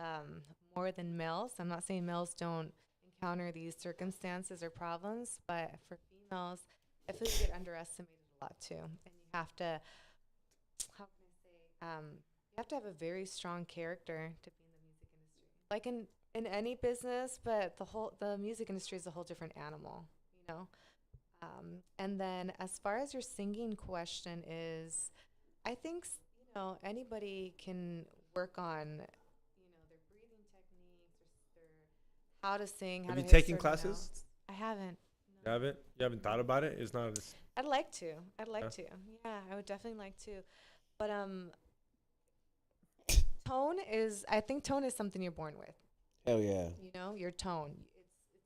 more than males. I'm not saying males don't encounter these circumstances or problems, but for females, I feel you get underestimated a lot too. And you have to, how can I say, you have to have a very strong character to be in the music industry. Like in any business, but the music industry is a whole different animal, you know? And then as far as your singing question is, I think, you know, anybody can work on, you know, their breathing techniques, or their how to sing, how Have to you hit taken certain classes? notes. I haven't. You haven't? You haven't thought about it? It's not. I'd like to. Yeah, I would definitely like to. But I think tone is something you're born with. Hell yeah. You know, your tone.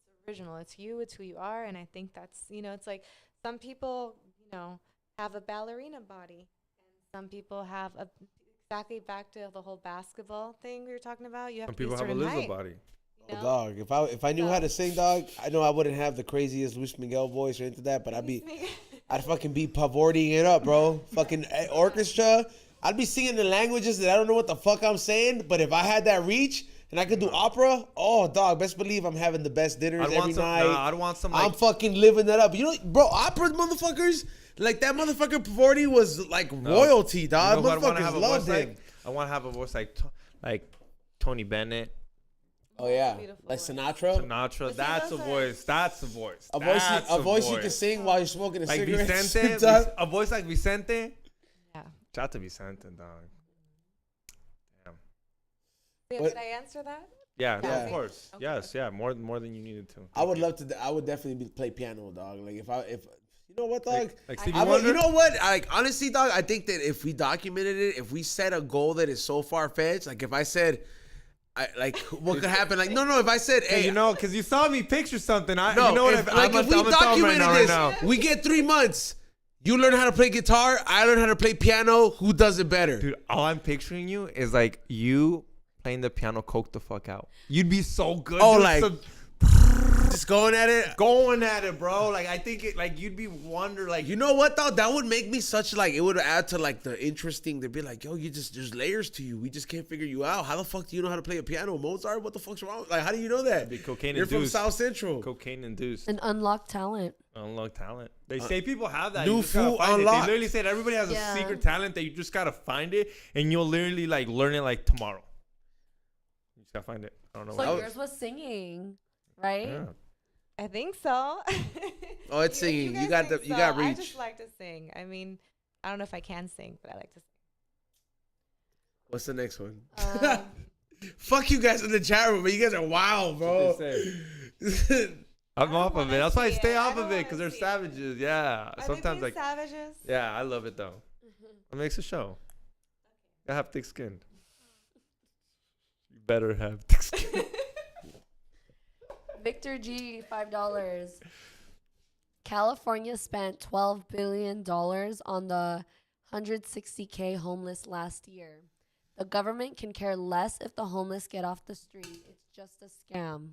It's original. It's you. It's who you are. And I think that's, you know, it's like some people, you know, have a ballerina body, and some people have exactly back to the whole basketball thing we were talking about. You have Some to be people have a certain Lizzo height, body. you know? Dog, if I knew how to sing, dog, I know I wouldn't have the craziest Luis Miguel voice or into that, but I'd fucking be Pavordiing it up, bro. Fucking orchestra. I'd be singing the languages that I don't know what the fuck I'm saying, but if I had that reach and I could do opera, oh, dog, best believe I'm having the best dinners every night. I'd want some. Like, I'm fucking living that up. You know, bro, opera motherfuckers, like that motherfucker Pavordi was like royalty, dog. you know who I'd wanna Motherfuckers loved him. I want to have a voice like Tony Bennett, Oh yeah, Beautiful like voice. Sinatra. Sinatra. see, That's a those are- voice. That's a voice. A voice, That's a voice you can sing while you're smoking a Like cigarette. Vicente. Sometimes. A voice like Vicente. Yeah. Shout out to Vicente, dog. Damn. Yeah, What- did I answer that? Yeah, no, Yeah. of course. Okay, Yes, yeah, more than you needed to. I would love to. I would definitely play piano, dog. Like if you know what, dog. Like Stevie I would, Wonder. you know what? Like honestly, dog. I think that if we documented it, if we set a goal that is so far fetched, like if I said, what could happen? Like, no. If I said, hey, you know, because you saw me picture something. No, you know what? if we documented this, right we get 3 months. You learn how to play guitar. I learn how to play piano. Who does it better? Dude, all I'm picturing you is like you playing the piano, coke the fuck out. You'd be so good. Oh, dude. like just going at it, bro. Like I think like you'd be wonder. Like you know what though? That would make me such like it would add to like the interesting. They'd be like, yo, there's layers to you. We just can't figure you out. How the fuck do you know how to play a piano, Mozart? What the fuck's wrong? Like, how do you know that? Be cocaine You're induced. from South Central. Cocaine induced. An unlocked talent. Unlocked talent. They say people have that. New You just gotta food find it. unlocked. They literally said everybody has a secret talent that you just gotta find it, and you'll literally like learn it like tomorrow. You just gotta find it. I don't know. So yours was singing, right? Yeah. I think so. Oh, it's singing. You guys got think got so. I reach. just like to sing. I mean, I don't know if I can sing, but I like to sing. What's the next one? Um, Fuck you guys in the chat room, but you guys are wild, bro. I'm off of it. That's why I stay I off don't of it because wanna they're see it. savages. Yeah. Are Sometimes they like being savages? yeah, I love it though. It makes a show. I have thick skin. You better have thick skin. Victor G, $5. California spent $12 billion on the 160K homeless last year. The government can care less if the homeless get off the street. It's just a scam.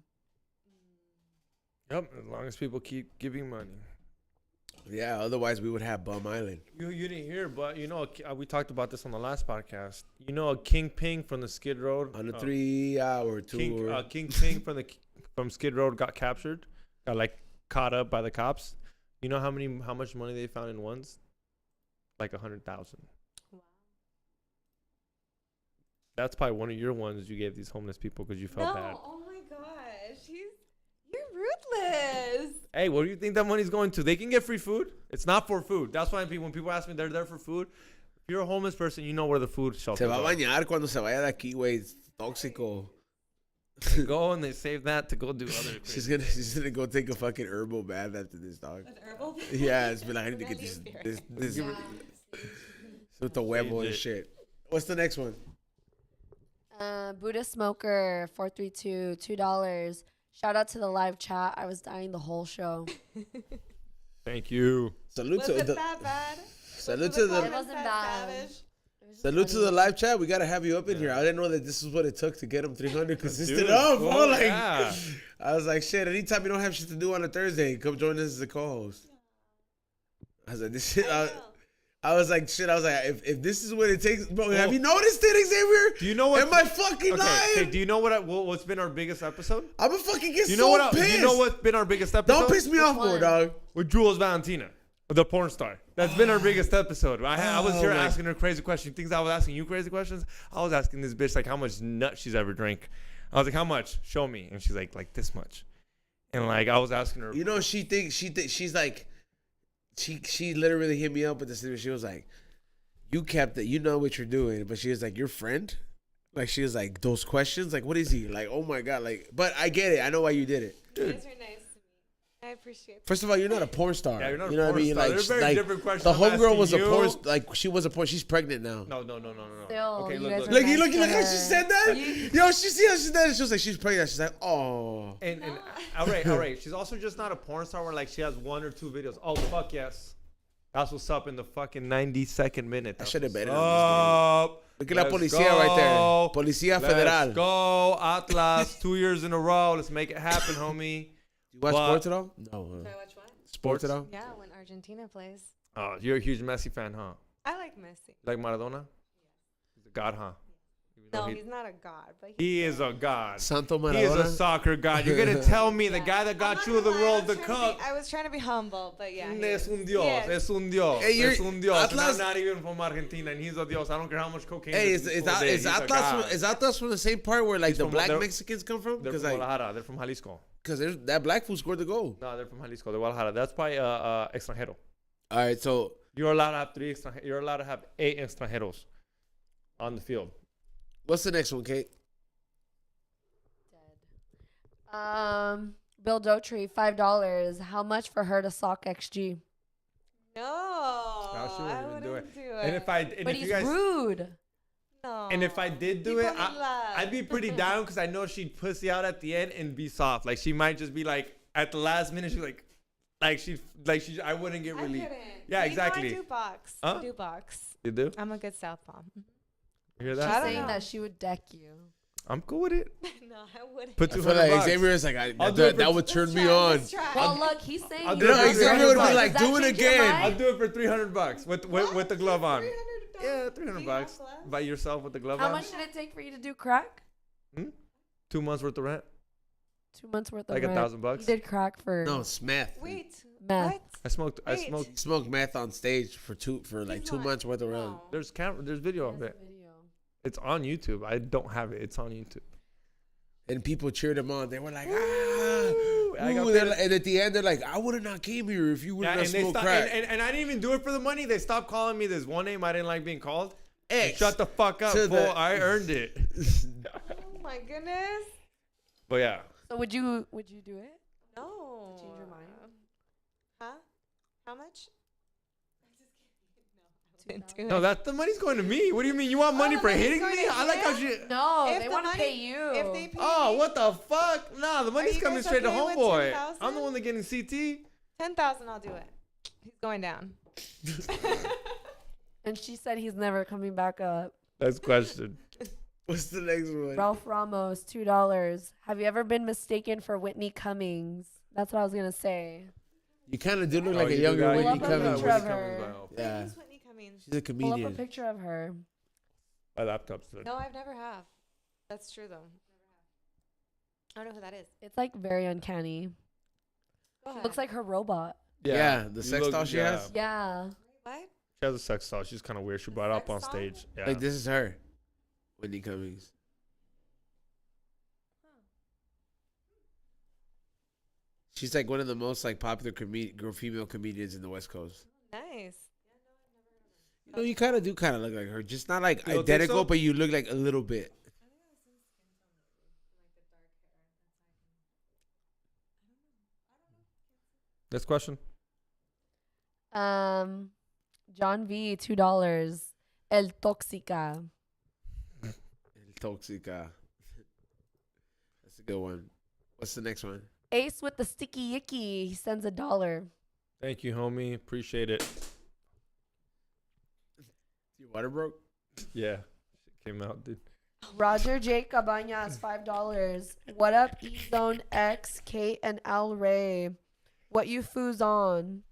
Yep, as long as people keep giving money. Yeah, otherwise we would have Bum Island. You didn't hear, but you know, we talked about this on the last podcast. You know, a Kingpin from the Skid Row On a 3-hour tour. Kingpin from Skid Row got captured, got like caught up by the cops. You know how much money they found in ones? Like 100,000. Wow. That's probably one of your ones you gave these homeless people because you felt bad. Oh my gosh, you're ruthless. Hey, what do you think that money's going to? They can get free food. It's not for food. That's why when people ask me they're there for food, if you're a homeless person, you know where the food shelter Se va a are. bañar cuando se vaya de aquí, güey. It's tóxico. They go and they save that to go do other things. She's gonna go take a fucking herbal bath after this, dog. An herbal? Yeah, it's been like I need to get this with the huevo and shit. What's the next one? Buddha Smoker, 432, $2. Shout out to the live chat. I was dying the whole show. Thank you. Salute Was to it the that bad? salute Was to It the wasn't bad. savage? salute to the live chat. We gotta have you up in here. I didn't know that this is what it took to get him 300 consistent Dude, up, bro. cool, Like yeah. I was like, shit. Anytime you don't have shit to do on a Thursday, come join us as a co-host. I was like, this shit. I was like, shit. I was like, if this is what it takes, bro. Have you noticed it, Xavier? Do you know what? Am I fucking lying? Okay, do you know what's been our biggest episode? I'm gonna fucking get Do you know so what? pissed. Do you know what's been our biggest episode? Don't piss me off more, one? dog. With Jules Valentina, the porn star. That's been our biggest episode. I was here my- asking her crazy questions. Things I was asking you crazy questions. I was asking this bitch like how much nut she's ever drank. I was like, how much? Show me. And she's like this much. And like I was asking her. You know, she's like, she literally hit me up with this. She was like, you kept it. You know what you're doing. But she was like, your friend? Like, she was like, those questions? Like, what is he? Like, oh my God. Like, but I get it. I know why you did it. You guys are nice to me. I appreciate it. First of all, you're not a porn star. Yeah, you're not a you know porn what I mean? star. Like, They're very like different questions. the I'm homegirl was a asking porn. you. Like, she was a porn. She's pregnant now. No. Still, Okay, you look, guys look. are Like, nice look to at how she her. said that. Yo, she see how she said it. She was like, she's pregnant. She's like, oh. And all right. She's also just not a porn star where like she has 1 or 2 videos. Oh fuck yes. That's what's up in the fucking 92nd minute. I should have been in up. Look at la policía right there. Policía Federal. Let's go Atlas. 2 years in a row. Let's make it happen, homie. You watch What? sports at all? No. Can I watch what? Sports at all? Yeah, when Argentina plays. Oh, you're a huge Messi fan, huh? I like Messi. Like Maradona? He's a god, huh? Even though No, he's not a god, but he is a god. Santo He is a Maradona. soccer god. You're gonna tell me the guy that I'm got not you the gonna lie, World Cup. I was trying to be humble, but yeah. he Es is. un dios, Yes. es un dios, Hey, you're- es un dios. And I'm Atlas- not even from Argentina, and he's a dios. I don't care how much cocaine. Hey, this is fool did, he's a god. Atlas from the same part where like He's the from- black they're- Mexicans come from? They're Because from like, Guadalajara. They're from Jalisco. because that black fool scored the goal. No, they're from Jalisco. De Guadalajara. That's probably extranjero. All right, so You're allowed to have 3 extranjeros. You're allowed to have 8 extranjeros on the field. what's the next one, Kate? Bill Dotry, $5. How much for her to sock XG? No, No, she I wouldn't even wouldn't do it. do it. And if But you he's guys, rude. No. And if I did do People it, need love. I'd be pretty down because I know she'd pussy out at the end and be soft. Like she might just be like at the last minute, she's like I wouldn't get I really. couldn't. Yeah, You exactly. know I do box. Huh? I do box. You do? I'm a good southpaw. You hear She's I that? don't saying know. that she would deck you. I'm cool with it. No, I wouldn't. Put I feel 200 like bucks. Xavier is like, I'll do it that for- would turn Let's me try, on. let's try. Well, look, he's saying I'll you do it would for deck Xavier would be her. like, Does that do it change your again. mind? I'll do it for $300 with the glove on. $300? Yeah, Do $300 you bucks have gloves? by yourself with the glove How on. much did it take for you to do crack? 2 months worth of rent, 2 months worth of like rent. $1,000. You did crack for No, it's meth. Wait. meth. What? I smoked. Wait. He smoked meth on stage for like He's 2 not- months worth of run. No. There's video of There's it. a video. It's on YouTube. I don't have it. It's on YouTube. And people cheered him on. They were like, Ooh, I got Ooh, paid. and at the end, they're like, I would have not came here if you would Yeah, have and they smoked stopped, crack. and I didn't even do it for the money. They stopped calling me this one name I didn't like being called. X. Shut the fuck up, To fool. the- I earned it. Oh my goodness. But yeah, So would you do it? No. Change your mind? Huh? How much? no, that the money's going to me. What do you mean? You want money the for money's hitting going me? to I like how you? she. No, If they the want to money- pay you. If they pay Oh, me what the fuck? Nah, the money's you coming guys straight to okay with homeboy. 10,000? I'm the one that getting CT. 10,000, I'll do it. He's going down. And she said he's never coming back up. Next question. What's the next one? Ralph Ramos, $2. Have you ever been mistaken for Whitney Cummings? That's what I was gonna say. You kind of do look Oh, like a you do younger got- Pull Whitney up a Cummings. picture of her. Yeah, Who's Whitney Cummings? she's a Pull up a comedian. picture of her. My laptop's dead. No, I've never have. That's true though. I don't know who that is. It's like very uncanny. Go ahead. Looks like her robot. Yeah, the You sex doll she has? Yeah. What? She has a sex doll. She's kind of weird. She brought it up on Sex doll? stage. Yeah. Like, this is her. Whitney Cummings. She's like one of the most like popular female comedians in the West Coast. Nice. You know, you kind of look like her. Just not like You don't think identical, so? but you look like a little bit. Next question. John V, $2. El Toxica. El Toxica. That's a good one. What's the next one? Ace with the sticky icky. He sends $1. Thank you, homie. Appreciate it. Your water broke? Yeah. Shit came out, dude. Roger J. Cabañas, $5. What up, E-Zone X, Kate, and ALREY? What you foos on?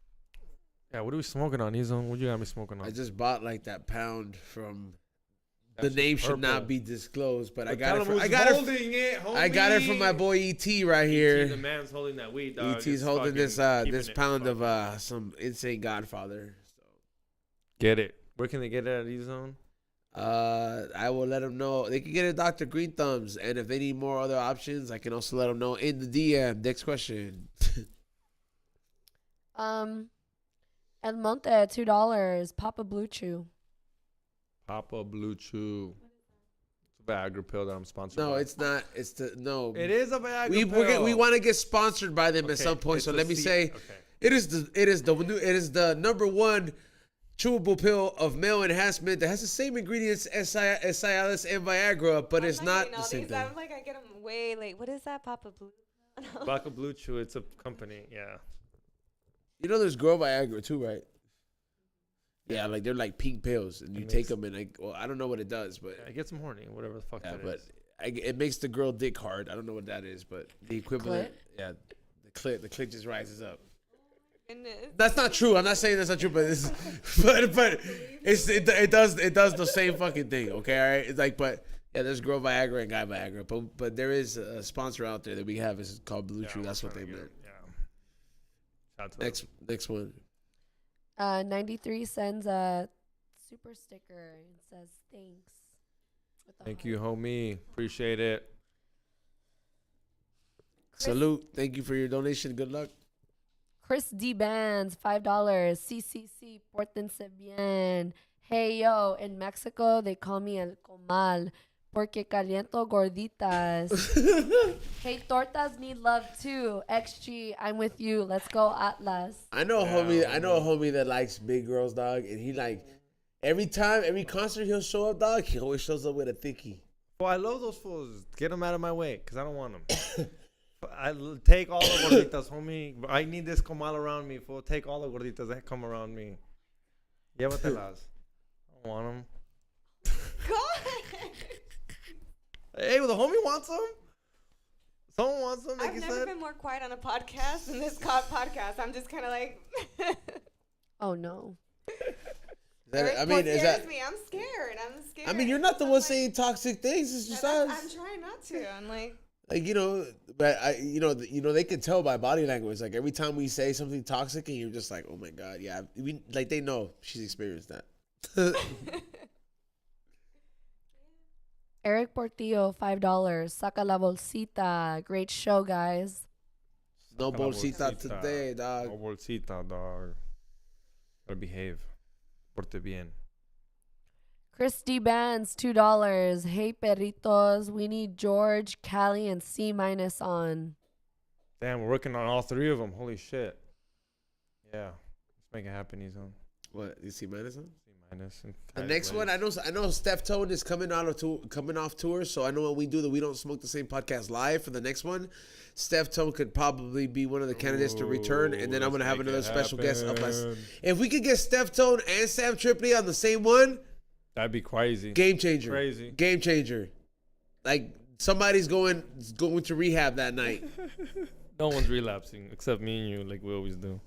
Yeah, what are we smoking on, Ezone? What you got me smoking on? I just bought like that pound from. That The name shit's should not purple. be disclosed, but I But got tell it. him From, who's I got it. holding it, homie. I got it from my boy ET right The here. man's holding that weed, dog. ET's It's holding fucking this keeping this it pound fucking- of some insane Godfather. So Get it. Where can they get it at Ezone? I will let them know. They can get it at Dr. Green Thumbs, and if they need more other options, I can also let them know in the DM. Next question. El Monte, $2. Papa Blue Chew. Papa Blue Chew. It's a Viagra pill that I'm sponsored No, by. it's not. It's the no. It is a Viagra We pill. we want to get sponsored by them at Okay, some point. it's So a let me C- say, okay. it is the number 1 chewable pill of male enhancement that has the same ingredients as Cialis and Viagra, but it's not getting the all same these. thing. I'm like, I get them way late. What is that, Papa Blue? Papa Blue Chew. It's a company. Yeah. You know, there's girl Viagra too, right? Yeah, like they're like pink pills, and you It take makes- them, and like, well, I don't know what it does, but I get some horny. Whatever the fuck yeah, that but is. it makes the girl dick hard. I don't know what that is, but the equivalent, yeah, the clit just rises up. Goodness. That's not true. I'm not saying that's not true, but it's, but it does the same fucking thing. Okay, all right. It's like, but yeah, there's girl Viagra and guy Viagra, but there is a sponsor out there that we have. It's called Blue Yeah, Chew. I'm That's what trying they to meant. get it. Yeah. Shout out to Next one. 93 sends a super sticker and says thanks. With a Thank heart. you, homie. Appreciate it. Salute. Thank you for your donation. Good luck. Chris D. Bands, $5. CCC, pórtense bien. Hey, yo, in Mexico, they call me el comal porque caliento gorditas. Hey, tortas need love too. XG, I'm with you. Let's go, Atlas. I know a Yeah, homie. I know a homie that likes big girls, dog, and he like, Every concert he'll show up, dog, he always shows up with a thickie. Well, I love those fools. Get them out of my way, because I don't want them. Take all the gorditas, homie. I need this comal around me, fool. Take all the gorditas that come around me. Llévatelas. I don't want them. Hey, well, the homie wants them. Someone wants them, like I've you never said. been more quiet on a podcast than this podcast. I'm just kind of like. Oh no. I mean, is that? Me. I'm scared. I mean, you're not the one saying toxic things. It's just us. I'm trying not to. I'm like. Like, you know, but they can tell by body language. Like every time we say something toxic, and you're just like, oh my god, yeah. Like they know she's experienced that. Eric Portillo, $5. Saca la bolsita. Great show, guys. No bolsita today, dog. No bolsita, dog. Gotta behave. Porte bien. Christy Bands, $2. Hey, perritos. We need George, Callie, and C- on. Damn, we're working on all three of them. Holy shit. Yeah. Let's make it happen, Izon. What? You see minus on? C-. The next one, I know Steph Tone is coming off tour, so I know when we do the We Don't Smoke the Same podcast live for the next one, Steph Tone could probably be one of the candidates to return, and then I'm gonna have another special guest up. If we could get Steph Tone and Sam Tripoli on the same one, that'd be crazy. Game changer. Crazy. Game changer. Like somebody's going to rehab that night. No one's relapsing except me and you, like we always do.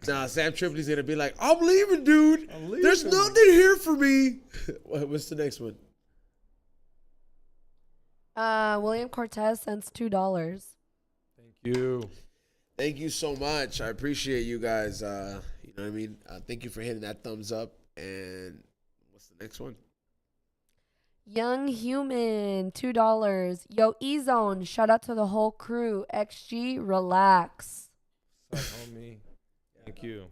Nah, Sam Tripoli's gonna be like, I'm leaving, dude. There's nothing here for me. What's the next one? William Cortez sends $2. Thank you. Thank you so much. I appreciate you guys. You know what I mean? Thank you for hitting that thumbs up. And what's the next one? Young Human, $2. Yo, E-Zone, shout out to the whole crew. XG, relax. What's up, homie? Thank you.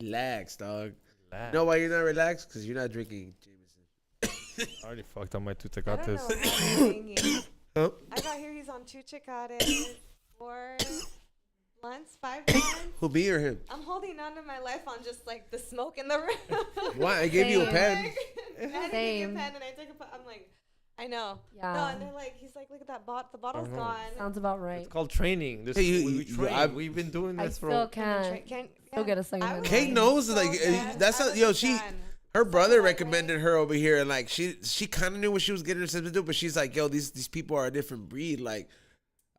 Relax, dog. Relax. You know why you're not relaxed? Because you're not drinking Jameson. I already fucked up my two I don't know tecates. what I'm thinking. Huh? I got here. He's on 2 chicates, 4 blunts, 5 blunts. Who, me or him? I'm holding on to my life on just like the smoke in the room. Why? I gave you a Same. pen. I had to give you a Same. pen and I took a I'm like, I know. Yeah. No, and they're like, he's like, look at that the bottle's know. gone. Sounds about right. It's called training. This Hey, we train. We've been doing I this for. still can't. Still get a second I hand. was Kate wine. knows, so like, good. that's I not, was yo, a she, fan. her brother So recommended her over here, and like, she kind of knew what she was getting herself to do, but she's like, yo, these people are a different breed. Like,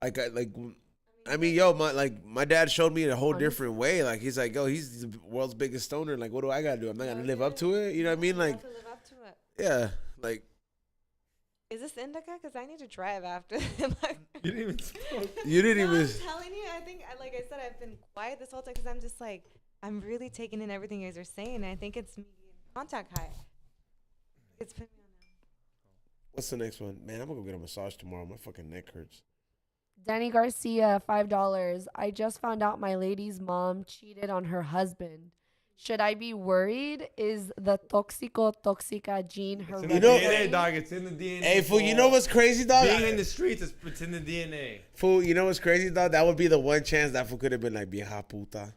I mean, yo, my dad showed me in a whole different way. Like, he's like, yo, he's the world's biggest stoner. Like, what do I gotta do? I'm not gonna live up to it. You know what I mean? You have Like, to live up to it. yeah, like, Is this indica? Because I need to drive after. You didn't even smoke. you didn't No, even. I'm telling you, I think, like I said, I've been quiet this whole time because I'm just like, I'm really taking in everything you guys are saying. And I think it's me being contact high. It's putting me on that. What's the next one? Man, I'm gonna go get a massage tomorrow. My fucking neck hurts. Danny Garcia, $5. I just found out my lady's mom cheated on her husband. Should I be worried? Is the toxica gene It's in hereditary? the know- DNA, dog. It's in the DNA. Hey, fool, you know what's crazy, dog? Being in the streets, it's in the DNA. Fool, you know what's crazy, dog? That would be the one chance that fool could have been like, vieja puta.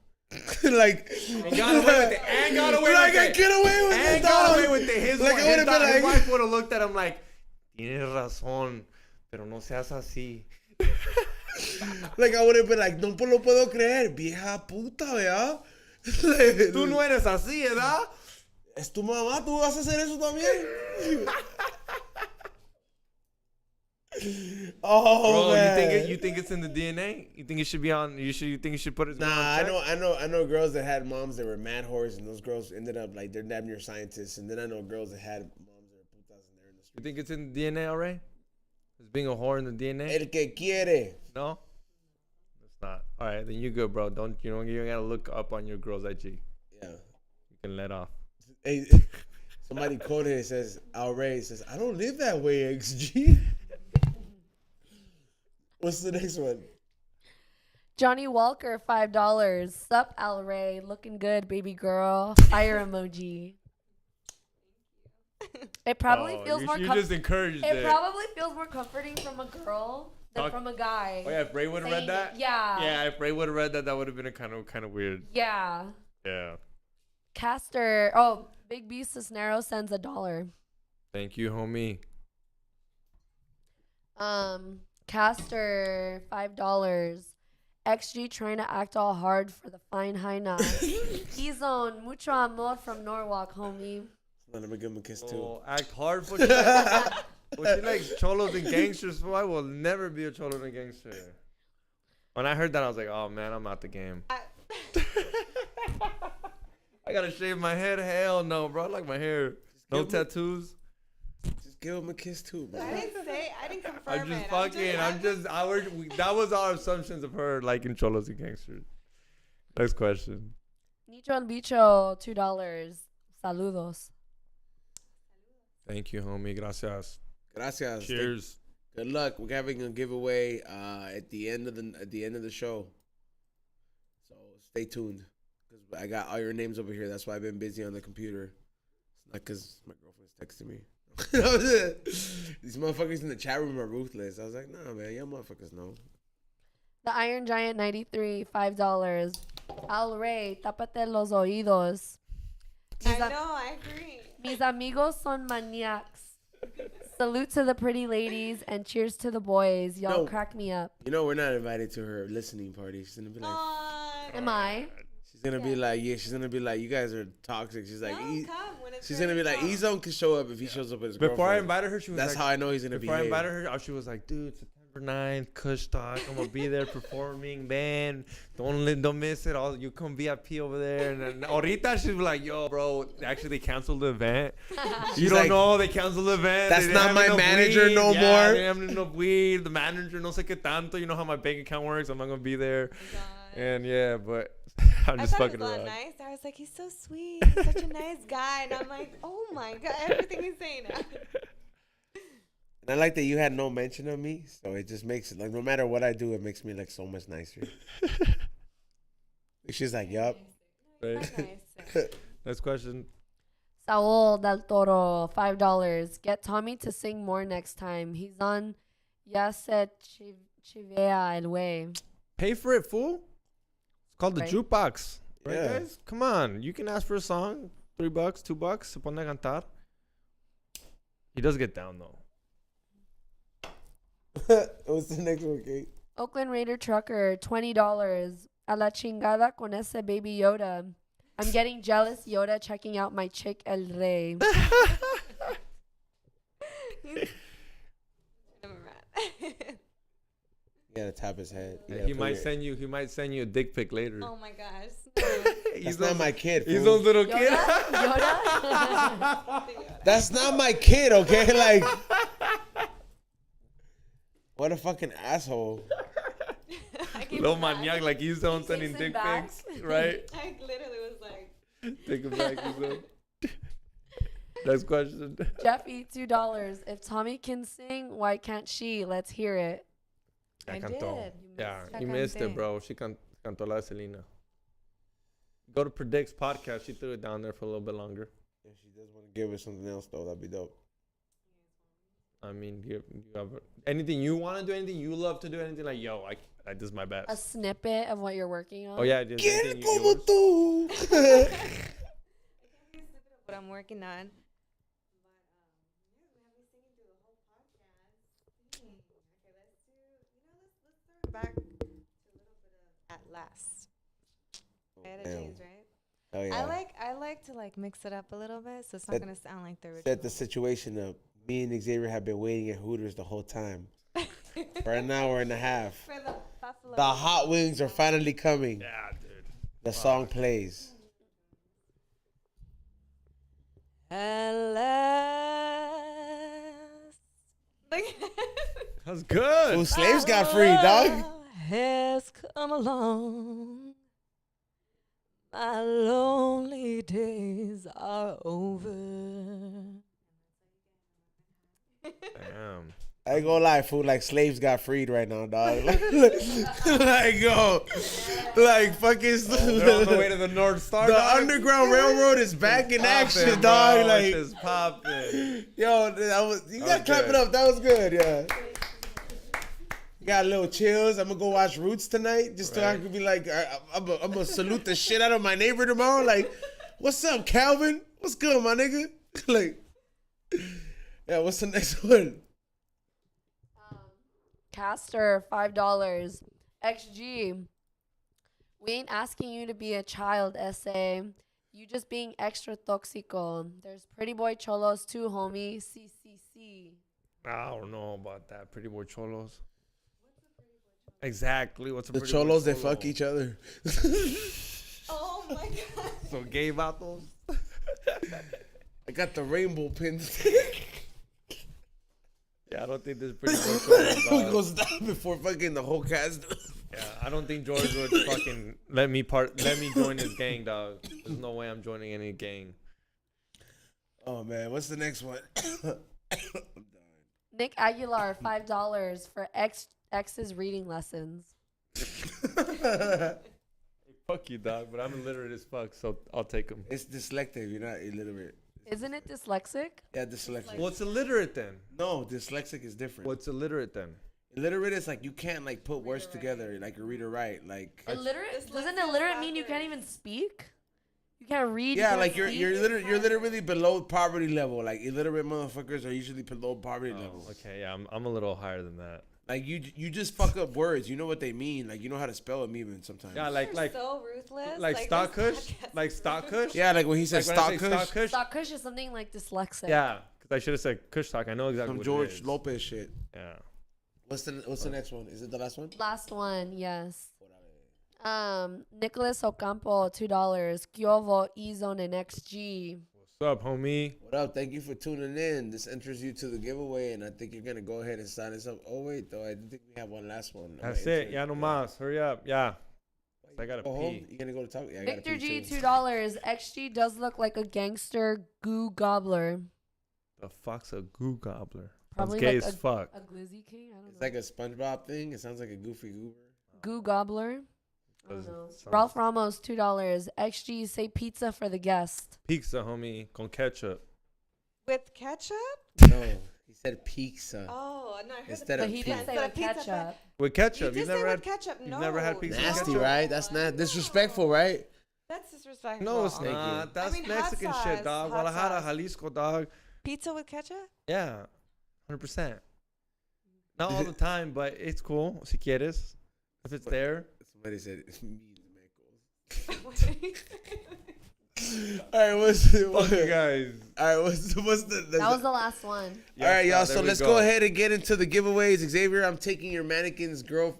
Like, And got away with it. And got away like, with I it. get away with And it, got dog. away with it. His, Like, wife, I would've been his like- wife would have looked at him like, tienes razón, pero no seas así. Like, I would have been like, no lo puedo creer, vieja puta, ¿verdad? Tú no eres así, ¿verdad? Es tu mamá, tú vas a hacer eso también. Oh, Bro, man. you think it's in the DNA? You think it should be on? You think you should put it? Nah, on check? I know girls that had moms that were mad whores, and those girls ended up like they're damn near scientists. And then I know girls that had moms that were putas, and they're in the You street. think it's in the DNA already? Is being a whore in the DNA? El que quiere. No, it's not. All right, then you good, bro. You gotta look up on your girl's IG. Yeah. You can let off. Hey, somebody quoted it, says, ALREY says, I don't live that way, XG. What's the next one? Johnny Walker, $5. Sup, ALREY. Looking good, baby girl. Fire emoji. It probably feels more You just encouraged it. It probably feels more comforting from a girl than from a guy. Oh yeah, if Ray would have read saying that. it. Yeah. Yeah, if Ray would have read that, that would have been a kind of weird. Yeah. Yeah. Caster. Oh, Big B Cisneros sends $1. Thank you, homie. Caster $5. XG trying to act all hard for the fine high knot. E-Zone, mucho amor from Norwalk, homie. Let him give him a kiss too. Oh, act hard for you. Well, she likes cholos and gangsters, so I will never be a cholo and gangster. When I heard that, I was like, oh man, I'm out the game. I gotta shave my head. Hell no, bro. I like my hair. No tattoos. Just give him a kiss too, bro. I didn't confirm I'm just it. fucking. That was our assumptions of her liking cholos and gangsters. Next question. Nicho and Bicho, $2. Saludos. Thank you, homie. Gracias. Gracias. Cheers. Good luck. We're having a giveaway at the end of the show. So stay tuned. Cause I got all your names over here. That's why I've been busy on the computer. It's not because my girlfriend's texting me. These motherfuckers in the chat room are ruthless. I was like, nah, man, y'all motherfuckers know. The Iron Giant 93, $5. ALREY, tápate los oídos. I agree. Mis amigos son maniacs. Salute to the pretty ladies and cheers to the boys. Y'all No. crack me up. You know, we're not invited to her listening party. She's gonna be like, Am I? she's gonna be like, yeah, she's gonna be like, you guys are toxic. She's like, Come when it's she's gonna be like, E-Zone can show up if he shows up with his Before I girlfriend. invited her, she was That's like, how I know he's gonna before I behave. invited her, she was like, dude, September 9th, Kush Talk. I'm gonna be there performing, man. Don't miss it. You come VIP over there. And then ahorita she's like, yo, bro, actually they canceled the event. You don't like, know they canceled the event. That's They not didn't my have enough manager weed. no Yeah, more. They didn't have enough weed. The manager no sé qué tanto. You know how my bank account works. I'm not gonna be there. And yeah, but I'm just fucking I thought it was all around. nice. I was like, he's so sweet. He's such a nice guy. And I'm like, oh my God, everything he's saying now. And I like that you had no mention of me, so it just makes it like no matter what I do, it makes me like so much nicer. She's like, yup. Right. Next question. Saul del Toro, $5. Get Tommy to sing more next time. He's on Ya se chivea el way. Pay for it, fool. It's called the Right. jukebox. Right, Yeah. guys? Come on. You can ask for a song. $3, $2. Se pone a cantar. He does get down, though. What's the next one, Kate? Oakland Raider Trucker, $20. A la chingada con ese baby Yoda. I'm getting jealous, Yoda, checking out my chick El Rey. You gotta tap his head. He might send you a dick pic later. Oh my gosh. That's not my kid. He's fool. those little kid. Yoda? That's not my kid, okay? Like, what a fucking asshole. Little maniac, like he's the one He sending takes it dick back. pics, right? I literally was like, Take it back. Next question. Jeffy, $2. If Tommy can sing, why can't she? Let's hear it. I Cantó. did. Yeah, I you missed it, canté. bro. She cantó la de Selena. Go to Predict's podcast. She threw it down there for a little bit longer. If she does want to give us something else, though, that'd be dope. I mean, you have anything you want to do, anything you love to do, anything like, yo, this is my best. A snippet of what you're working on. Oh, yeah, just Quiere anything como yours. tú. what I'm working on. Back to a little bit of At Last. Etta Damn. James, right? Oh, yeah. I like to like mix it up a little bit, so it's not Set- gonna sound like the original. Set the situation up. Me and Xavier have been waiting at Hooters the whole time. For an hour and a half. For the buffalo. The hot wings are finally coming. Yeah, dude. The song plays. At last. That's good. Who slaves got free, dog? Has come along. My lonely days are over. Damn. I ain't gonna lie, fool. Like slaves got freed right now, dog. Like yo, like fucking. They're on the way to the North Star. The dog. Underground Railroad is back in action, Poppin', dog. bro. Like It's just popping. yo, you gotta was clap good. it up. That was good, yeah. Got a little chills. I'm gonna go watch Roots tonight, just so I Right. can be like, I'm gonna salute the shit out of my neighbor tomorrow. Like, What's up, Calvin? What's good, my nigga? Like, yeah. What's the next one? Caster, $5. XG. We ain't asking you to be a child, SA. You just being extra toxico. There's pretty boy cholos too, homie. CCC. I don't know about that. Pretty boy cholos. Exactly. What's a The pretty boy cholos that cholo? fuck each other. Oh my god. So gay vatos. I got the rainbow pins. Yeah, I don't think there's pretty boy cholos. We dog. go stop before fucking the whole cast. Yeah, I don't think George would fucking let me join his gang, dog. There's no way I'm joining any gang. Oh man, what's the next one? Nick Aguilar, $5 for ex's reading lessons. Fuck you, dog. But I'm illiterate as fuck, so I'll take him. It's dyslexic. You're not illiterate. Isn't it dyslexic? Yeah, dyslexic. What's illiterate then? No, dyslexic is different. What's illiterate then? Illiterate is like you can't like put words together like a read or write. Like Illiterate? Doesn't illiterate mean you can't even speak? You can't read. yeah, you like can't you're speak? you're literally below poverty level. Like illiterate motherfuckers are usually below poverty level. Okay, yeah, I'm a little higher than that. Like you just fuck up words. You know what they mean. Like you know how to spell them even sometimes. Yeah, You're so ruthless. like stock this kush, podcast like is stock ruthless. kush. Yeah, like when he says Like when I stock say kush stock kush. Stock kush is something like dyslexic. Yeah, because I should have said kush talk. I know exactly some what George it is. Lopez shit. Yeah. What's the next one? Is it the last one? Last one, yes. Nicholas Ocampo, $2. Kyovo, E-Zone, and XG. What's up, homie? What up? Thank you for tuning in. This enters you to the giveaway, and I think you're gonna go ahead and sign us up. Oh wait, though, I think we have one last one. That's it. Yeah, no mas. Hurry up. Yeah. I gotta Go home. pee. You gonna go to talk? Yeah, I Victor gotta G, pee too. $2. XG does look like a gangster goo gobbler. The fuck's a goo gobbler? Probably Sounds gay like as fuck. A glizzy king? I don't It's know. like a SpongeBob thing. It sounds like a goofy goober. Goo gobbler? I don't Doesn't know. sound- Ralph Ramos, $2. XG, say pizza for the guest. Pizza, homie, con ketchup. With ketchup? No, he said pizza. Oh, no, I heard Instead But of he pizza. didn't say But with pizza, ketchup. With ketchup, You you've did say never with had. ketchup. you've No. never had pizza with Nasty, ketchup? right? That's not disrespectful, right? That's disrespectful. No, it's Thank not. you. That's I mean, hot Mexican sauce, shit, dog. hot Guadalajara, sauce. Jalisco, dog. Pizza with ketchup? Yeah, 100%. Not all the time, but it's cool. Si quieres, if it's there. Somebody said it's me, All right, what's Fuck you guys. all right? What's the That was the last one. all right, y'all. there So we let's go ahead and get into the giveaways. Xavier, I'm taking your mannequin's girl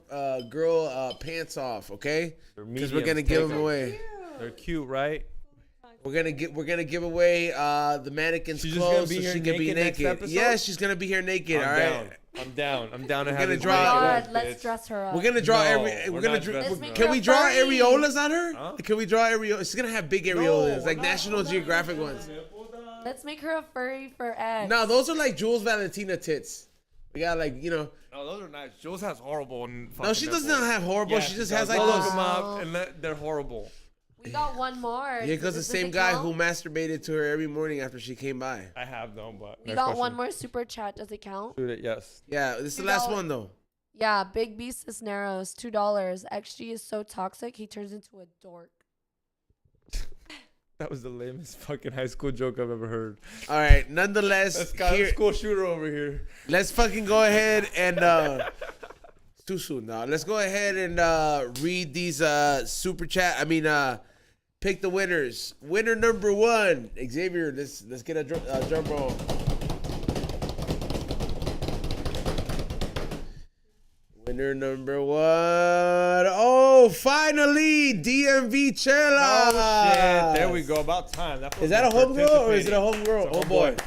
pants off, okay? Because we're gonna give them away. They're cute, right? We're gonna give away the mannequin's She's just gonna clothes be so here she can be naked next naked. episode? Yeah, she's gonna be here naked. I'm all down. right. I'm down. I'm down to We're have gonna this draw- naked God, work, let's bitch. dress her up. We're gonna draw No, we're we're gonna not dr- dressing Let's make Can her we draw furry. areolas on her? Huh? Can we draw areolas? She's gonna have big areolas, like we're not- National we're not Geographic doing ones. Let's make her a furry for X. No, those are like Jules Valentina tits. We got like No, those are nice. Jules has horrible. No, she does not have horrible. She just has like Go look those. them up, and they're horrible. We got one more. Yeah, because the Does same it guy count? who masturbated to her every morning after she came by. I have them, but We got one more super chat. Does it count? Shoot it, yes. Yeah, this is the $2. last one though. Yeah, Big B Cisneros, $2. XG is so toxic, he turns into a dork. That was the lamest fucking high school joke I've ever heard. All right, nonetheless, That's got here, a school shooter over here. let's fucking go ahead and it's too soon now. Let's go ahead and read these super chat. Pick the winners. Winner number 1, Xavier. Let's get a drum roll. Winner number 1. Oh, finally, DMV Chela. Oh shit! There we go. About time. Is that a homegirl or is it a homegirl? It's a Homeboy.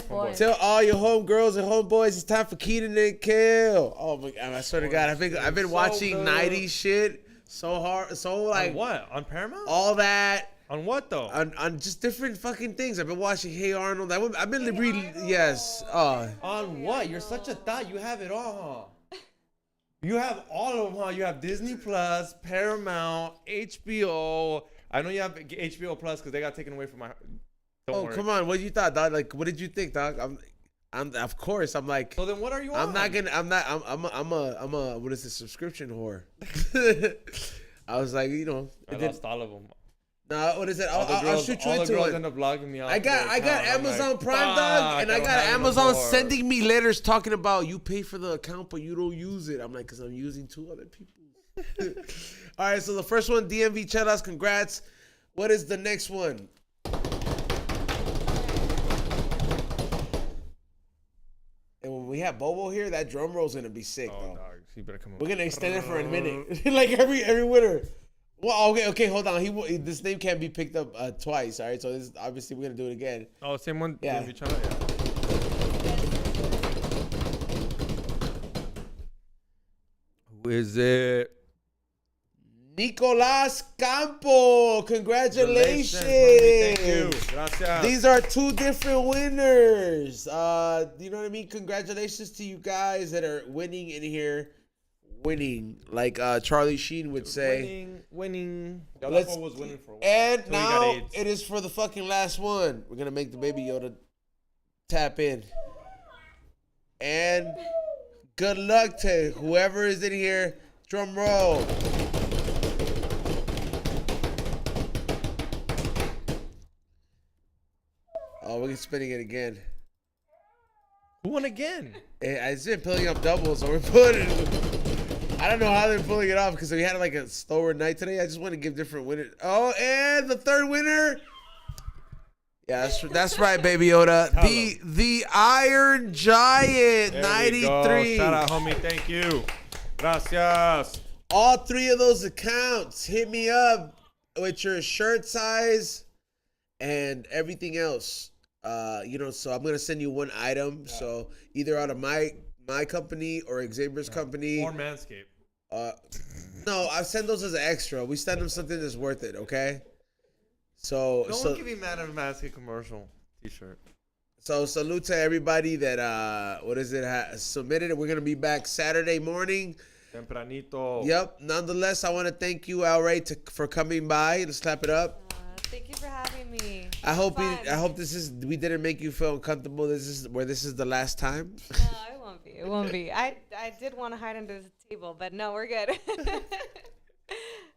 Homeboy. Tell all your homegirls and homeboys it's time for Keaton and Kill. Oh my God! I swear to God, I've been So watching good. 90s shit so hard, so like On what? On Paramount? all that On what though? on just different fucking things. I've been watching Hey Arnold. I've been reading. Yes. On what? You're such a thought. You have it all, huh? You have all of them, huh? You have Disney Plus, Paramount, HBO. I know you have HBO Plus because they got taken away from my. Don't worry. Come on! What you thought, dog? Like, what did you think, dog? I'm of course. I'm like. So then, what are you on? I'm not gonna. I'm a. What is it? Subscription whore. I was like, I lost all of them. No, what is it? I'll shoot you all the into girls it. end up logging me out. I got Amazon Prime, dog, and I got Amazon sending me letters talking about you pay for the account but you don't use it. I'm like, because I'm using 2 other people. All right, so the first one, DMV Chelas, congrats. What is the next one? And when we have Bobo here, that drum roll's gonna be sick, though. Dog, you better come. We're gonna extend it for a minute, like every winter. Well, okay, hold on. This name can't be picked up twice. All right, so this obviously we're gonna do it again. Oh, same one. Yeah. DMV channel, yeah. Who is it? Nicolas Campo, congratulations! Thank you. Gracias. These are 2 different winners. You know what I mean? Congratulations to you guys that are winning in here. Winning, like Charlie Sheen would say. Winning. Let's- was winning for a while. And Until he got now AIDS. it is for the fucking last one. We're gonna make the Baby Yoda tap in. And good luck to whoever is in here. Drum roll. Oh, we're spinning it again. Who won again? It's been pulling up doubles, so we're putting it. I don't know how they're pulling it off because we had like a slower night today. I just want to give different winners. Oh, and the third winner. Yeah, that's right, Baby Yoda. The Iron Giant, There 93. Shout out, homie. Thank you. Gracias. All 3 of those accounts, hit me up with your shirt size and everything else. So I'm gonna send you one item. Yeah. So either out of my company or Xavier's company. Or Manscaped. No, I send those as an extra. We send them something that's worth it, okay? So No one can be mad at a Manscaped commercial t-shirt. So salute to everybody that submitted it. We're gonna be back Saturday morning. Tempranito. Yep. Nonetheless, I want to thank you, ALREY, for coming by. Let's clap it up. Thank you for having me. I hope we didn't make you feel uncomfortable. This is the last time. No, it won't be. It won't be. I did want to hide under the table, but no, we're good.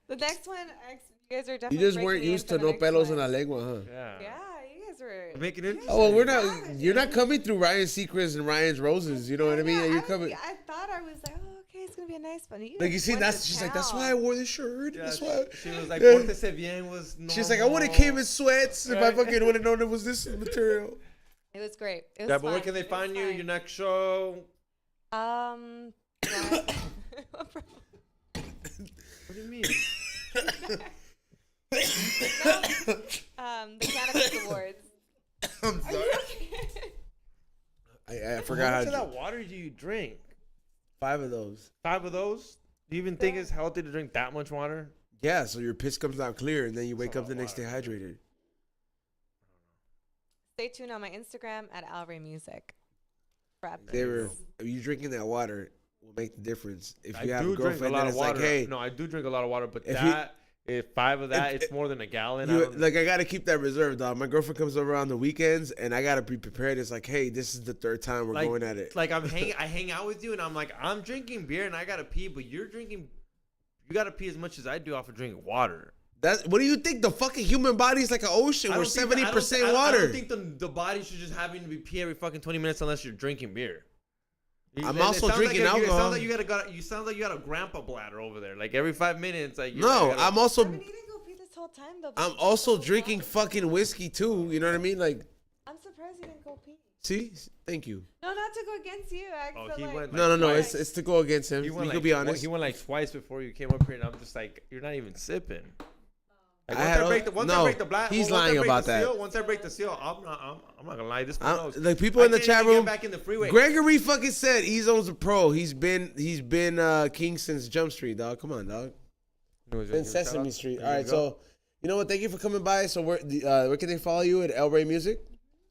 The next one, you guys are definitely. You just weren't used to no pelos en la lengua, huh? Yeah. Yeah, you guys were making it. Oh, well, we're not. You're not coming through Ryan's Secrets and Ryan's Roses. You know what I mean? You're coming. I thought I was like, oh, okay, it's gonna be a nice one. Like you see, she's like, that's why I wore this shirt. Yeah, that's why. She was like, Pórtese bien was. No. She's like, I would have came in sweats if I fucking would have known it was this material. It was great. It was yeah, but fun. where can they find you? Your next show? What do you mean? The Cannabis Awards. I'm sorry. I forgot how how much of that water do you drink? 5 of those. 5 of those? Do you even think it's healthy to drink that much water? Yeah, so your piss comes out clear, and then you wake up the next day hydrated. Stay tuned on my Instagram at ALREY Music. If you drinking that water will make the difference. If you have a drink girlfriend a lot that of is water. like, hey, no, I do drink a lot of water, but if 5 of that, it's more than a gallon. I gotta keep that reserved, dog. My girlfriend comes over on the weekends, and I gotta be prepared. It's like, hey, this is the 3rd time we're going at it. Like I hang out with you, and I'm like, I'm drinking beer, and I gotta pee, but you gotta pee as much as I do off of drinking water. What do you think? The fucking human body is like an ocean. We're 70% water. I don't think the body should just having to be pee every fucking 20 minutes unless you're drinking beer. I'm also drinking alcohol. It sounds like you got a grandpa bladder over there. Like every 5 minutes. Like I'm also. I mean, you didn't go pee this whole time though. I'm also drinking fucking whiskey too. You know what I mean? Like. I'm surprised you didn't go pee. See, thank you. No, not to go against you. No. It's to go against him. You could be honest. He went like twice before you came up here, and I'm just like, you're not even sipping. Like once he's lying about that. Once I break the seal, I'm not gonna lie. This one knows. Like people in the chat room. Back in the freeway. Gregory fucking said Ezo's a pro. He's been king since Jump Street, dog. Come on, dog. Been Sesame Street. All right, so you know what? Thank you for coming by. So where can they follow you at ALREY Music?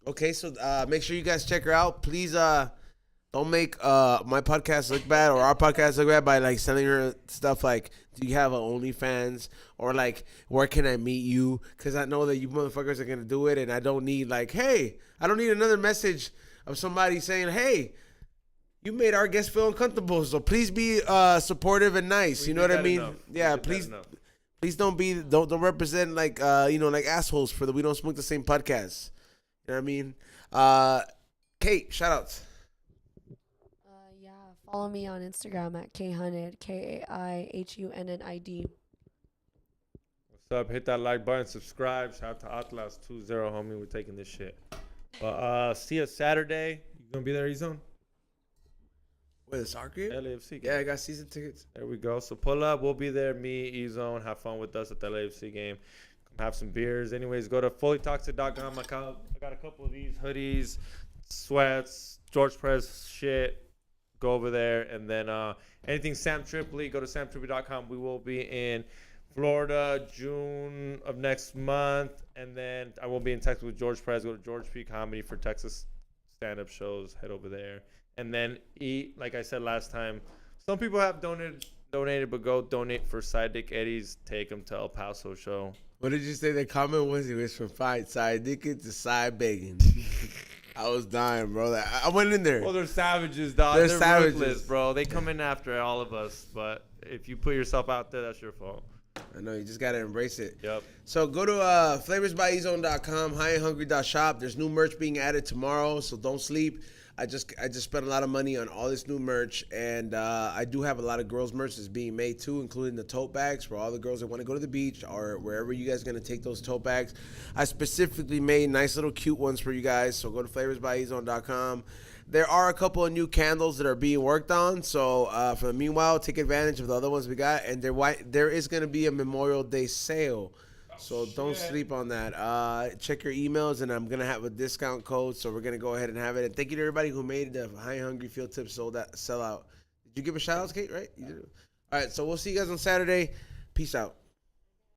Okay, so make sure you guys check her out. Please don't make my podcast look bad or our podcast look bad by like sending her stuff like, do you have an OnlyFans, or like, where can I meet you? Because I know that you motherfuckers are gonna do it, and I don't need like, hey, I don't need another message of somebody saying, hey, you made our guests feel uncomfortable, so please be supportive and nice. You know what I mean? Yeah, please Please don't represent like like assholes for the We Don't Smoke the Same podcast. You know what I mean? Kate, shout outs. Yeah, follow me on Instagram at KHunnid, KAIHUNNID. What's up? Hit that like button, subscribe. Shout out to Atlas 20, homie. We're taking this shit. But see us Saturday. You gonna be there, E-Zone? Wait, the soccer game? LAFC game. Yeah, I got season tickets. There we go. So pull up. We'll be there. Me, E-Zone. Have fun with us at the LAFC game. Come have some beers. Anyways, go to fullytoxic.com. I got a couple of these hoodies, sweats, George Press shit. Go over there. And then anything Sam Tripoli, go to samtripoli.com. We will be in Florida June of next month. And then I will be in Texas with George Press. Go to George P Comedy for Texas stand-up shows. Head over there. And then like I said last time, some people have donated, but go donate for Side Dick Eddie's Take Him to El Paso show. What did you say the comment was? It was from Side Dick to Side Bacon. I was dying, bro. I went in there. Well, they're savages, dog. They're savages, ruthless, bro. They come in after all of us, but if you put yourself out there, that's your fault. I know, you just got to embrace it. Yep. So go to flavorsbyezone.com, highandhungry.shop. There's new merch being added tomorrow, so don't sleep. I just spent a lot of money on all this new merch, and I do have a lot of girls' merch that's being made too, including the tote bags for all the girls that want to go to the beach or wherever you guys are going to take those tote bags. I specifically made nice little cute ones for you guys, so go to flavorsbyezone.com. There are a couple of new candles that are being worked on, so for the meanwhile, take advantage of the other ones we got, and there is going to be a Memorial Day sale. So don't sleep on that. Check your emails, and I'm going to have a discount code, so we're going to go ahead and have it. And thank you to everybody who made the High Hungry Field Tips sell out. Did you give a shout-out, Kate, right? You did. All right, so we'll see you guys on Saturday. Peace out.